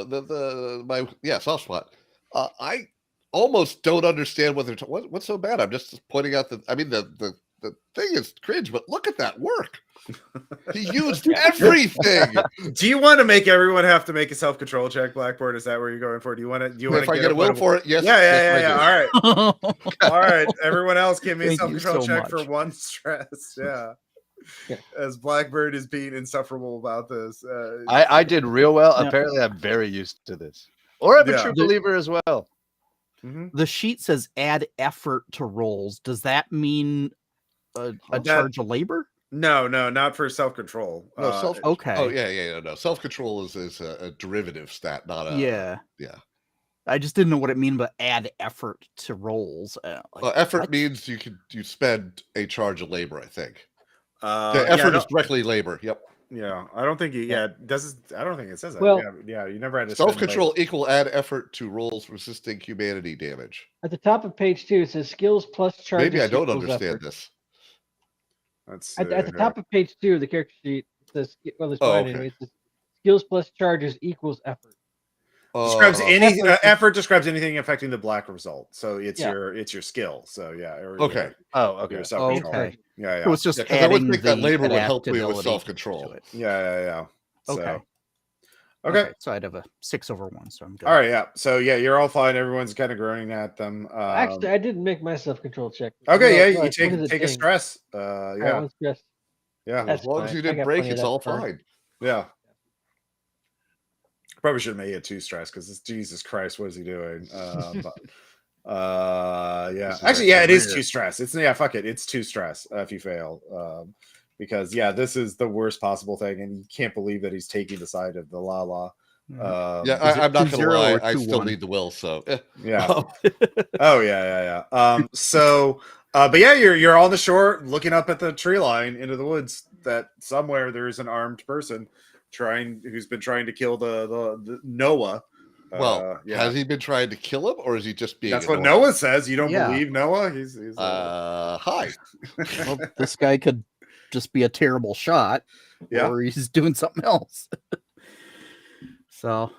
my soft spot. I almost don't understand what they're what's so bad. I'm just pointing out that I mean the thing is cringe, but look at that work. He used everything. Do you want to make everyone have to make a self-control check, Blackboard? Is that where you're going for? Do you want to If I get a will for it, yes. Yeah. yes, I do. All right. All right. Everyone else give me a Thank you self-control so check for much. 1 stress. Yeah. As Blackbird is being insufferable about this. I did real well. Yeah. Apparently, I'm very used to this. Or I'm a Yeah. true believer as well. Mhm. The sheet says add effort to rolls. Does that mean a That- charge of labor? No, not for self-control. No, self. Okay. Oh yeah. No, self-control is a derivative stat, not a. Yeah. Yeah. I just didn't know what it mean, but add effort to rolls. Effort what? means you spend a charge of labor. I think. Yeah, Effort is directly labor. Yep. Yeah, I don't think I don't think it says that. Well- yeah, you never had to spend Self-control equal add effort to rolls resisting humanity damage. At the top of page 2, it says skills plus charges. Maybe I don't equals understand effort. this. Let's At see the top of page 2 of the character sheet, it says, well, there's Oh, mine okay. anyway. It says skills plus charges equals effort. describes any Effort- effort describes anything affecting the black result. So it's Yeah. your skill. So yeah. Or Okay. Oh, okay. Your self-control. Okay. Yeah. It was just Yeah, 'cause I would adding think that the labor would help you with adaptability self-control. to it. Yeah. So, Okay. Okay. So I'd have a 6/1, so I'm good. All right. Yeah. So yeah, you're all fine. Everyone's kind of groaning at them. Actually, I didn't make my self-control check. Okay. Yeah. Well, You take what is it take a saying? stress. All right, Yeah. one stress. Yeah. That's As long as fine. you I didn't got break, plenty of it's that all for- fine. Yeah. Probably should have made it 2 stress because Jesus Christ, what is he doing? Yeah. This is Actually, yeah, it actually is weird. 2 stress. Fuck it. It's 2 stress if you fail. Because this is the worst possible thing, and you can't believe that he's taking the side of the Lala. Mhm. Yeah, Is it I'm not gonna 2-0 lie. or I still 2-1? need the will. So Yeah. Oh yeah. So but yeah, you're on the shore looking up at the tree line into the woods that somewhere there's an armed person who's been trying to kill the Noah. Well, yeah. has he been trying to kill him, or is he just being? That's what annoying? Noah says. You don't Yeah. believe Noah? He's Hi. Well, this guy could just be a terrible shot, Yeah. or he's doing something else. So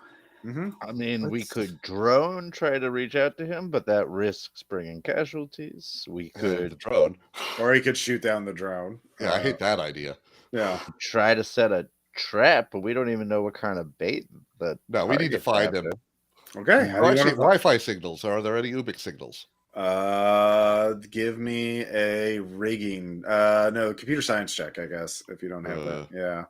Mhm. I mean, we Let's- could drone, try to reach out to him, but that risks bringing casualties. We The could drone. Or he could shoot down the drone. Yeah, I hate that idea. Yeah. try to set a trap, but we don't even know what kind of bait that. No, we need to find target's him. after. Okay. How Or do you actually, wanna- Wi-Fi signals. Are there any Ubik signals? Give me a rigging. No, computer science check, I guess, if you don't have that. Yeah.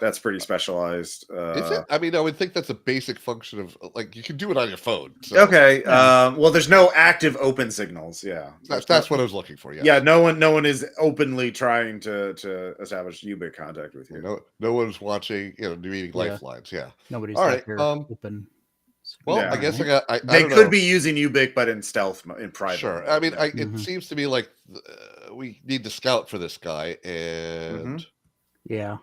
That's pretty specialized. Is it? I mean, I would think that's a basic function of like you can do it on your phone. So Okay. Yeah. Well, there's no active open signals. Yeah. that's what I was looking for. Yeah. Yeah. No one is openly trying to establish Ubik contact with you. No one's watching. Doing lifelines. Yeah. nobody's All out right, there open. Well, Yeah. I guess Right? I They don't could know. be using Ubik, but in stealth, in private. Sure. mode, I mean, yeah. it Mhm. seems to me like we need to scout for this guy, and Yeah.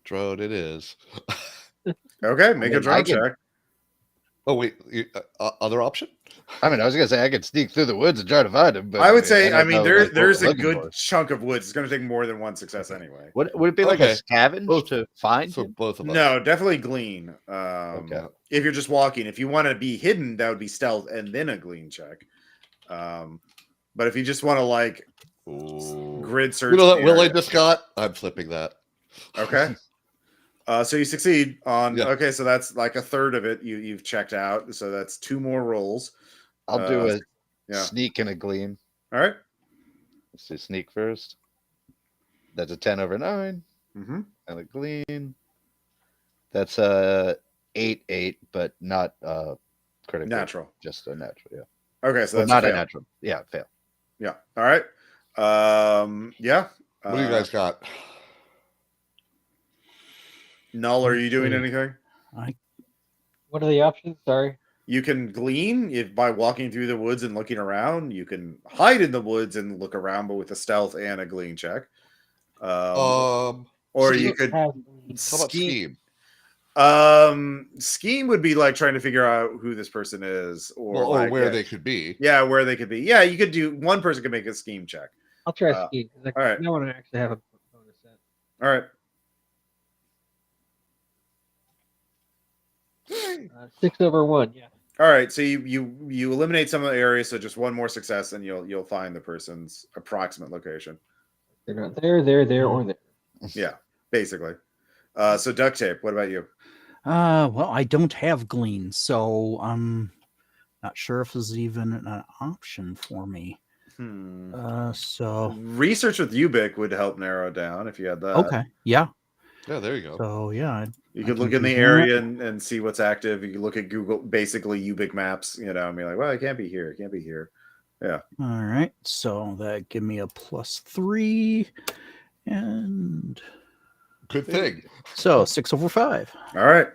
drone it is. Okay, make a mean, drone I can- check. Oh wait, other option? I mean, I was gonna say I could sneak through the woods and try to find him, but I would say, don't know, like, what there's we're a looking good for. chunk of woods. It's going to take more than one success anyway. Would it be like Okay. a scavenge Both- to find So him? both of us. No, definitely glean. Okay. If you're just walking, if you want to be hidden, that would be stealth and then a glean check. But if you just want to like Ooh. grid search, You know that the will I area- just got? I'm flipping that. Okay. So you succeed on. Yeah. Okay, so that's like a third of it. You've checked out. So that's 2 more rolls. I'll do a Yeah. sneak and a glean. All right. Let's do sneak first. That's a 10/9 Mm-hmm. and a glean. That's 8/8, but not critical. Natural. Just a natural. Yeah. Okay, so Well, that's not a a fail. natural. Yeah, fail. Yeah. All right. Yeah. What do you guys got? Null, are you doing Hmm. anything? What are the options? Sorry. You can glean by walking through the woods and looking around. You can hide in the woods and look around, but with a stealth and a glean check. Or you could Have- How about scheme? Scheme would be like trying to figure out who this person is, or, Or like, where they could be. yeah, where they could be. Yeah, you could do one person could make a scheme check. I'll try Uh, ski because all right. I want to actually have a bonus set. All right. 6/1. Yeah. All right, so you eliminate some of the areas, so just one more success, and you'll find the person's approximate location. They're not there, or there. Yeah, basically. So duct tape. What about you? Well, I don't have glean, so I'm not sure if this is even an option for me. So Research with Ubik would help narrow it down if you had that. okay, yeah. Yeah, there you go. So yeah, You I could can look in do the that. area and see what's active. You could look at Google, basically Ubik maps, and be like, well, it can't be here. It can't be here. Yeah. All right. So that give me a +3, and Good thing. so 6/5. All right.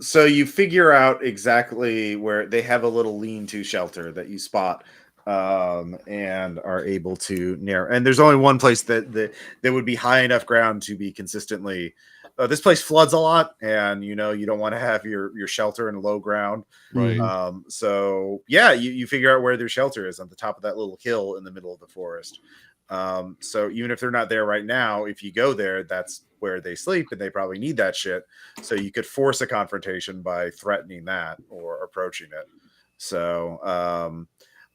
So you figure out exactly where they have a little lean-to shelter that you spot, and are able to narrow. And there's only one place that would be high enough ground to be consistently. This place floods a lot, and you don't want to have your shelter in low ground. Right. So yeah, you figure out where their shelter is on the top of that little hill in the middle of the forest. So even if they're not there right now, if you go there, that's where they sleep, and they probably need that shit. So you could force a confrontation by threatening that or approaching it. So,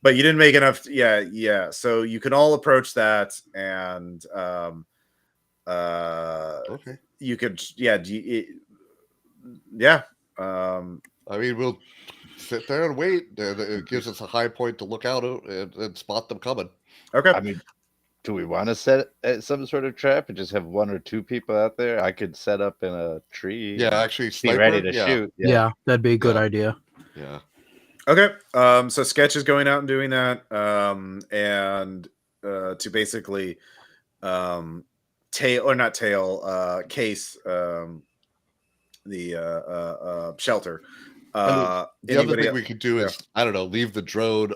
but you didn't make enough. Yeah. So you can all approach that, and Okay. you could, I mean, we'll sit there and wait. It gives us a high point to look out and spot them coming. Okay. I mean, do we want to set some sort of trap and just have 1 or 2 people out there? I could set up in a tree. Yeah, actually, be sniper, ready to yeah. shoot. Yeah, that'd be a good Yeah. idea. Yeah. Okay. So Sketch is going out and doing that, and to basically case the shelter. The other thing we could do yeah. is, I don't know, leave the drone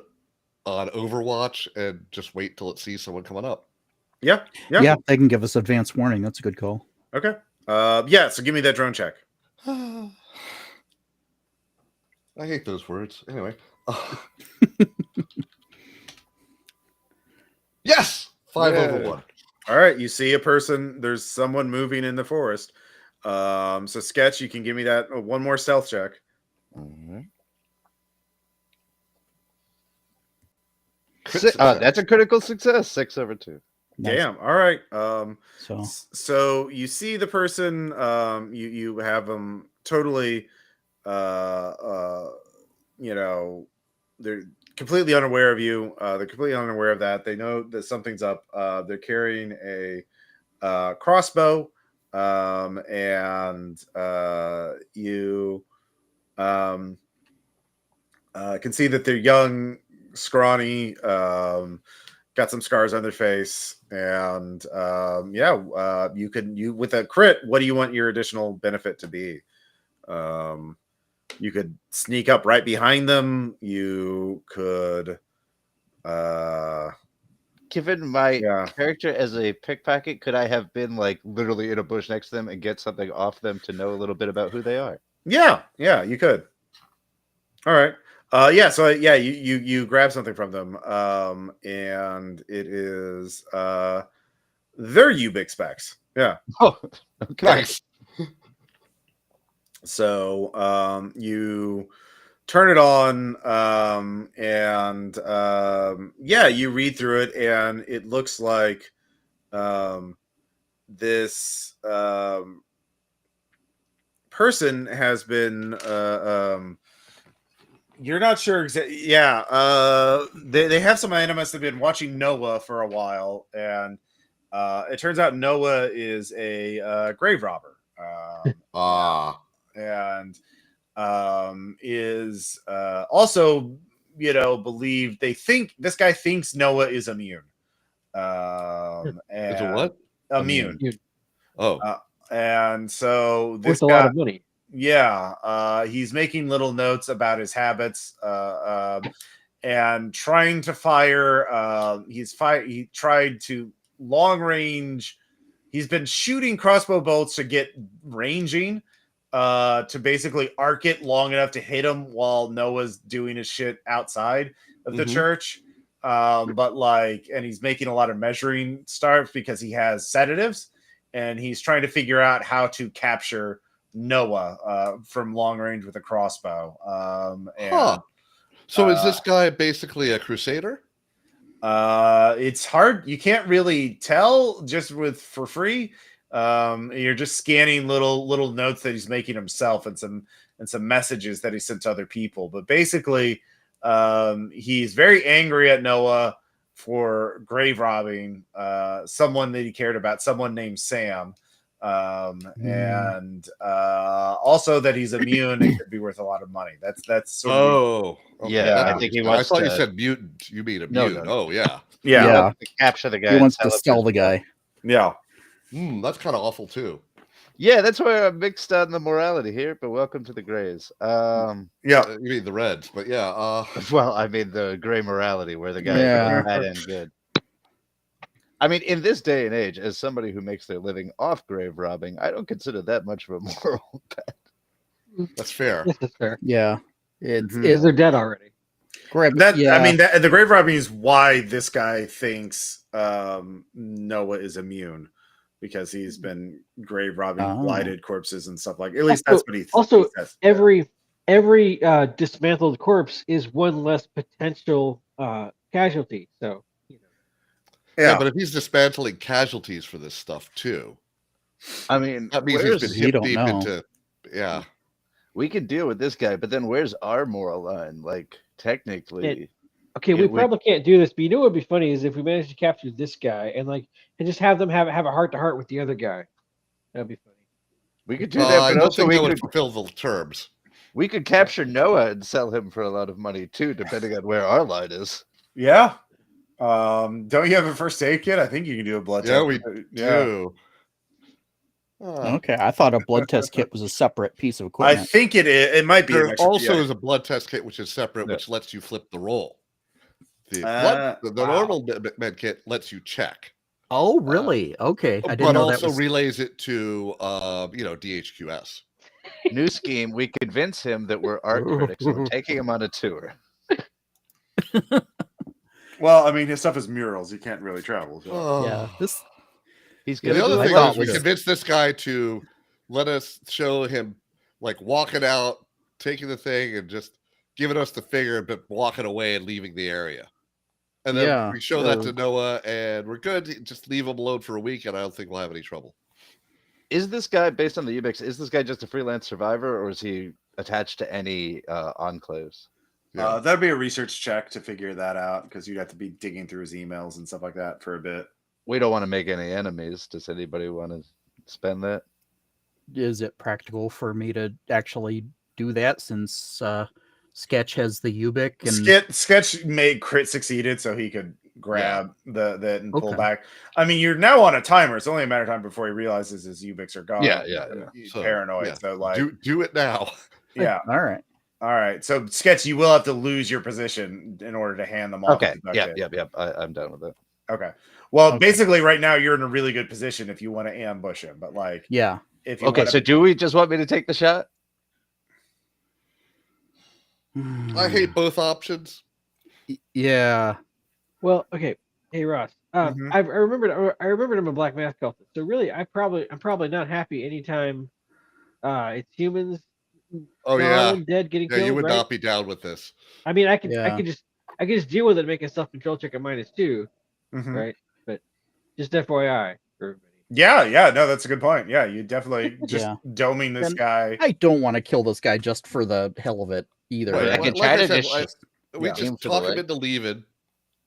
on Overwatch and just wait till it sees someone coming up. Yeah. Yeah, they can give us advance warning. That's a good call. Okay. Yeah. So give me that drone check. I hate those words. Anyway. Yes! 5/1. All right. You see a person. There's someone moving in the forest. So Sketch, you can give me that one more stealth check. That's a critical success. 6/2. Nice. Damn. All right. So So you see the person. You have them totally. They're completely unaware of you. They're completely unaware of that. They know that something's up. They're carrying a crossbow, and you can see that they're young, scrawny, got some scars on their face, and you with a crit. What do you want your additional benefit to be? You could sneak up right behind them. You could, given my character as a pickpocket, could I have been like literally in a bush next to them and get something off them to know a little bit about who they are? Yeah, you could. All right. You grab something from them, and it is their Ubik specs. Yeah. Oh, okay. Nice. So you turn it on, and you read through it, and it looks like this person has been you're not sure exactly. Yeah, they have some animus. They've been watching Noah for a while, and it turns out Noah is a grave robber. And is also, believed. They think this guy thinks Noah is immune. Is it what? Immune. Oh. And so this Worth a guy, lot of money. Yeah, he's making little notes about his habits, and trying to fire. He tried to long range. He's been shooting crossbow bolts to get ranging, to basically arc it long enough to hit him while Noah's doing his shit outside of the church. And he's making a lot of measuring starts because he has sedatives, and he's trying to figure out how to capture Noah from long range with a crossbow. So is this guy basically a crusader? It's hard. You can't really tell just for free. You're just scanning little notes that he's making himself, and some messages that he sent to other people. But basically, he's very angry at Noah. for grave robbing someone that he cared about, someone named Sam. And also that he's immune and could be worth a lot of money. That's sort of okay. Yeah, Yeah. I think he I wants thought you to. said mutant. You mean No, immune? no. Oh yeah. yeah. Yeah. To capture the guy. He and wants to sell it sell for the his guy. Yeah. That's kind of awful too. Yeah, that's where I'm mixed on the morality here. But welcome to the Greys. Yeah. You mean the Reds? But yeah. Well, I mean the gray morality, where the guy Yeah. is bad and good. I mean, in this day and age, as somebody who makes their living off grave robbing, I don't consider that much of a moral bet. That's fair. This is fair. Yeah. It's Mhm. Because they're dead already. grab That yeah. I mean, the grave robbing is why this guy thinks Noah is immune, because he's been grave robbing Oh. blighted corpses and stuff like. At least that's what he Also, he says. every dismantled corpse is one less potential casualty. So, Yeah, but if he's dismantling casualties for this stuff too, I mean, that means he's been We hip don't deep know. into. Yeah. we can deal with this guy, but then where's our moral line? Like, technically, okay, we probably can't do this, but you know what would be funny is if we managed to capture this guy and just have them have a heart to heart with the other guy. That'd be funny. we could do that. I But don't also, think we that would could fulfill the terms. capture Noah and sell him for a lot of money too, depending on where our line is. Yeah. Don't you have a first aid kit? I think you can do a blood Yeah, test. we do. Okay, I thought a blood test kit was a separate piece of I equipment. think it is. It might be. There an extra- also yeah. is a blood test kit which is separate, Yeah. which lets you flip the roll. The Wow. normal med kit lets you check, Oh, really? Okay, I didn't but know that also was. relays it to DHQS. New scheme: we convince him that we're art critics and we're taking him on a tour. Well, I mean, his stuff is murals. He can't really travel. So. Yeah, this. He's The gonna other do thing thought is we was- convinced this guy to let us show him like walking out, taking the thing, and just giving us the figure, but walking away and leaving the area. And then Yeah, we show that to Noah, and we're good. Just leave him alone for a week, and I don't think we'll have any trouble. Is this guy, based on the Ubix, is this guy just a freelance survivor, or is he attached to any enclaves? Yeah. That'd be a research check to figure that out, because you'd have to be digging through his emails and stuff like that for a bit. We don't want to make any enemies. Does anybody want to spend that? Is it practical for me to actually do that since Sketch has the Ubik and Sketch made crit succeeded, so he could grab the and pull Okay. back. I mean, you're now on a timer. It's only a matter of time before he realizes his Ubiks are gone. Yeah. He's So, paranoid. yeah. So like, Do it now. yeah. all right. All right. So Sketch, you will have to lose your position in order to hand them off. Okay. to duct Yep. tape. I'm done with it. Okay. Well, Okay. basically, right now you're in a really good position if you want to ambush him. But like, Yeah. if you Okay. wanna- So do we just want me to take the shot? I hate both options. Yeah. Well, okay. Hey Ross, Mhm. I remembered I'm a black math cultist. So really, I'm probably not happy anytime it's humans. Oh yeah, dead getting yeah. killed. You would right? not be down with this. I mean, I could Yeah. I could just deal with it, and make a self control check at -2, Mhm. right? But just FYI for everybody. Yeah, no, that's a good point. Yeah, you definitely just Yeah. doming this And guy. I don't want to kill this guy just for the hell of it either. Right, I Like can I try to said, just we yeah. just aim for the talk him leg. into leaving,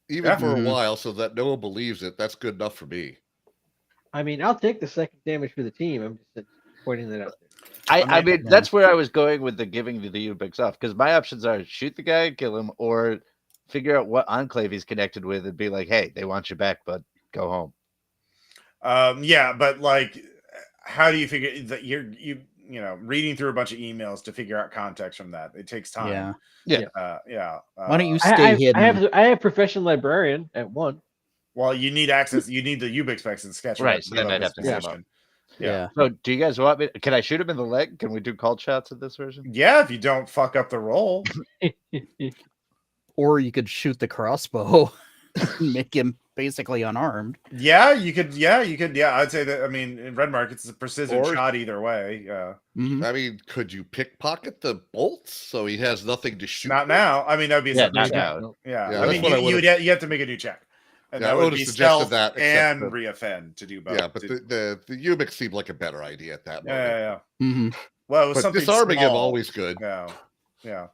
even Yeah. for Mhm. a while, so that no one believes it. That's good enough for me. I mean, I'll take the second damage for the team. I'm just pointing that out there. I mean, yeah. that's where I was going with the giving the Ubix off, because my options are shoot the guy, kill him, or figure out what enclave he's connected with and be like, hey, they want you back, but go home. Yeah, but like, how do you figure that you reading through a bunch of emails to figure out context from that? It takes time. Yeah. Yeah. Why don't you I, stay I, hidden? I have professional librarian at 1. Well, you need access. You need the Ubix specs and sketch. Right, so then give I'd up have his to position. Yeah. So do you guys want me? Can I shoot him in the leg? Can we do called shots in this version? Yeah, if you don't fuck up the roll. Or you could shoot the crossbow and make him basically unarmed. Yeah, you could. Yeah, I'd say that. I mean, in Red Mark, it's a precision Or- shot either way. Yeah. Mhm. I mean, could you pickpocket the bolts so he has nothing to shoot? Not with? now. I mean, that'd be a Yeah, separate not check. now. Yeah, Yeah, I that's mean, what I you have to make a new check, and Yeah, that I would would've be suggested stealth that, except and for- reoffend to do both. Yeah, but the Ubix seemed like a better idea at that moment. yeah. Mhm. Well, it was But something disarming him small. always good. Yeah.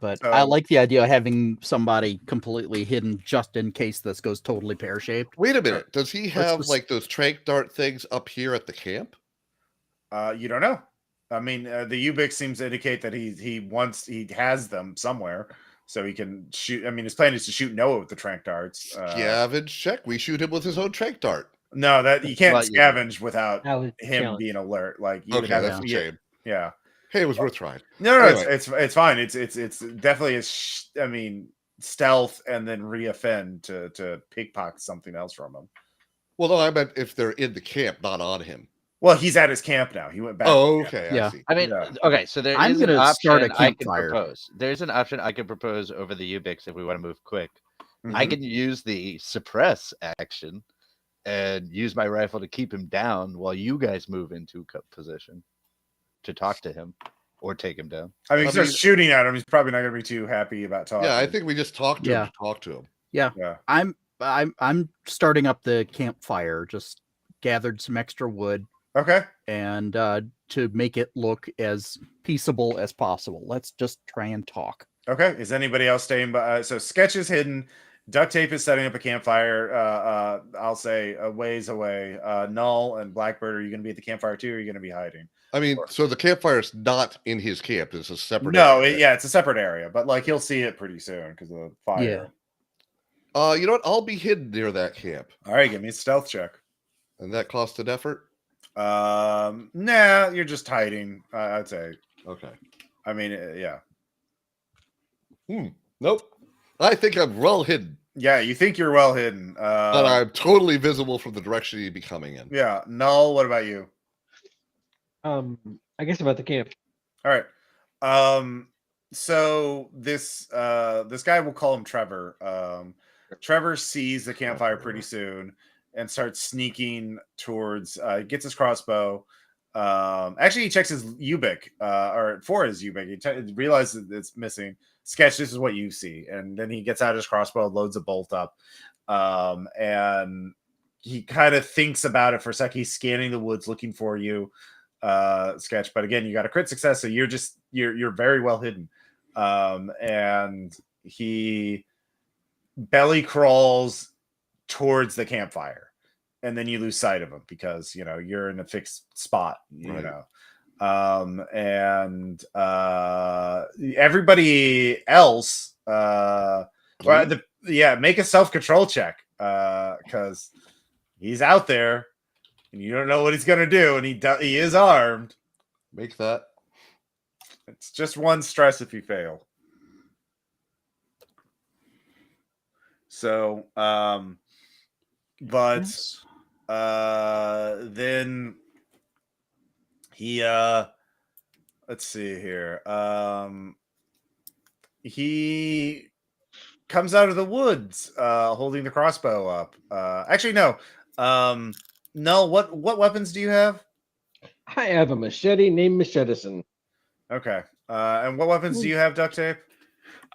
But I So- like the idea of having somebody completely hidden just in case this goes totally pear-shaped. Wait a minute. Does he have just- like those trank dart things up here at the camp? You don't know. I mean, the Ubix seems to indicate that he has them somewhere, so he can shoot. I mean, his plan is to shoot Noah with the trank darts. Scavenge check. We shoot him with his own trank dart. No, that you can't Well, yeah. scavenge without That was the him challenge. being alert. Like you would Okay, have that's to, a shame. yeah. Hey, it was worth trying. No, Anyway. it's fine. It's definitely I mean, stealth and then reoffend to pickpocket something else from him. Well, no, I meant if they're in the camp, not on him. Well, he's at his camp now. He went back. Oh, to camp. okay. Yeah. I see. I mean, Yeah. okay, so there I'm is an gonna option start a I can campfire. propose. There's an option I can propose over the Ubix if we want to move quick. I Mhm. can use the suppress action and use my rifle to keep him down while you guys move into position to talk to him or take him down. I mean, I he starts mean- shooting at him. He's probably not going to be too happy about talking. Yeah, I think we just talk to him Yeah. to talk to him. Yeah. I'm starting up the campfire. Just gathered some extra wood Okay. and to make it look as peaceable as possible. Let's just try and talk. Okay. Is anybody else staying by? So Sketch is hidden. Duct Tape is setting up a campfire. I'll say a ways away. Null and Blackbird, are you going to be at the campfire too, or are you going to be hiding? I mean, so the campfire's not in his camp. It's a separate No, area. it's a separate area, but like he'll see it pretty soon because of the fire. You know what? I'll be hidden near that camp. All right, give me a stealth check. And that cost an effort? Nah, you're just hiding. I'd say. Okay. I mean, yeah. Nope. I think I'm well hidden. Yeah, you think you're well hidden. But I'm totally visible from the direction you'd be coming in. Yeah. Null, what about you? I guess about the camp. All right. So this guy, we'll call him Trevor. Trevor sees the campfire pretty soon and starts sneaking towards gets his crossbow. Actually he checks his Ubik, or for his Ubik. He realizes it's missing. Sketch, this is what you see. And then he gets out his crossbow, loads a bolt up. And he kind of thinks about it for a sec. He's scanning the woods looking for you, Sketch. But again, you got a crit success, so you're very well hidden. And he belly crawls towards the campfire, and then you lose sight of him because you're in a fixed spot. And everybody else, make a self-control check because he's out there and you don't know what he's gonna do, and he is armed. Make that. It's just one stress if you fail. So, then he let's see here. He comes out of the woods holding the crossbow up. Actually, no. No, what weapons do you have? I have a machete named Machetison. Okay. And what weapons do you have, Duct Tape?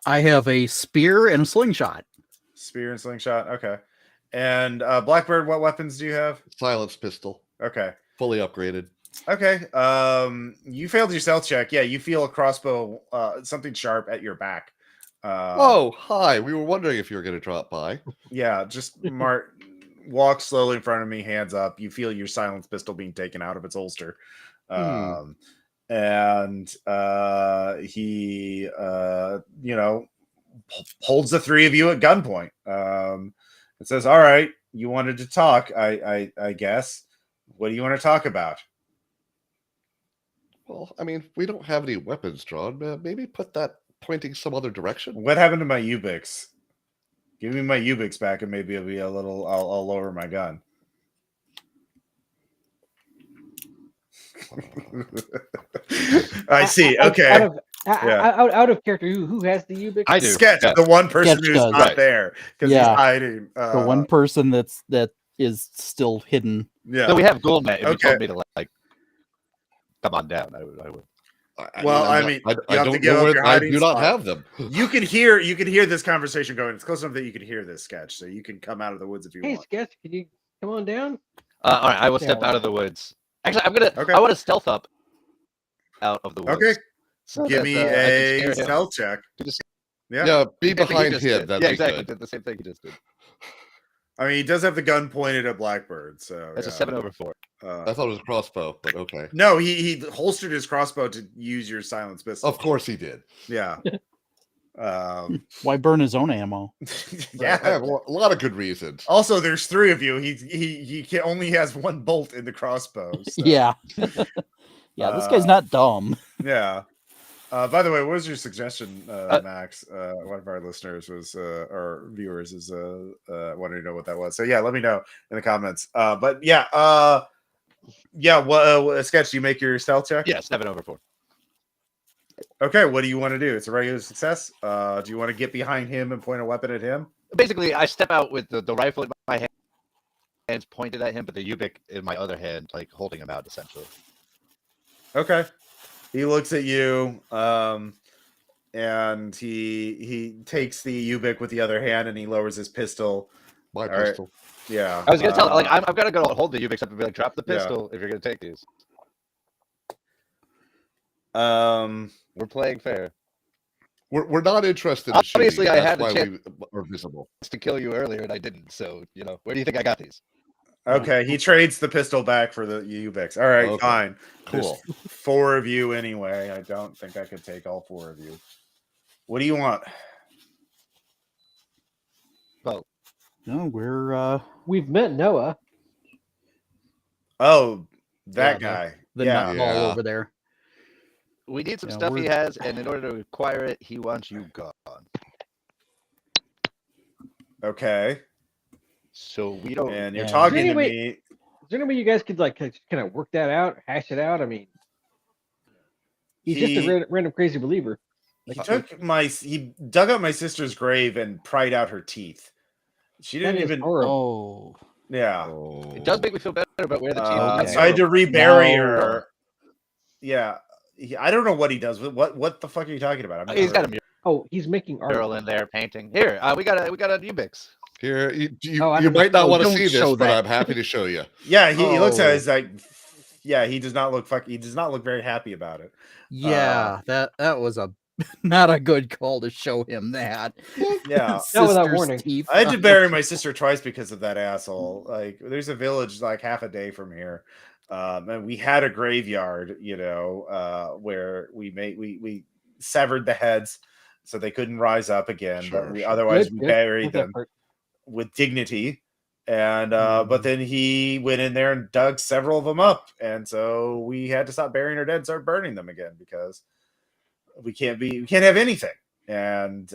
I have a spear and a slingshot. Spear and slingshot. Okay. And Blackbird, what weapons do you have? Silence pistol. Okay. Fully upgraded. Okay. You failed your stealth check. Yeah, you feel a crossbow, something sharp at your back. Oh, hi. We were wondering if you were going to drop by. Yeah, just walk slowly in front of me, hands up. You feel your silence pistol being taken out of its holster. And he holds the three of you at gunpoint. It says, all right, you wanted to talk, I guess. What do you want to talk about? Well, I mean, we don't have any weapons drawn. Maybe put that pointing some other direction. What happened to my Ubix? Give me my Ubix back and maybe it'll be a little, I'll lower my gun. I see. Okay. Out of character, who has the Ubix? I do. Sketch, Yeah. the one person Sketch who's does. not Right. there because Yeah. he's hiding. The one person that is still hidden. Yeah. So we have Ghoul Net. If you Okay. told me to come on down, I would. Well, I I have to don't give know up where your I hiding do not spot. have them. You can hear this conversation going. It's close enough that you can hear this, Sketch, so you can come out of the woods if you Hey, want. Sketch, can you come on down? All right, I will step Yeah. out of the woods. Actually, I'm gonna. Okay. I want to stealth up out of the woods. Okay. So Give that, me I can a scare him. stealth check. Do the Yeah. Yeah, be same thing he behind just him. did. That'd Yeah, be exactly. good. Did the same thing he just did. I mean, he does have the gun pointed at Blackbird, so That's a yeah. 7/4. I thought it was a crossbow, but okay. No, he holstered his crossbow to use your silenced pistol. Of course he did. Yeah. Why burn his own ammo? Yeah. I have a lot of good reasons. Also, there's 3 of you. He can only has 1 bolt in the crossbow. So. Yeah. Yeah, this guy's not dumb. Yeah. By the way, what was your suggestion, Max? One of our listeners was, or viewers is wanting to know what that was. So yeah, let me know in the comments. But yeah, what Sketch? Do you make your stealth check? Yeah, 7/4. Okay. What do you want to do? It's a regular success. Do you want to get behind him and point a weapon at him? Basically, I step out with the rifle in my hand, hands pointed at him, but the Ubik in my other hand, like holding him out, essentially. Okay. He looks at you, and he takes the Ubik with the other hand, and he lowers his pistol. My All right. pistol. Yeah. I was gonna tell, like, I've got to go hold the Ubiks up and be like, drop the Yeah. pistol if you're gonna take these. We're playing fair. We're not interested in Obviously, shooting. I That's had a why chance we are visible. to kill you earlier, and I didn't. So, where do you think I got these? Okay, he trades the pistol back for the Ubix. All right, Okay. fine. Cool. There's 4 of you anyway. I don't think I could take all 4 of you. What do you want? Well, No, We've met Noah. Oh, that Yeah, guy. the Yeah. nutball Yeah. over there. we need some Yeah, stuff he we're- has, and in order to acquire it, he wants you gone. Okay. So we don't. And you're Yeah. talking to Anyway- me. Is there any way you guys could like kind of work that out, hash it out? I mean, he's just He- a random crazy believer. He dug up my sister's grave and pried out her teeth. She That didn't is even. horrible. Oh, Yeah. Oh. It does make me feel better about where the teeth Okay. So I had to rebury No. her. Yeah. I don't know what he does. What the fuck are you talking about? He's got a Oh, he's making art. mural in there painting. Here, we got a Ubix. Here, you Oh, I you don't- might not oh, want to don't see this, show but that. I'm happy to show you. Yeah, he looks at it. Oh. He's like, yeah, he does not look he does not look very happy about it. yeah, that was a not a good call to show him that. Yeah. Not without Sister's warning. teeth. I had to bury my sister twice because of that asshole. Like, there's a village like half a day from here, and we had a graveyard, where we severed the heads so they couldn't rise up again. Sure, But we sure. otherwise Good, we good. buried Like that them part. with dignity. And but then he went in there and dug several of them up, and so we had to stop burying our dead and start burning them again because we can't have anything. And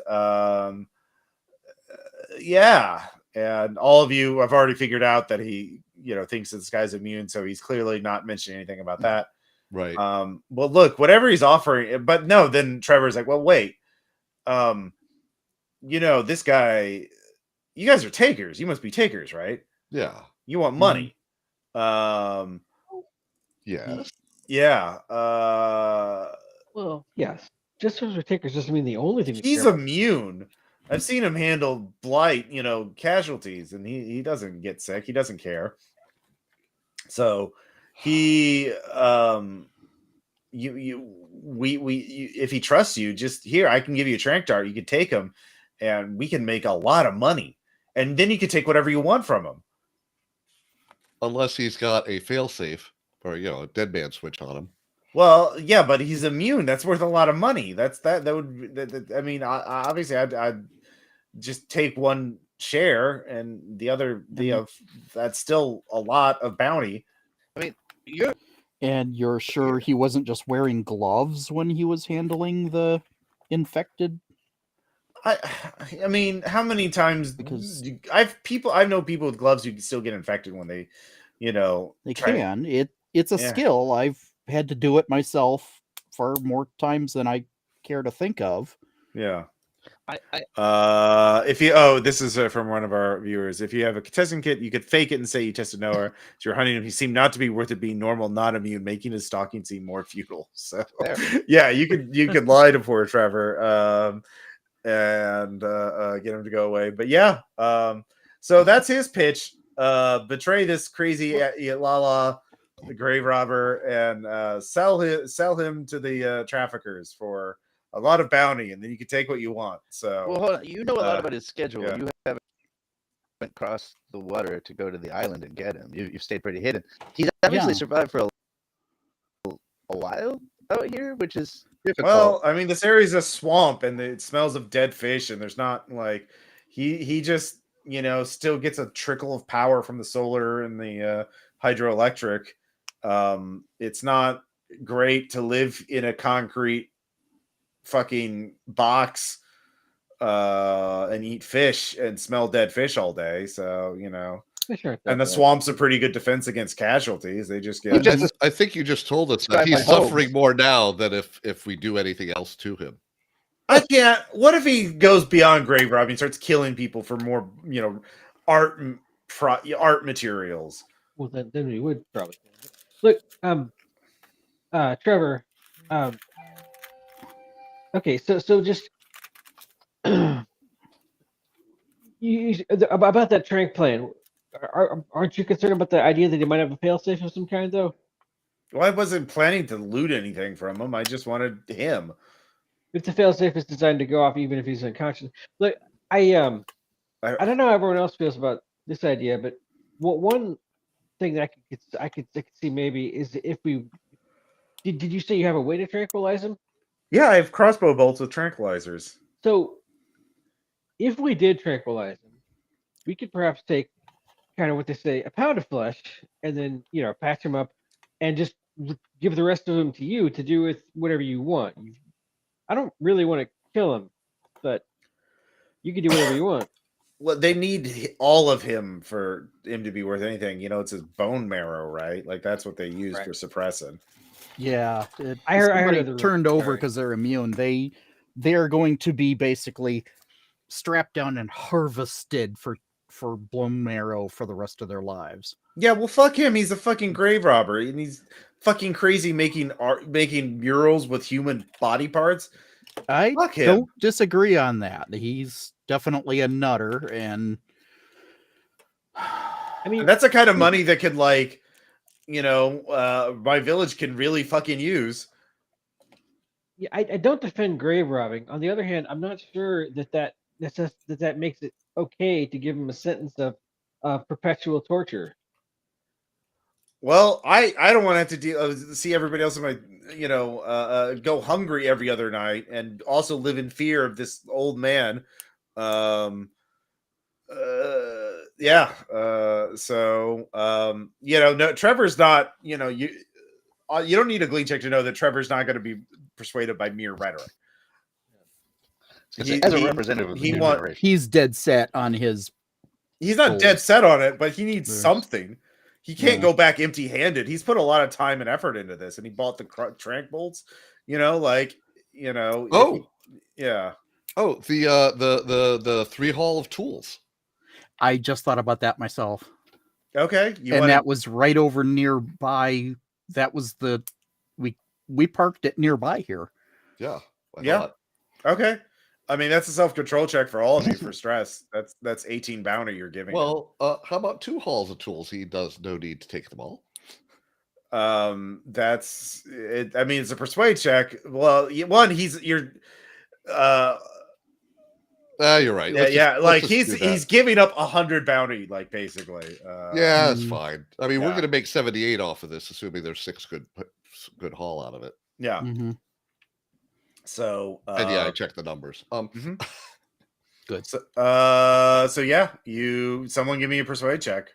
yeah, and all of you have already figured out that he thinks that this guy's immune, so he's clearly not mentioning anything about that. Right. Well, look, whatever he's offering, but no, then Trevor's like, well, wait, this guy, you guys are takers. You must be takers, right? Yeah. You want money. Yes. Yeah. Well, yes. Just because we're takers doesn't mean the only thing. we He's care about. immune. I've seen him handle blight, casualties, and he doesn't get sick. He doesn't care. So he, if he trusts you, just here, I can give you a trank dart. You can take him, and we can make a lot of money. And then you can take whatever you want from him. Unless he's got a failsafe or a dead man switch on him. Well, yeah, but he's immune. That's worth a lot of money. That would. I mean, obviously, I'd just take one share, and the other, that's still a lot of bounty. I mean, And you're sure he wasn't just wearing gloves when he was handling the infected? I mean, how many times? Because- I've known people with gloves who still get infected when they, They try- can. It's a Yeah. skill. I've had to do it myself far more times than I care to think of. Yeah. I This is from one of our viewers. If you have a testing kit, you could fake it and say you tested Noah. So you're hunting him. He seemed not to be worth it being normal, not immune, making his stalking seem more futile. So Fair. yeah, you could lie to poor Trevor, and get him to go away. But yeah, so that's his pitch. Betray this crazy Lala the grave robber and sell him to the traffickers for a lot of bounty, and then you can take what you want. So, Well, hold on. You know a lot about his schedule. yeah. You haven't crossed the water to go to the island and get him. You've stayed pretty hidden. He's obviously Yeah. survived for a while out here, which is difficult. Well, I mean, this area is a swamp, and it smells of dead fish, and there's not like he just still gets a trickle of power from the solar and the hydroelectric. It's not great to live in a concrete fucking box and eat fish and smell dead fish all day. So Sure, and the swamp's a pretty good defense against casualties. They just get. I think you just told us that Describe my he's suffering more now than if we do anything else to him. I can't. What if he goes beyond grave robbing and starts killing people for more, art materials? Well, then we would probably. Look, Trevor. Okay, so just about that trank plan. Aren't you concerned about the idea that he might have a failsafe of some kind, though? Well, I wasn't planning to loot anything from him. I just wanted him. If the failsafe is designed to go off even if he's unconscious. Look, I don't know how everyone else feels about this idea, but one thing that I could see maybe is if we did you say you have a way to tranquilize him? Yeah, I have crossbow bolts with tranquilizers. So if we did tranquilize him, we could perhaps take kind of what they say, a pound of flesh, and then patch him up and just give the rest of him to you to do with whatever you want. I don't really want to kill him, but you can do whatever you want. Well, they need all of him for him to be worth anything. It's his bone marrow, right? Like that's what they use for suppressing. Yeah, I heard somebody the turned over because they're immune. They are going to be basically strapped down and harvested for bone marrow for the rest of their lives. Yeah, well, fuck him. He's a fucking grave robber, and he's fucking crazy making murals with human body parts. I Fuck him. don't disagree on that. He's definitely a nutter, and I mean, And that's the kind of money that could, like, my village can really fucking use. yeah, I don't defend grave robbing. On the other hand, I'm not sure that makes it okay to give him a sentence of perpetual torture. Well, I don't want to have to see everybody else in my go hungry every other night and also live in fear of this old man. So no, Trevor's not. You don't need a glean check to know that Trevor's not going to be persuaded by mere rhetoric. As a representative of the new generation. He's dead set on his. He's not dead set on it, but he needs something. He can't Yeah. go back empty-handed. He's put a lot of time and effort into this, and he bought the trank bolts. Oh, yeah. Oh, the 3 hall of tools. I just thought about that myself. Okay, that was right over nearby. That was we parked it nearby here. Yeah. Yeah. Okay. I mean, that's a self-control check for all of you for stress. That's 18 bounty you're giving. Well, how about 2 halls of tools? He does no need to take them all. That's it. I mean, it's a persuade check. Well, you're you're right. Like he's giving up 100 bounty, like basically. Yeah, that's fine. I mean, we're yeah. gonna make 78 off of this, assuming there's 6 good haul out of it. Yeah. Mm-hmm. So And yeah, I checked the numbers. Good. So yeah, someone give me a persuade check.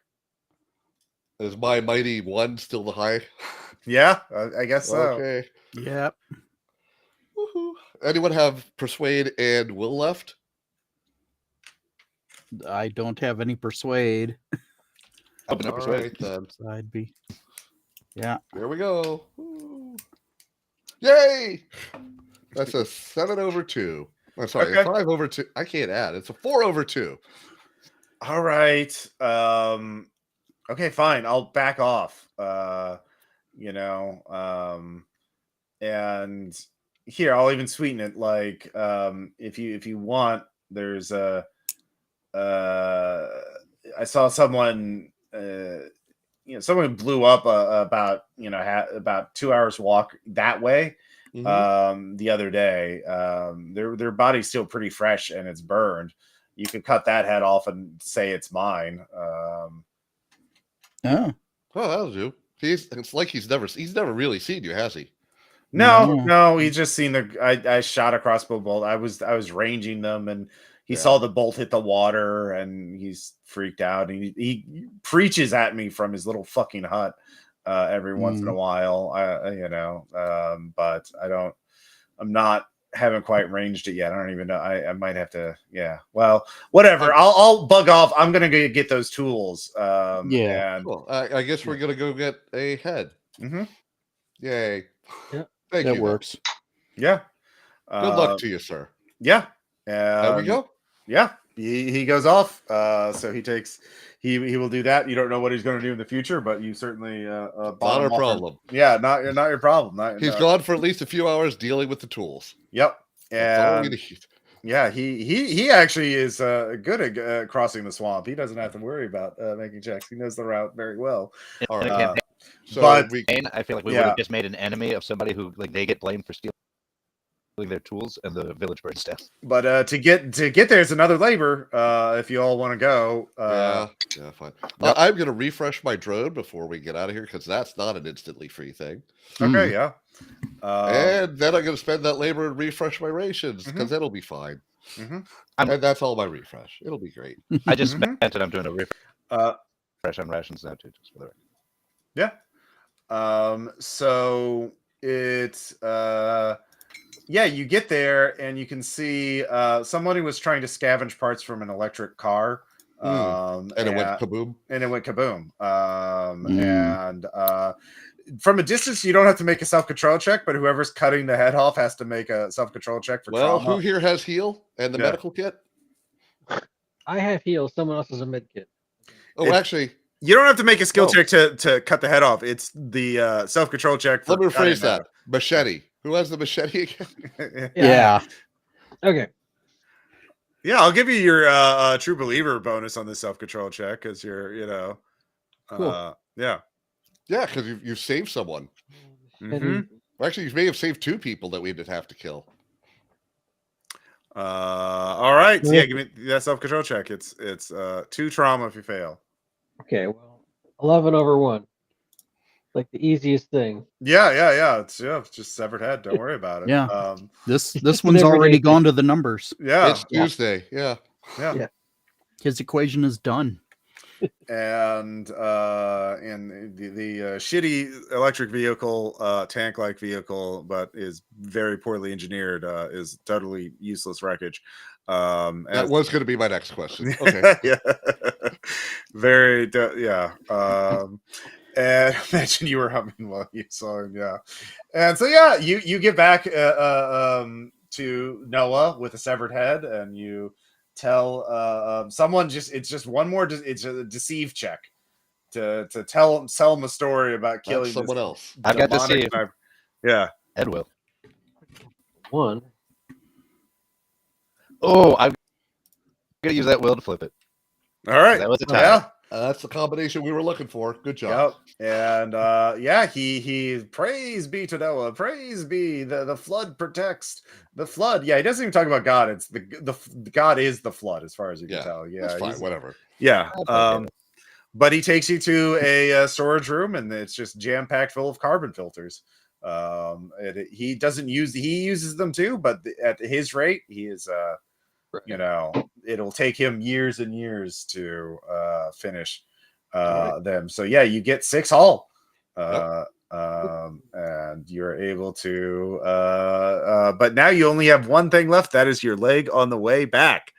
Is my mighty 1 still the high? Yeah, I guess so. Okay. Yep. Woohoo. Anyone have persuade and will left? I don't have any persuade. Open up persuade. Right, then. So I'd be. Yeah. There we go. Woo. Yay! That's a 7 over 2. I'm sorry, Okay. a 5 over 2. I can't add. It's a 4 over 2. All right. Okay, fine. I'll back off. And here I'll even sweeten it. Like, if you want, there's I saw someone someone blew up about about 2 hours walk that way the other day. Their body's still pretty fresh and it's burned. You could cut that head off and say it's mine. Oh, Oh, that'll do. It's like he's never really seen you, has he? No, he's just seen I shot a crossbow bolt. I was ranging them, and he saw the bolt hit the water, and he's freaked out. And he preaches at me from his little fucking hut every once in a while. But haven't quite ranged it yet. I don't even know. I might have to. Yeah. Well, whatever. I'll bug off. I'm gonna go get those tools. Yeah. And Cool. I guess we're gonna go get a head. Yay. Yeah. Thank that you. works. yeah. Good luck to you, sir. Yeah. There we go. Yeah, he goes off. So he will do that. You don't know what he's going to do in the future, but you certainly Not our problem. Yeah, not your problem. He's gone for at least a few hours dealing with the tools. Yep. That's all we And need. yeah, he actually is good at crossing the swamp. He doesn't have to worry about making checks. He knows the route very well. All In the right. campaign, So but- I feel like we would have just made an enemy of somebody who they get blamed for stealing their tools, and the village burns down. But to get there is another labor. If you all want to go, yeah, fine. I'm gonna refresh my drone before we get out of here because that's not an instantly free thing. Okay, yeah. And then I'm gonna spend that labor and refresh my rations because it'll be fine. And that's all my refresh. It'll be great. I just spent it. I'm doing a refresh on rations now too, just for the record. Yeah. So it's you get there and you can see somebody was trying to scavenge parts from an electric car. And it went kaboom. And it went kaboom. And from a distance, you don't have to make a self-control check, but whoever's cutting the head off has to make a self-control check for Well, trauma. who here has heal and the medical kit? I have heals. Someone else has a med kit. Oh, actually, You don't have to make a skill check to cut the head off. It's the self-control check. For let me rephrase cutting that. Machete. Who has the machete again? Yeah. Okay. Yeah, I'll give you your true believer bonus on this self-control check because you're, Cool. yeah. Yeah, because you've saved someone. Mhm. Actually, you may have saved two people that we didn't have to kill. All right. So yeah, give me that self-control check. It's 2 trauma if you fail. Okay. Well, 11 over 1. Like the easiest thing. Yeah. It's just severed head. Don't worry about it. Yeah. This one's Never already did. gone to the numbers. Yeah. It's Tuesday. Yeah. His equation is done. And the shitty electric vehicle, tank-like vehicle, but is very poorly engineered, is totally useless wreckage. That was going to be my next question. Okay. Yeah. And imagine you were humming while you saw him. Yeah. And so, you get back to Noah with a severed head, and you tell someone it's just one more. It's a deceive check to sell him a story about killing someone else. I've got to demonic see. type. Yeah. Ed will. 1. Oh, I'm gonna use that will to flip it. All right. That was a tie. Yeah. That's the combination we were looking for. Good job. Yep. And he praise be to Noah. Praise be the flood protects the flood. Yeah, he doesn't even talk about God. It's the God is the flood, as far as you can tell. Yeah, that's fine. Whatever. Yeah. But he takes you to a storage room, and it's just jam packed full of carbon filters. He uses them too, but at his rate, he is it'll take him years and years to finish them. So yeah, you get 6 hull, and you're able to. But now you only have one thing left. That is your leg on the way back.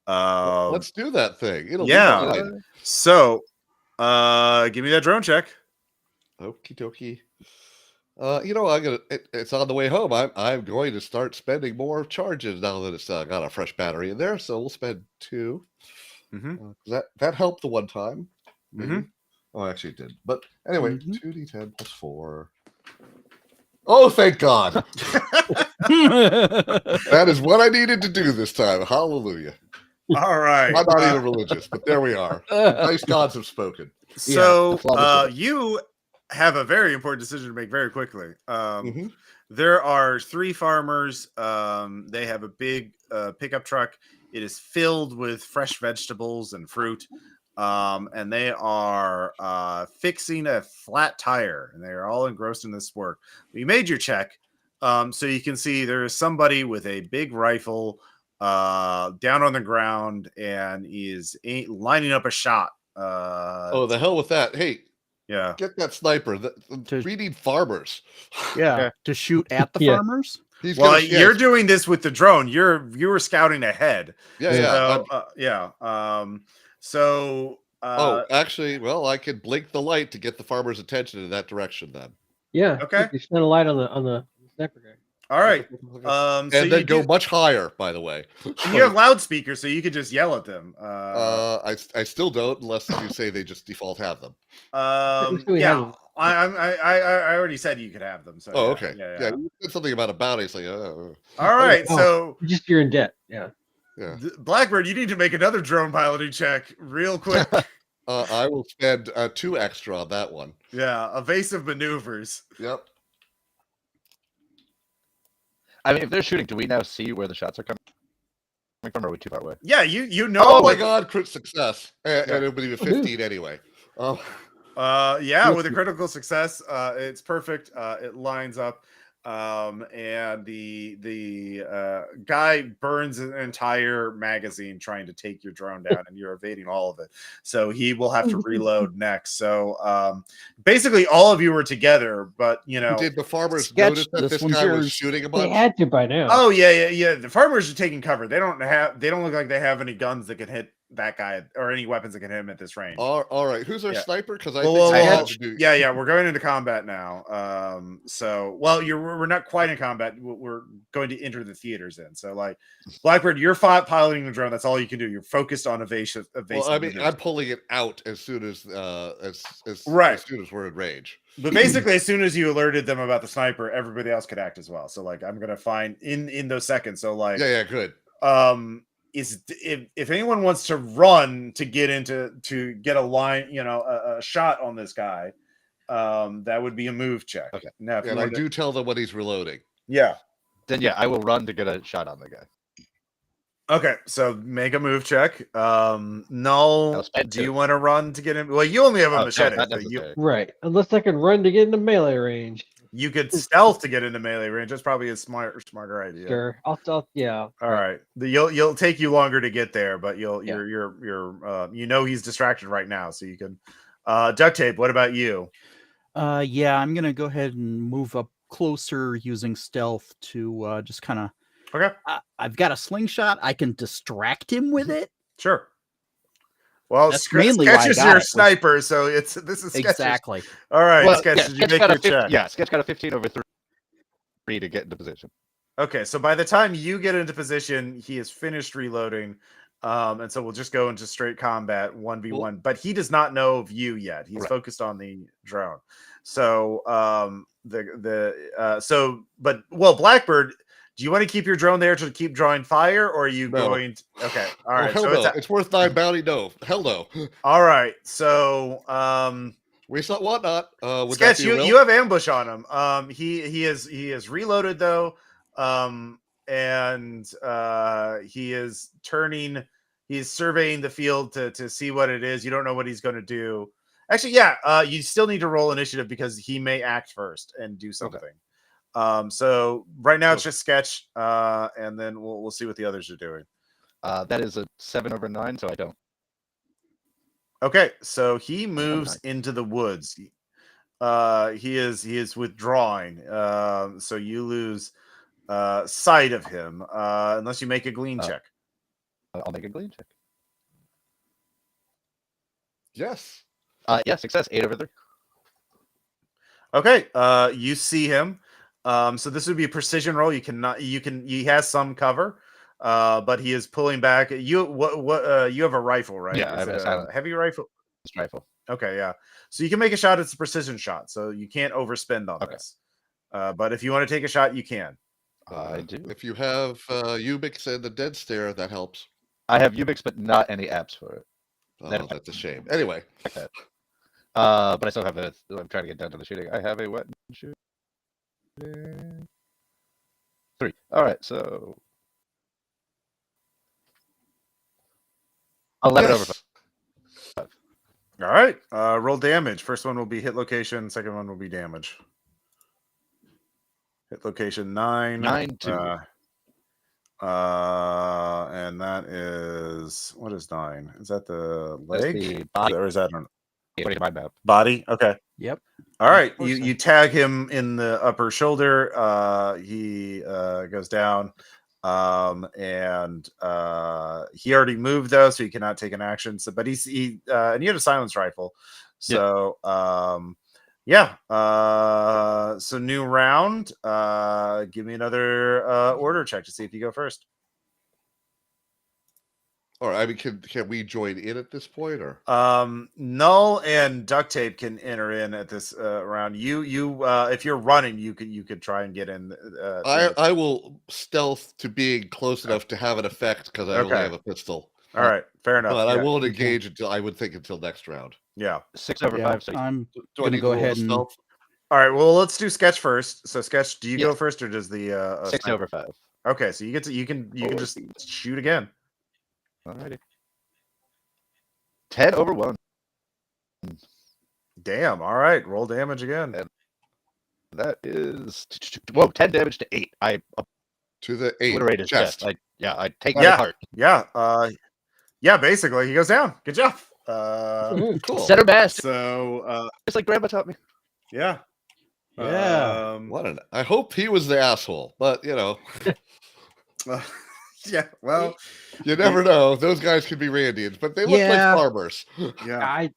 Let's do that thing. It'll be Yeah. fine. So, give me that drone check. Okie dokie. It's on the way home. I'm going to start spending more charges now that it's got a fresh battery in there. So we'll spend 2. That helped the one time. Oh, actually it did. But anyway, 2d10 plus 4. Oh, thank God. That is what I needed to do this time. Hallelujah. All right. I'm not even religious, but there we are. Nice gods have spoken. So flawless you have a very important decision to make very quickly. Mhm. There are 3 farmers. They have a big pickup truck. It is filled with fresh vegetables and fruit. And they are fixing a flat tire, and they are all engrossed in this work. You made your check, so you can see there is somebody with a big rifle down on the ground, and is lining up a shot. Oh, the hell with that! Hey, Yeah. get that sniper. To- We need farmers. Yeah, Yeah. to shoot at the Yeah. farmers. He's Well, gonna, you're doing this with the drone. You were scouting ahead. yeah, yeah. So, yeah. So. Oh, actually, well, I could blink the light to get the farmer's attention in that direction. Then, Yeah. Okay. You shine a light on the sniper guy. All right. and So then you go do, much higher. By the way, and you have loudspeakers, so you could just yell at them. I still don't, unless you say they just default have them. we have Yeah. them. I already said you could have them. So Oh, yeah, okay. Yeah. You said something about a bounty. It's like, oh, All right. Oh. So Just you're in debt. Yeah. yeah. Blackbird, you need to make another drone piloting check real quick. I will spend 2 extra on that one. Yeah, evasive maneuvers. Yep. I mean, if they're shooting, do we now see where the shots are coming from, or are we too far away? Yeah, you know. Oh my with- God! Crit success, and Yeah. it would be 15 anyway. Yeah, with a critical success, it's perfect. It lines up, and the guy burns an entire magazine trying to take your drone down, and you're evading all of it. So he will have to reload next. So basically, all of you were together, but Did the farmers Sketch, notice that this this one's guy was yours. shooting a They bunch? had to by now. Oh yeah. The farmers are taking cover. They don't look like they have any guns that can hit that guy, or any weapons that can hit him at this range. All right. Who's our Yeah. sniper? Because I Well, think well, have to do. yeah, we're going into combat now. We're not quite in combat. We're going to enter the theaters in. So, like, Blackbird, you're piloting the drone. That's all you can do. You're focused on evasive. Well, I mean, maneuvers. I'm pulling it out as soon as Right. as soon as we're in range. But basically, as soon as you alerted them about the sniper, everybody else could act as well. So, like, I'm gonna find in those seconds. So, like, Yeah, good. If anyone wants to run to get a line, a shot on this guy, that would be a move check. Okay. Now, if you And I want to- do tell them when he's reloading. yeah. Then yeah, I will run to get a shot on the guy. Okay, so make a move check. Null, I'll spend do you 2. want to run to get him? Well, you only have a Oh, no, machete, not so you necessary. Right. Unless I can run to get into melee range. could stealth to get into melee range. That's probably a smarter idea. Sure. Yeah. All right. You'll take you longer to get there, but Yeah. you're he's distracted right now, so you can duct tape. What about you? Yeah, I'm gonna go ahead and move up closer using stealth to just kind of. Okay, I've got a slingshot. I can distract him with it. sure. Well, That's mainly why I Sketch is got your it, was- sniper, so this is Sketch's. Exactly. All right, Well, Sketch, yeah, did you Sketch make got your a 15, check? yeah, Sketch got a 15 over 3 to get into position. Okay, so by the time you get into position, he has finished reloading. And so we'll just go into straight combat 1v1. But he does not know of you yet. He's Right. focused on the drone. So Blackbird, do you want to keep your drone there to keep drawing fire, or are you No. going to, okay, all Oh, right. hell So no. It's worth 9 bounty. No, hell no. all right. So We saw whatnot. Would Sketch, that be a will? you have ambush on him. He is reloaded though. And he is turning. He's surveying the field to see what it is. You don't know what he's going to do. Actually, yeah. You still need to roll initiative because he may act first and do something. So right now it's just Sketch, and then we'll see what the others are doing. That is a 7 over 9, so I don't. Okay, so he moves into the woods. He is withdrawing. So you lose sight of him unless you make a glean check. I'll make a glean check. Yes. Yeah, success, 8 over 3. Okay, you see him. So this would be a precision roll. He has some cover, but he is pulling back. You have a rifle, right? Yeah, I have Is a it silent heavy rifle. Rifle. Okay, yeah. So you can make a shot. It's a precision shot, so you can't overspend on this. But if you want to take a shot, you can. I do. If you have Ubix and the Dead Stare, that helps. I have Ubix, but not any apps for it. Oh, That- that's a shame. Anyway, Like that. But I still have a. I'm trying to get down to the shooting. I have a what? Shooting 3. All right, so 11 over 5. Yes. All right. Roll damage. First one will be hit location. Second one will be damage. Hit location 9. 9-2. And that is, what is 9? Is that the leg? the body. Or is that on Mind map. body? Okay. Yep. All right. Of course You tag him in the upper shoulder. He goes down. And he already moved though, so he cannot take an action. So, but and he had a silence rifle. So, so new round. Give me another order check to see if you go first. All right. I mean, can we join in at this point, or Null and duct tape can enter in at this round. You if you're running, you could try and get in. I will stealth to being close enough to have an effect because I only Okay. have a pistol. All right, fair enough. But I Yeah. won't engage until next round. Yeah. 6 over Yeah, 5. So I'm Do I gonna need go to roll ahead the and stealth? All right. Well, let's do sketch first. So sketch, do you go Yes. first or does the 6 sniper? over 5. Okay, so you can just shoot again. Alrighty. 10 over 1. Damn. All right. Roll damage again. That is 10 damage to 8. I To the 8 obliterate his chest. chest. I take that Yeah. apart. Yeah. Basically, he goes down. Good job. Cool. Center mass, So just like Grandma taught me. yeah. Yeah. I hope he was the asshole, but Yeah. Well. you never know. Those guys could be Randians, but they look Yeah. like farmers. Yeah.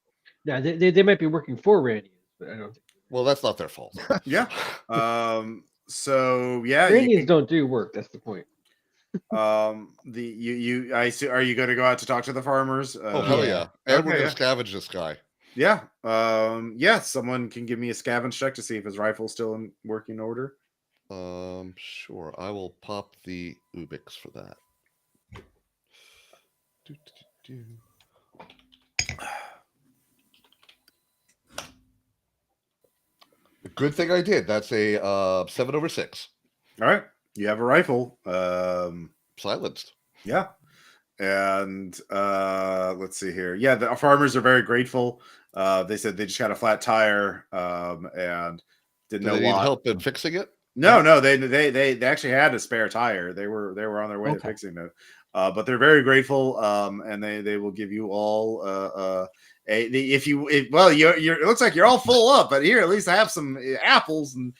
They might be working for Randy, but I don't think Well, that's not their fault. Yeah. So yeah. Randians don't do work. That's the point. I see. Are you going to go out to talk to the farmers? Oh hell yeah! And we're okay, gonna scavenge this guy. Yeah. Someone can give me a scavenge check to see if his rifle's still in working order. Sure. I will pop the Ubix for that. Good thing I did. That's a 7 over 6. All right. You have a rifle. Silenced. Yeah. And let's see here. Yeah, the farmers are very grateful. They said they just got a flat tire and didn't Do know they need why. help in fixing it? No, they actually had a spare tire. They were on their way to fixing it. But they're very grateful, and they will give you all it looks like you're all full up, but here at least I have some apples and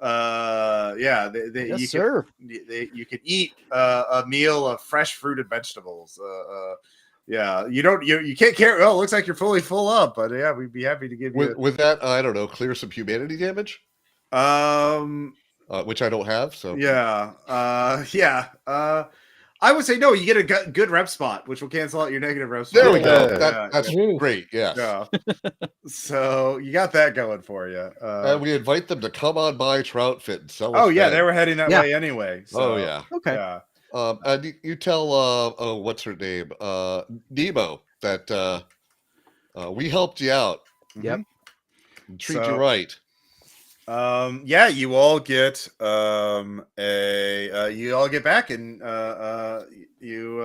Yes, sir. you can eat a meal of fresh fruit and vegetables. You can't carry. Well, it looks like you're fully full up, but yeah, we'd be happy to give you. With that, I don't know, clear some humanity damage. Which I don't have. So I would say no. You get a good rep spot, which will cancel out your negative rep spot. There we go. Yeah, That's great. Yes. Yeah. So you got that going for you. And we invite them to come on by Troutfit and sell. Oh us yeah, bed. they were heading that Yeah. way anyway. So, Oh yeah. Okay. Yeah. And you tell what's her name? Nemo that we helped you out. Yep. And treat you right. You all get you all get back and you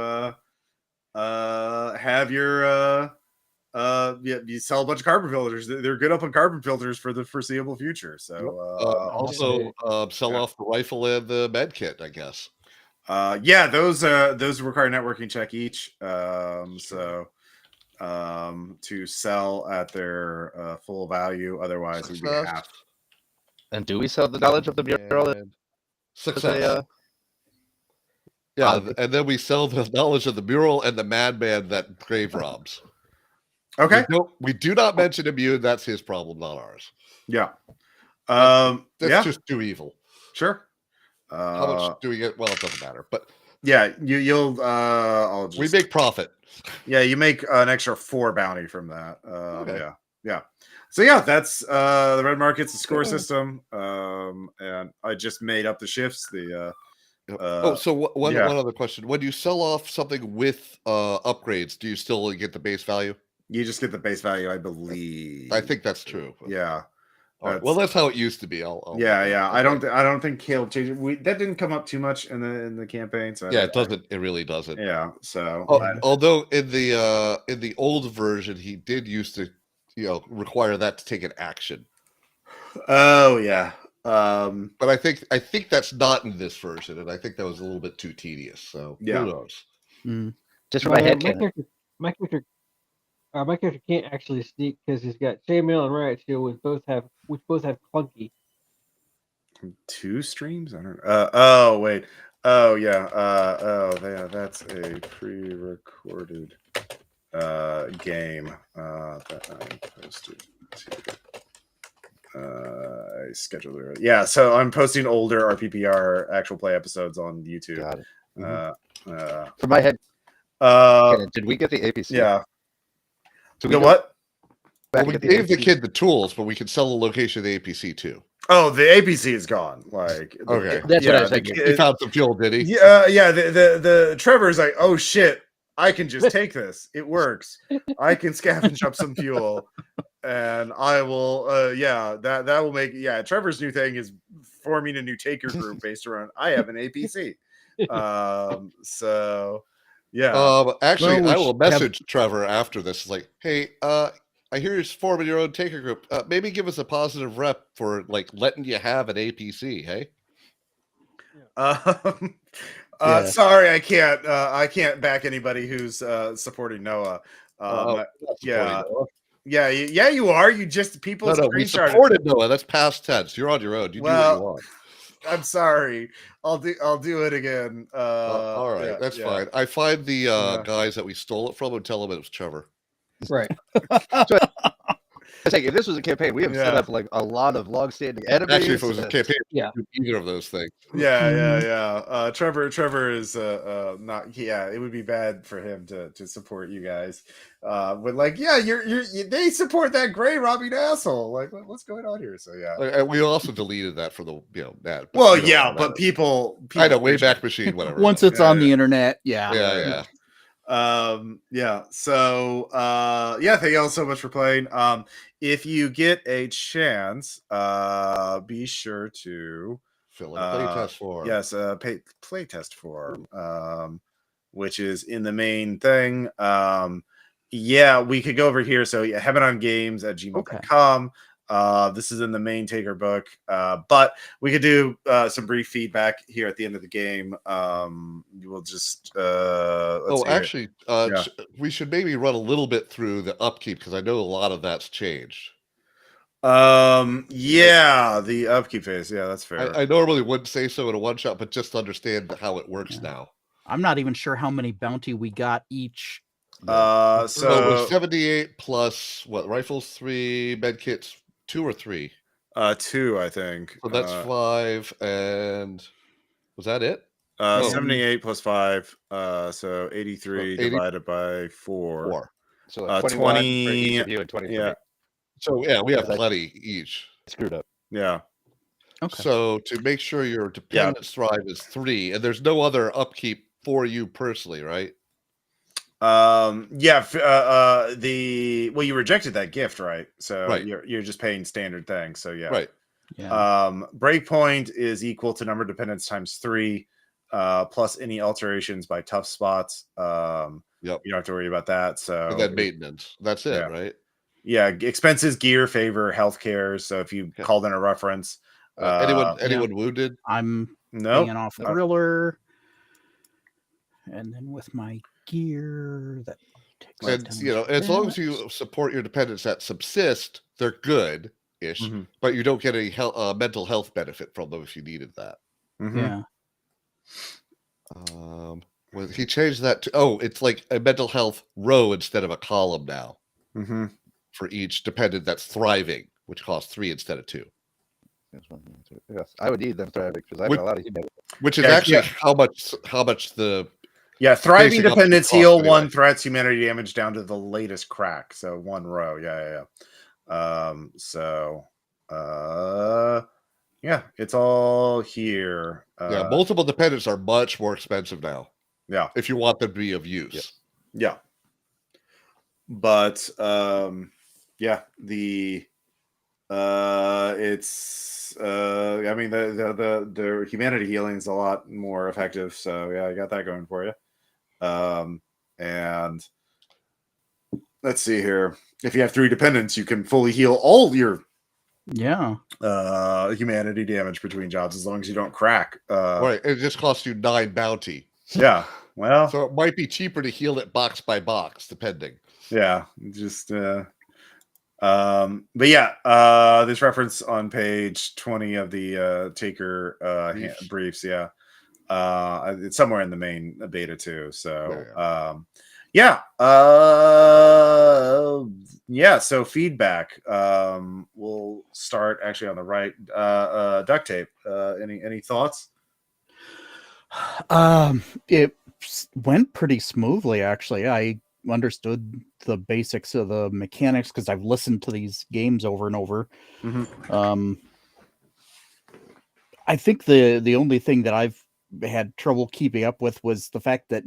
have your you sell a bunch of carbon filters. They're good up on carbon filters for the foreseeable future. So Also sell off the rifle and the med kit, I guess. Those require networking check each. To sell at their full value, otherwise it would be half. And do we sell the knowledge of the mural? And success. And then we sell the knowledge of the mural and the madman that grave robs. Okay. We do not mention immune. That's his problem, not ours. Yeah. That's just too evil. Sure. How much do we get? Well, it doesn't matter. But yeah, you'll. We make profit. Yeah, you make an extra 4 bounty from that. Okay. Yeah. So yeah, that's the red market's a score system, and I just made up the shifts. One other question: when you sell off something with upgrades, do you still get the base value? You just get the base value, I believe. I think that's true. Yeah. All right. Well, that's how it used to be. Yeah. I don't think Caleb changed it. That didn't come up too much in the campaign. So it doesn't. It really doesn't. Yeah. So although in the old version, he did used to, require that to take an action. Oh yeah. But I think that's not in this version, and I think that was a little bit too tedious. So Yeah. who knows? Just for my head. My character can't actually sneak because he's got chainmail and riot shield, which both have clunky. 2 streams? I don't know. Oh wait. Oh yeah. That's a pre-recorded game that I posted to. I scheduled it. Yeah, so I'm posting older RPPR actual play episodes on YouTube. Got it. For my head. Did we get the APC? Yeah. So we what? Well, we gave the kid the tools, but we can sell the location of the APC too. Oh, the APC is gone. Like, okay, that's what I was thinking. He found some fuel, did he? Yeah. The Trevor's like, oh shit, I can just take this. It works. I can scavenge up some fuel, and I will. That will make. Yeah, Trevor's new thing is forming a new taker group based around. I have an APC. So. Yeah. Actually, I will message Trevor after this. It's like, hey, I hear you're forming your own taker group. Maybe give us a positive rep for like letting you have an APC. Hey. Sorry, I can't. I can't back anybody who's supporting Noah. Yeah, you are. You just people. No, we supported Noah. That's past tense. You're on your own. You do what you want. I'm sorry. I'll do it again. All right, that's fine. I find the guys that we stole it from and tell them it was Trevor. Right. So, I think if this was a campaign, we have set up like a lot of long-standing enemies. Actually, if it was a campaign, either of those things. Yeah. Trevor is not. Yeah, it would be bad for him to support you guys. But like, they support that gray robbing asshole. Like, what's going on here? So yeah. And we also deleted that for the that. Well, but people. I know, Wayback Machine, whatever. Once it's on the internet, yeah. So thank you all so much for playing. If you get a chance, be sure to fill in a playtest form. Yes, playtest form, which is in the main thing. We could go over here. So heavenongames@gmail.com. This is in the main taker book, but we could do some brief feedback here at the end of the game. We'll just we should maybe run a little bit through the upkeep because I know a lot of that's changed. The upkeep phase. Yeah, that's fair. I normally wouldn't say so in a one shot, but just understand how it works now. I'm not even sure how many bounty we got each. So it was 78 plus what? Rifles 3, medkits 2 or 3? 2, I think. So that's 5, and was that it? 78 plus 5, so 83 divided by 4. So 21 for each of you and 20 for me. So we have plenty each. Screwed up. Yeah. Okay. So to make sure your dependence thrive is 3, and there's no other upkeep for you personally, right? You rejected that gift, right? So you're just paying standard things. So right. Breakpoint is equal to number of dependents times 3, plus any alterations by tough spots. You don't have to worry about that. So and then maintenance. That's it, right? Yeah, expenses, gear, favor, healthcare. So if you called in a reference, anyone wounded? I'm paying off a thriller, and then with my gear that takes. And as long as you support your dependents that subsist, they're good-ish, but you don't get any mental health benefit from them if you needed that. Yeah. Well, he changed that to it's like a mental health row instead of a column now. For each dependent that's thriving, which costs 3 instead of 2. Yes, I would need them thriving because I have a lot of humanity. Which is actually how much the thriving dependents heal 1 threat's humanity damage down to the latest crack. So 1 row. It's all here. Multiple dependents are much more expensive now. Yeah, if you want them to be of use. Yeah. But yeah, it's I mean the humanity healing is a lot more effective. So yeah, I got that going for you. And let's see here. If you have 3 dependents, you can fully heal all your Yeah. humanity damage between jobs as long as you don't crack. Right. It just costs you 9 bounty. Yeah. Well, So it might be cheaper to heal it box by box, depending. yeah, just but yeah, this reference on page 20 of the Taker briefs, yeah. It's somewhere in the main beta too. So yeah. Yeah, so feedback. We'll start actually on the right. Duct tape. Any thoughts? It went pretty smoothly, actually. I understood the basics of the mechanics because I've listened to these games over and over. I think the only thing that I've had trouble keeping up with was the fact that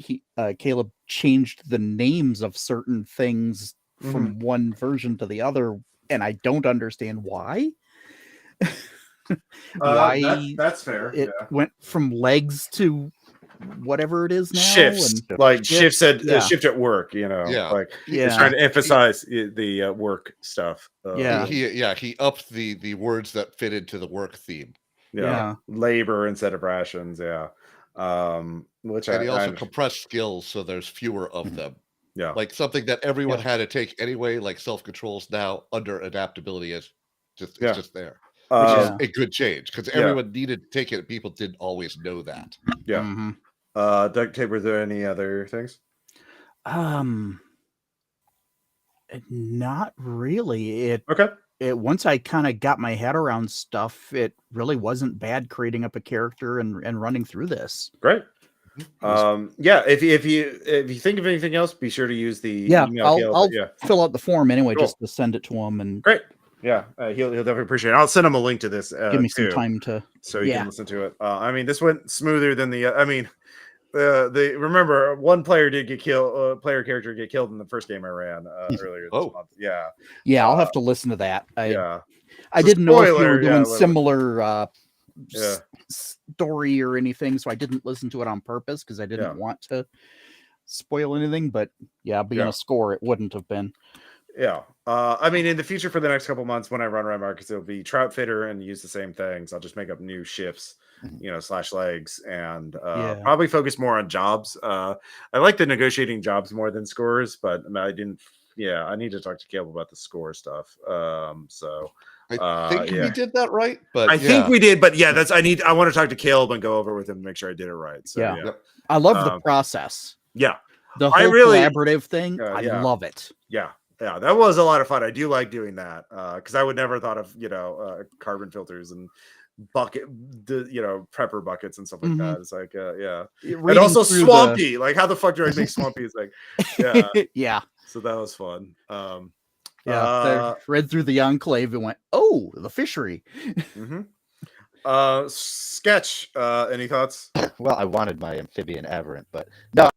Caleb changed the names of certain things from one version to the other, and I don't understand why. Why that's fair. it went from legs to whatever it is now. Shifts, and like shift at work, Yeah. like it's trying to emphasize the work stuff. He upped the words that fit into the work theme. Labor instead of rations. Which and he also compressed skills so there's fewer of them. Yeah, like something that everyone had to take anyway, like self-controls now under adaptability is just it's just there. Which is a good change because everyone needed to take it. People didn't always know that. Yeah. Duct tape, were there any other things? Not really. Okay. Once I kind of got my head around stuff, it really wasn't bad creating up a character and running through this. Great. If you think of anything else, be sure to use the email. I'll fill out the form anyway, just to send it to him. And great. Yeah, he'll definitely appreciate it. I'll send him a link to this. Give me some time to so you can listen to it. I mean, this went smoother than the. I mean, remember one player did get killed. Player character get killed in the first game I ran earlier this month. Yeah. I'll have to listen to that. I So didn't know if you were doing yeah, similar story or anything, so I didn't listen to it on purpose because I didn't want to spoil anything. But being a score, it wouldn't have been. Yeah. I mean, in the future for the next couple months when I run around markets, it'll be Troutfitter and use the same things. I'll just make up new shifts, / legs, and probably focus more on jobs. I like the negotiating jobs more than scores, but I didn't. Yeah, I need to talk to Caleb about the score stuff. So I think we did that right, but I think we did. But I want to talk to Caleb and go over with him to make sure I did it right. So I love the process. Yeah, the whole collaborative thing. I love it. Yeah, that was a lot of fun. I do like doing that because I would never thought of carbon filters and prepper buckets and stuff like that. It's like and also swampy. Like how the fuck do I make swampy? It's like yeah. So that was fun. Read through the enclave and went, oh, the fishery. Sketch. Any thoughts? Well, I wanted my amphibian aberrant, but no.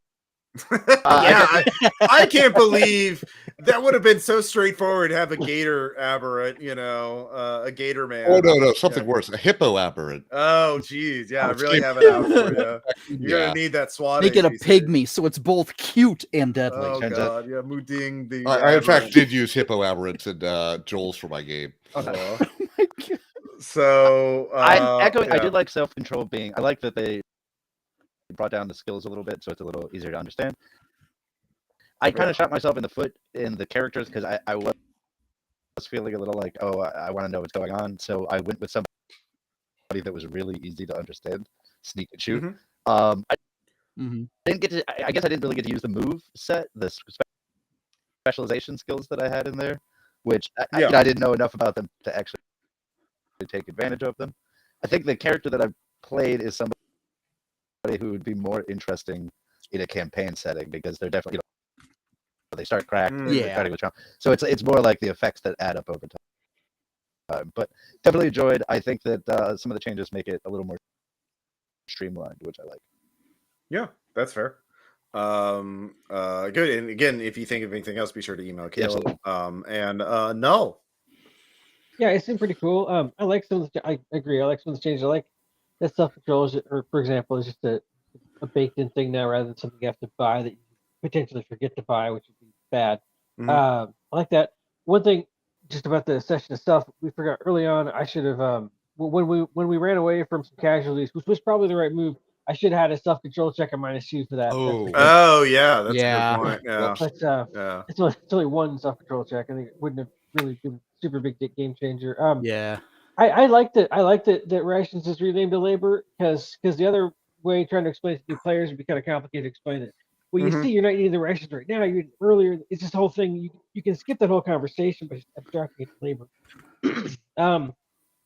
I can't believe that would have been so straightforward to have a gator aberrant, a gator man. Oh no, something worse, a hippo aberrant. Oh geez, I really have it out for you. You're gonna need that SWAT. Make it a pygmy, so it's both cute and deadly. Oh god, Muding the. I in fact did use hippo aberrants and Joel's for my game. Oh my god. So I'm echoing. I did like self-control being. I like that they brought down the skills a little bit, so it's a little easier to understand. I kind of shot myself in the foot in the characters because I was feeling a little like, I want to know what's going on, so I went with somebody that was really easy to understand, sneak and shoot. I didn't get to. I guess I didn't really get to use the move set, the specialization skills that I had in there, which I didn't know enough about them to actually take advantage of them. I think the character that I played is somebody who would be more interesting in a campaign setting because they're definitely they start cracking fighting with trauma. So it's more like the effects that add up over time. But definitely enjoyed. I think that some of the changes make it a little more streamlined, which I like. Yeah, that's fair. Good. And again, if you think of anything else, be sure to email Caleb. Absolutely. No. Yeah, it seemed pretty cool. I like some of the. I agree. I like some of the changes. I like that self control is, or for example, is just a baked in thing now rather than something you have to buy that you potentially forget to buy, which would be bad. I like that. One thing just about the session itself, we forgot early on. I should have when we ran away from some casualties, which was probably the right move. I should have had a self control check on -2 for that. Oh yeah, that's a Yeah. good point. Yeah. But Yeah. it's only one self control check. I think it wouldn't have really been a super big game changer. Yeah. I liked it. I liked it that rations is renamed to labor because the other way trying to explain it to new players would be kind of complicated to explain it. Well, you see, you're not eating the rations right now. You're earlier. It's just the whole thing. You can skip that whole conversation by just abstracting it to labor.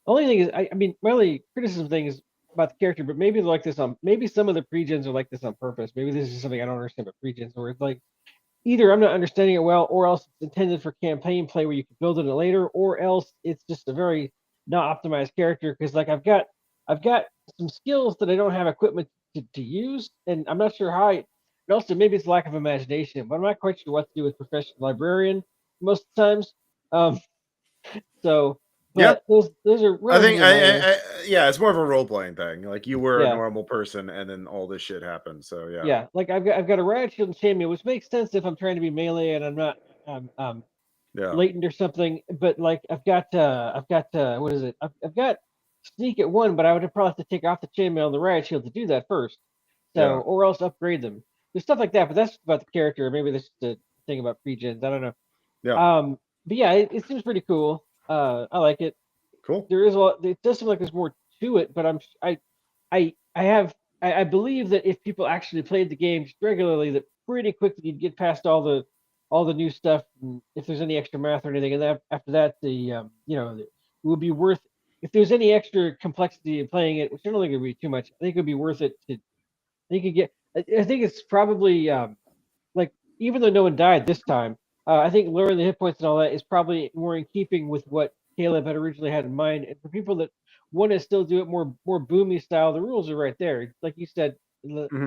Only thing is, I mean, my only criticism thing is about the character, but maybe they're like this on. Maybe some of the pre-gens are like this on purpose. Maybe this is something I don't understand about pre-gens, where it's like either I'm not understanding it well, or else it's intended for campaign play where you can build it later, or else it's just a very not optimized character. Because like I've got some skills that I don't have equipment to use, and I'm not sure how. And also maybe it's lack of imagination, but I'm not quite sure what to do with professional librarian most of the times. So, but those are. I think relatively yeah, it's more of a role playing thing. Like you were a Yeah. normal person, and then all this shit happened. So yeah. Yeah, like I've got a riot shield and chainmail, which makes sense if I'm trying to be melee and I'm not Yeah. latent or something. But like I've got what is it? I've got sneak at 1, but I would probably have to take off the chainmail and the riot shield to do that first. So Yeah. or else upgrade them. There's stuff like that, but that's about the character. Maybe that's the thing about pre-gens. I don't know. Yeah. But yeah, it seems pretty cool. I like it. Cool. There is a lot. It does seem like there's more to it, but I believe that if people actually played the game just regularly, that pretty quickly you'd get past all the new stuff. And if there's any extra math or anything, and then after that, it would be worth. If there's any extra complexity in playing it, which I don't think it would be too much, I think it would be worth it to. I think you get. I think it's probably like even though no one died this time, I think lowering the hit points and all that is probably more in keeping with what Caleb had originally had in mind. And for people that want to still do it more boomy style, the rules are right there. Like you said,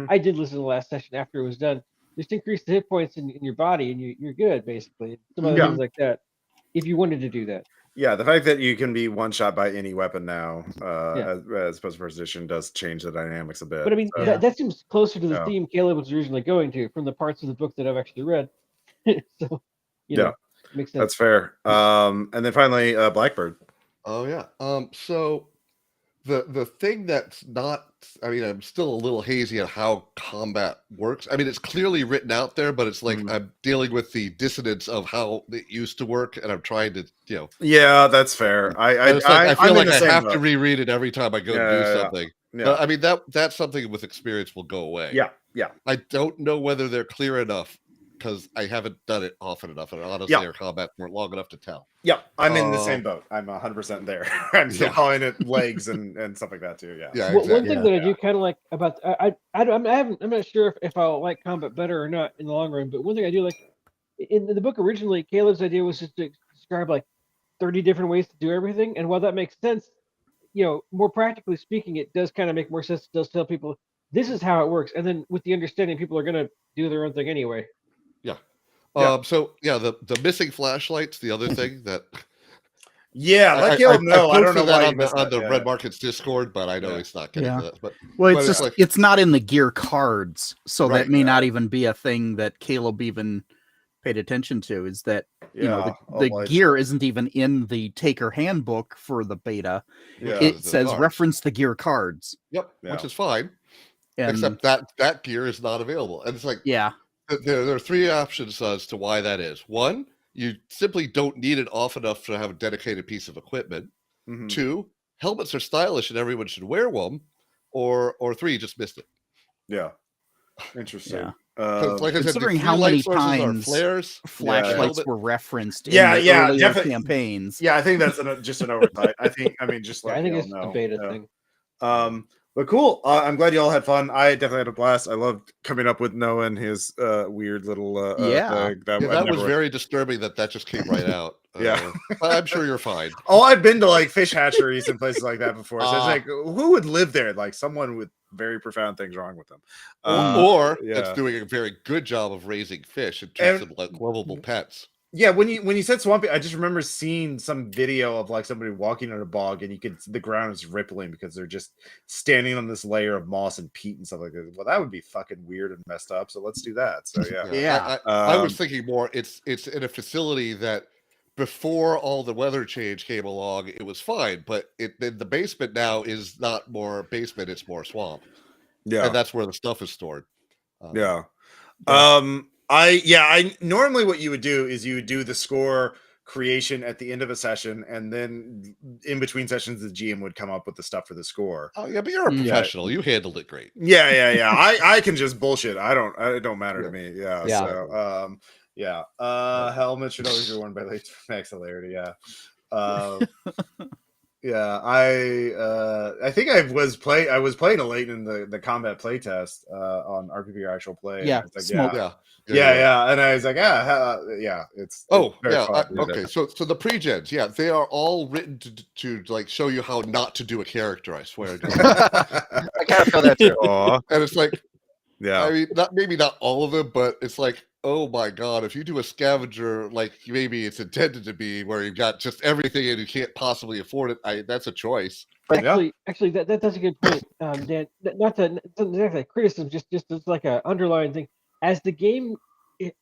I did listen to the last session after it was done. Just increase the hit points in your body, and you're good basically. Some other things like that, if you wanted to do that. Yeah, the fact that you can be one shot by any weapon now, Yeah. as opposed to first edition, does change the dynamics a bit. But I mean, So, that seems closer to the Yeah. theme Caleb was originally going to from the parts of the book that I've actually read. So, Yeah. makes sense. that's fair. And then finally, Blackbird. Oh yeah. So the thing that's not, I mean, I'm still a little hazy on how combat works. I mean, it's clearly written out there, but it's like I'm dealing with the dissonance of how it used to work, and I'm trying to, Yeah, that's fair. I it's like, I I'm feel in like the I same have to boat. reread it every time I go to do something. Yeah. But I mean, that's something with experience will go away. Yeah. I don't know whether they're clear enough because I haven't done it often enough, and honestly, our combat weren't long enough to tell. Yeah, I'm in the same boat. I'm 100% there. I'm still calling it legs and stuff like that too. Yeah. Yeah, One exactly. thing that I do kind of like about I'm not sure if I'll like combat better or not in the long run, but one thing I do like in the book originally, Caleb's idea was just to describe like 30 different ways to do everything, and while that makes sense, more practically speaking, it does kind of make more sense to just tell people this is how it works, and then with the understanding people are going to do their own thing anyway. Yeah. The missing flashlights, the other thing that. Yeah, let Caleb know. I don't know why on the Red Markets Discord, but I know he's not getting to that. But it's just it's not in the gear cards, so that may not even be a thing that Caleb even paid attention to. Is that the gear isn't even in the Taker handbook for the beta. It says reference the gear cards. Yep, which is fine. And except that gear is not available, and it's like there are 3 options as to why that is. 1, you simply don't need it off enough to have a dedicated piece of equipment. 2, helmets are stylish and everyone should wear one. Or 3, you just missed it. Yeah, interesting. Like I said, considering how many times flashlights were referenced in the earlier campaigns. Yeah, I think that's just an oversight. I think just let I think it's a beta thing. But cool. I'm glad you all had fun. I definitely had a blast. I loved coming up with Noah and his weird little thing. That was very disturbing that just came right out. Yeah. But I'm sure you're fine. Oh, I've been to like fish hatcheries and places like that before. So it's like, who would live there? Like someone with very profound things wrong with them. Or it's yeah. doing a very good job of raising fish and treats them like lovable pets. Yeah, when you said swampy, I just remember seeing some video of like somebody walking in a bog, and the ground is rippling because they're just standing on this layer of moss and peat and stuff like that. Well, that would be fucking weird and messed up. So let's do that. So yeah, I was thinking more. It's in a facility that before all the weather change came along, it was fine, but the basement now is not more basement; it's more swamp. And that's where the stuff is stored. I normally what you would do is you would do the score creation at the end of a session, and then in between sessions the GM would come up with the stuff for the score. Oh yeah, but you're a professional. You handled it great. Yeah. I can just bullshit. It don't matter to me. Helmet should always be worn by late max hilarity. I think I was playing a late in the combat playtest on RPG or actual play. Yeah, and it's like, yeah. and I was like, it's very fun. Okay, so the pre-gens, they are all written to like show you how not to do a character. I swear. I kind of feel that too. And it's like, I mean, maybe not all of them, but it's like, oh my god, if you do a scavenger like maybe it's intended to be, where you've got just everything and you can't possibly afford it, that's a choice. Actually, that's a good point, Dan. Not exactly criticism, just as like an underlying thing. As the game,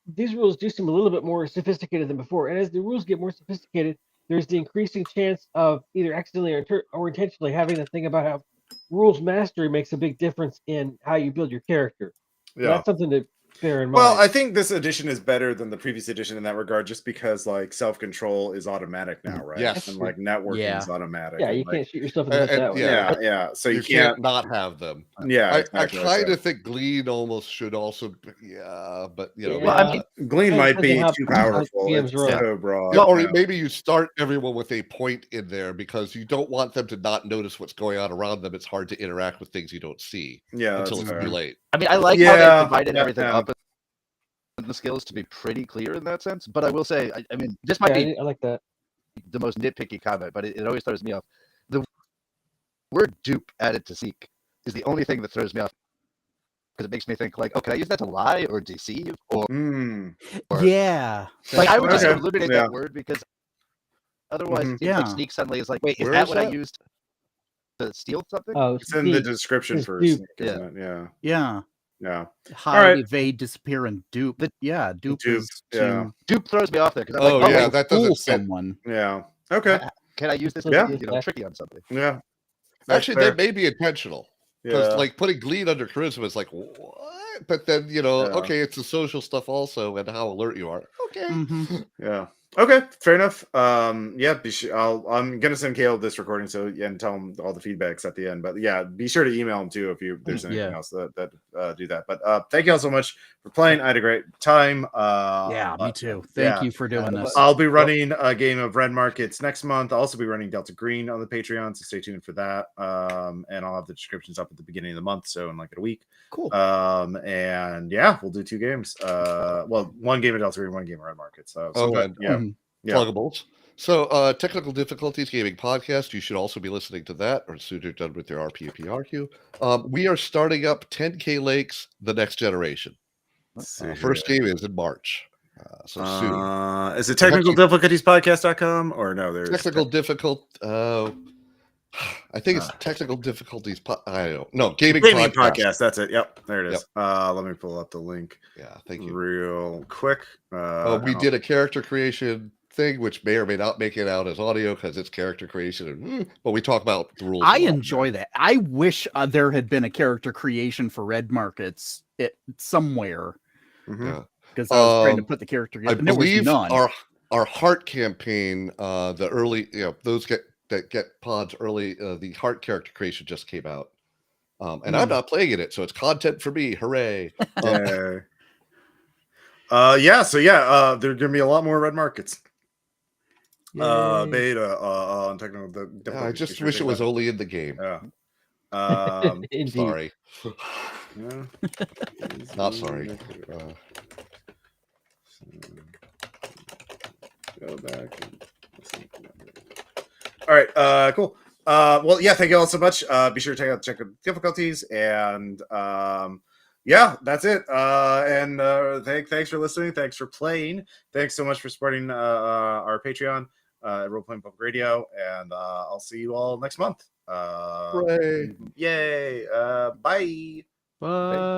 these rules do seem a little bit more sophisticated than before, and as the rules get more sophisticated, there's the increasing chance of either accidentally or intentionally having the thing about how rules mastery makes a big difference in how you build your character. Yeah, that's something to bear in mind. Well, I think this edition is better than the previous edition in that regard, just because like self-control is automatic now, right? Yes. And like networking is automatic. Yeah, you can't shoot yourself in the head that way. Yeah. So you can't not have them. Yeah, I kind of think Glean almost should also. But well, I mean, Glean might be too powerful. It's so broad. Or maybe you start everyone with a point in there because you don't want them to not notice what's going on around them. It's hard to interact with things you don't see until it's too late. I mean, I like how they divided everything up and the skills to be pretty clear in that sense. But I will say, I mean, this might be I like that. The most nitpicky comment, but it always throws me off. The word dupe added to seek is the only thing that throws me off because it makes me think like, oh, can I use that to lie or deceive? Or yeah, like I would just eliminate that word because otherwise, like sneak suddenly is like, wait, is that what I used to steal something? Oh, it's in the description for sneak, isn't it? Yeah. Hide, evade, disappear, and dupe. Dupe is dupe throws me off there because that doesn't fool someone. Yeah. Okay. Can I use this? Tricky on something. Yeah. Actually, that may be intentional because like putting Glean under charisma is like what? But then okay, it's the social stuff also and how alert you are. Okay. Yeah. Okay, fair enough. Be sure, I'm gonna send Caleb this recording and tell him all the feedbacks at the end. But be sure to email him too if there's anything else that do that. But thank you all so much for playing. I had a great time. Me too. Thank you for doing this. I'll be running a game of Red Markets next month. I'll also be running Delta Green on the Patreon, so stay tuned for that. And I'll have the descriptions up at the beginning of the month, so in like a week. Cool. And we'll do 2 games. One game of Delta Green, 1 game of Red Markets. Pluggables. So, Technical Difficulties Gaming Podcast. You should also be listening to that, or soon you're done with your RPPRQ. We are starting up 10K Lakes, the next generation. First game is in March. So soon. Is it technicaldifficultiespodcast.com or no? There's technical difficult. I think it's technical difficulties. I don't know. Gaming podcast. That's it. Yep, there it is. Let me pull up the link. Yeah, thank you. Real quick. We did a character creation thing, which may or may not make it out as audio because it's character creation. But we talk about the rules. I enjoy that. I wish there had been a character creation for Red Markets somewhere. Because I was trying to put the character together. I believe our heart campaign, the early, those that get pods early, the heart character creation just came out. And I'm not playing in it, so it's content for me. Hooray. So there are gonna be a lot more Red Markets. Beta on technical. I just wish it was only in the game. Sorry. Not sorry. Go back. All right, cool. Well, yeah, thank you all so much. Be sure to check out difficulties, and yeah, that's it. And thanks for listening. Thanks for playing. Thanks so much for supporting our Patreon at Role Playing Public Radio, and I'll see you all next month. Hooray. Yay! Bye. Bye.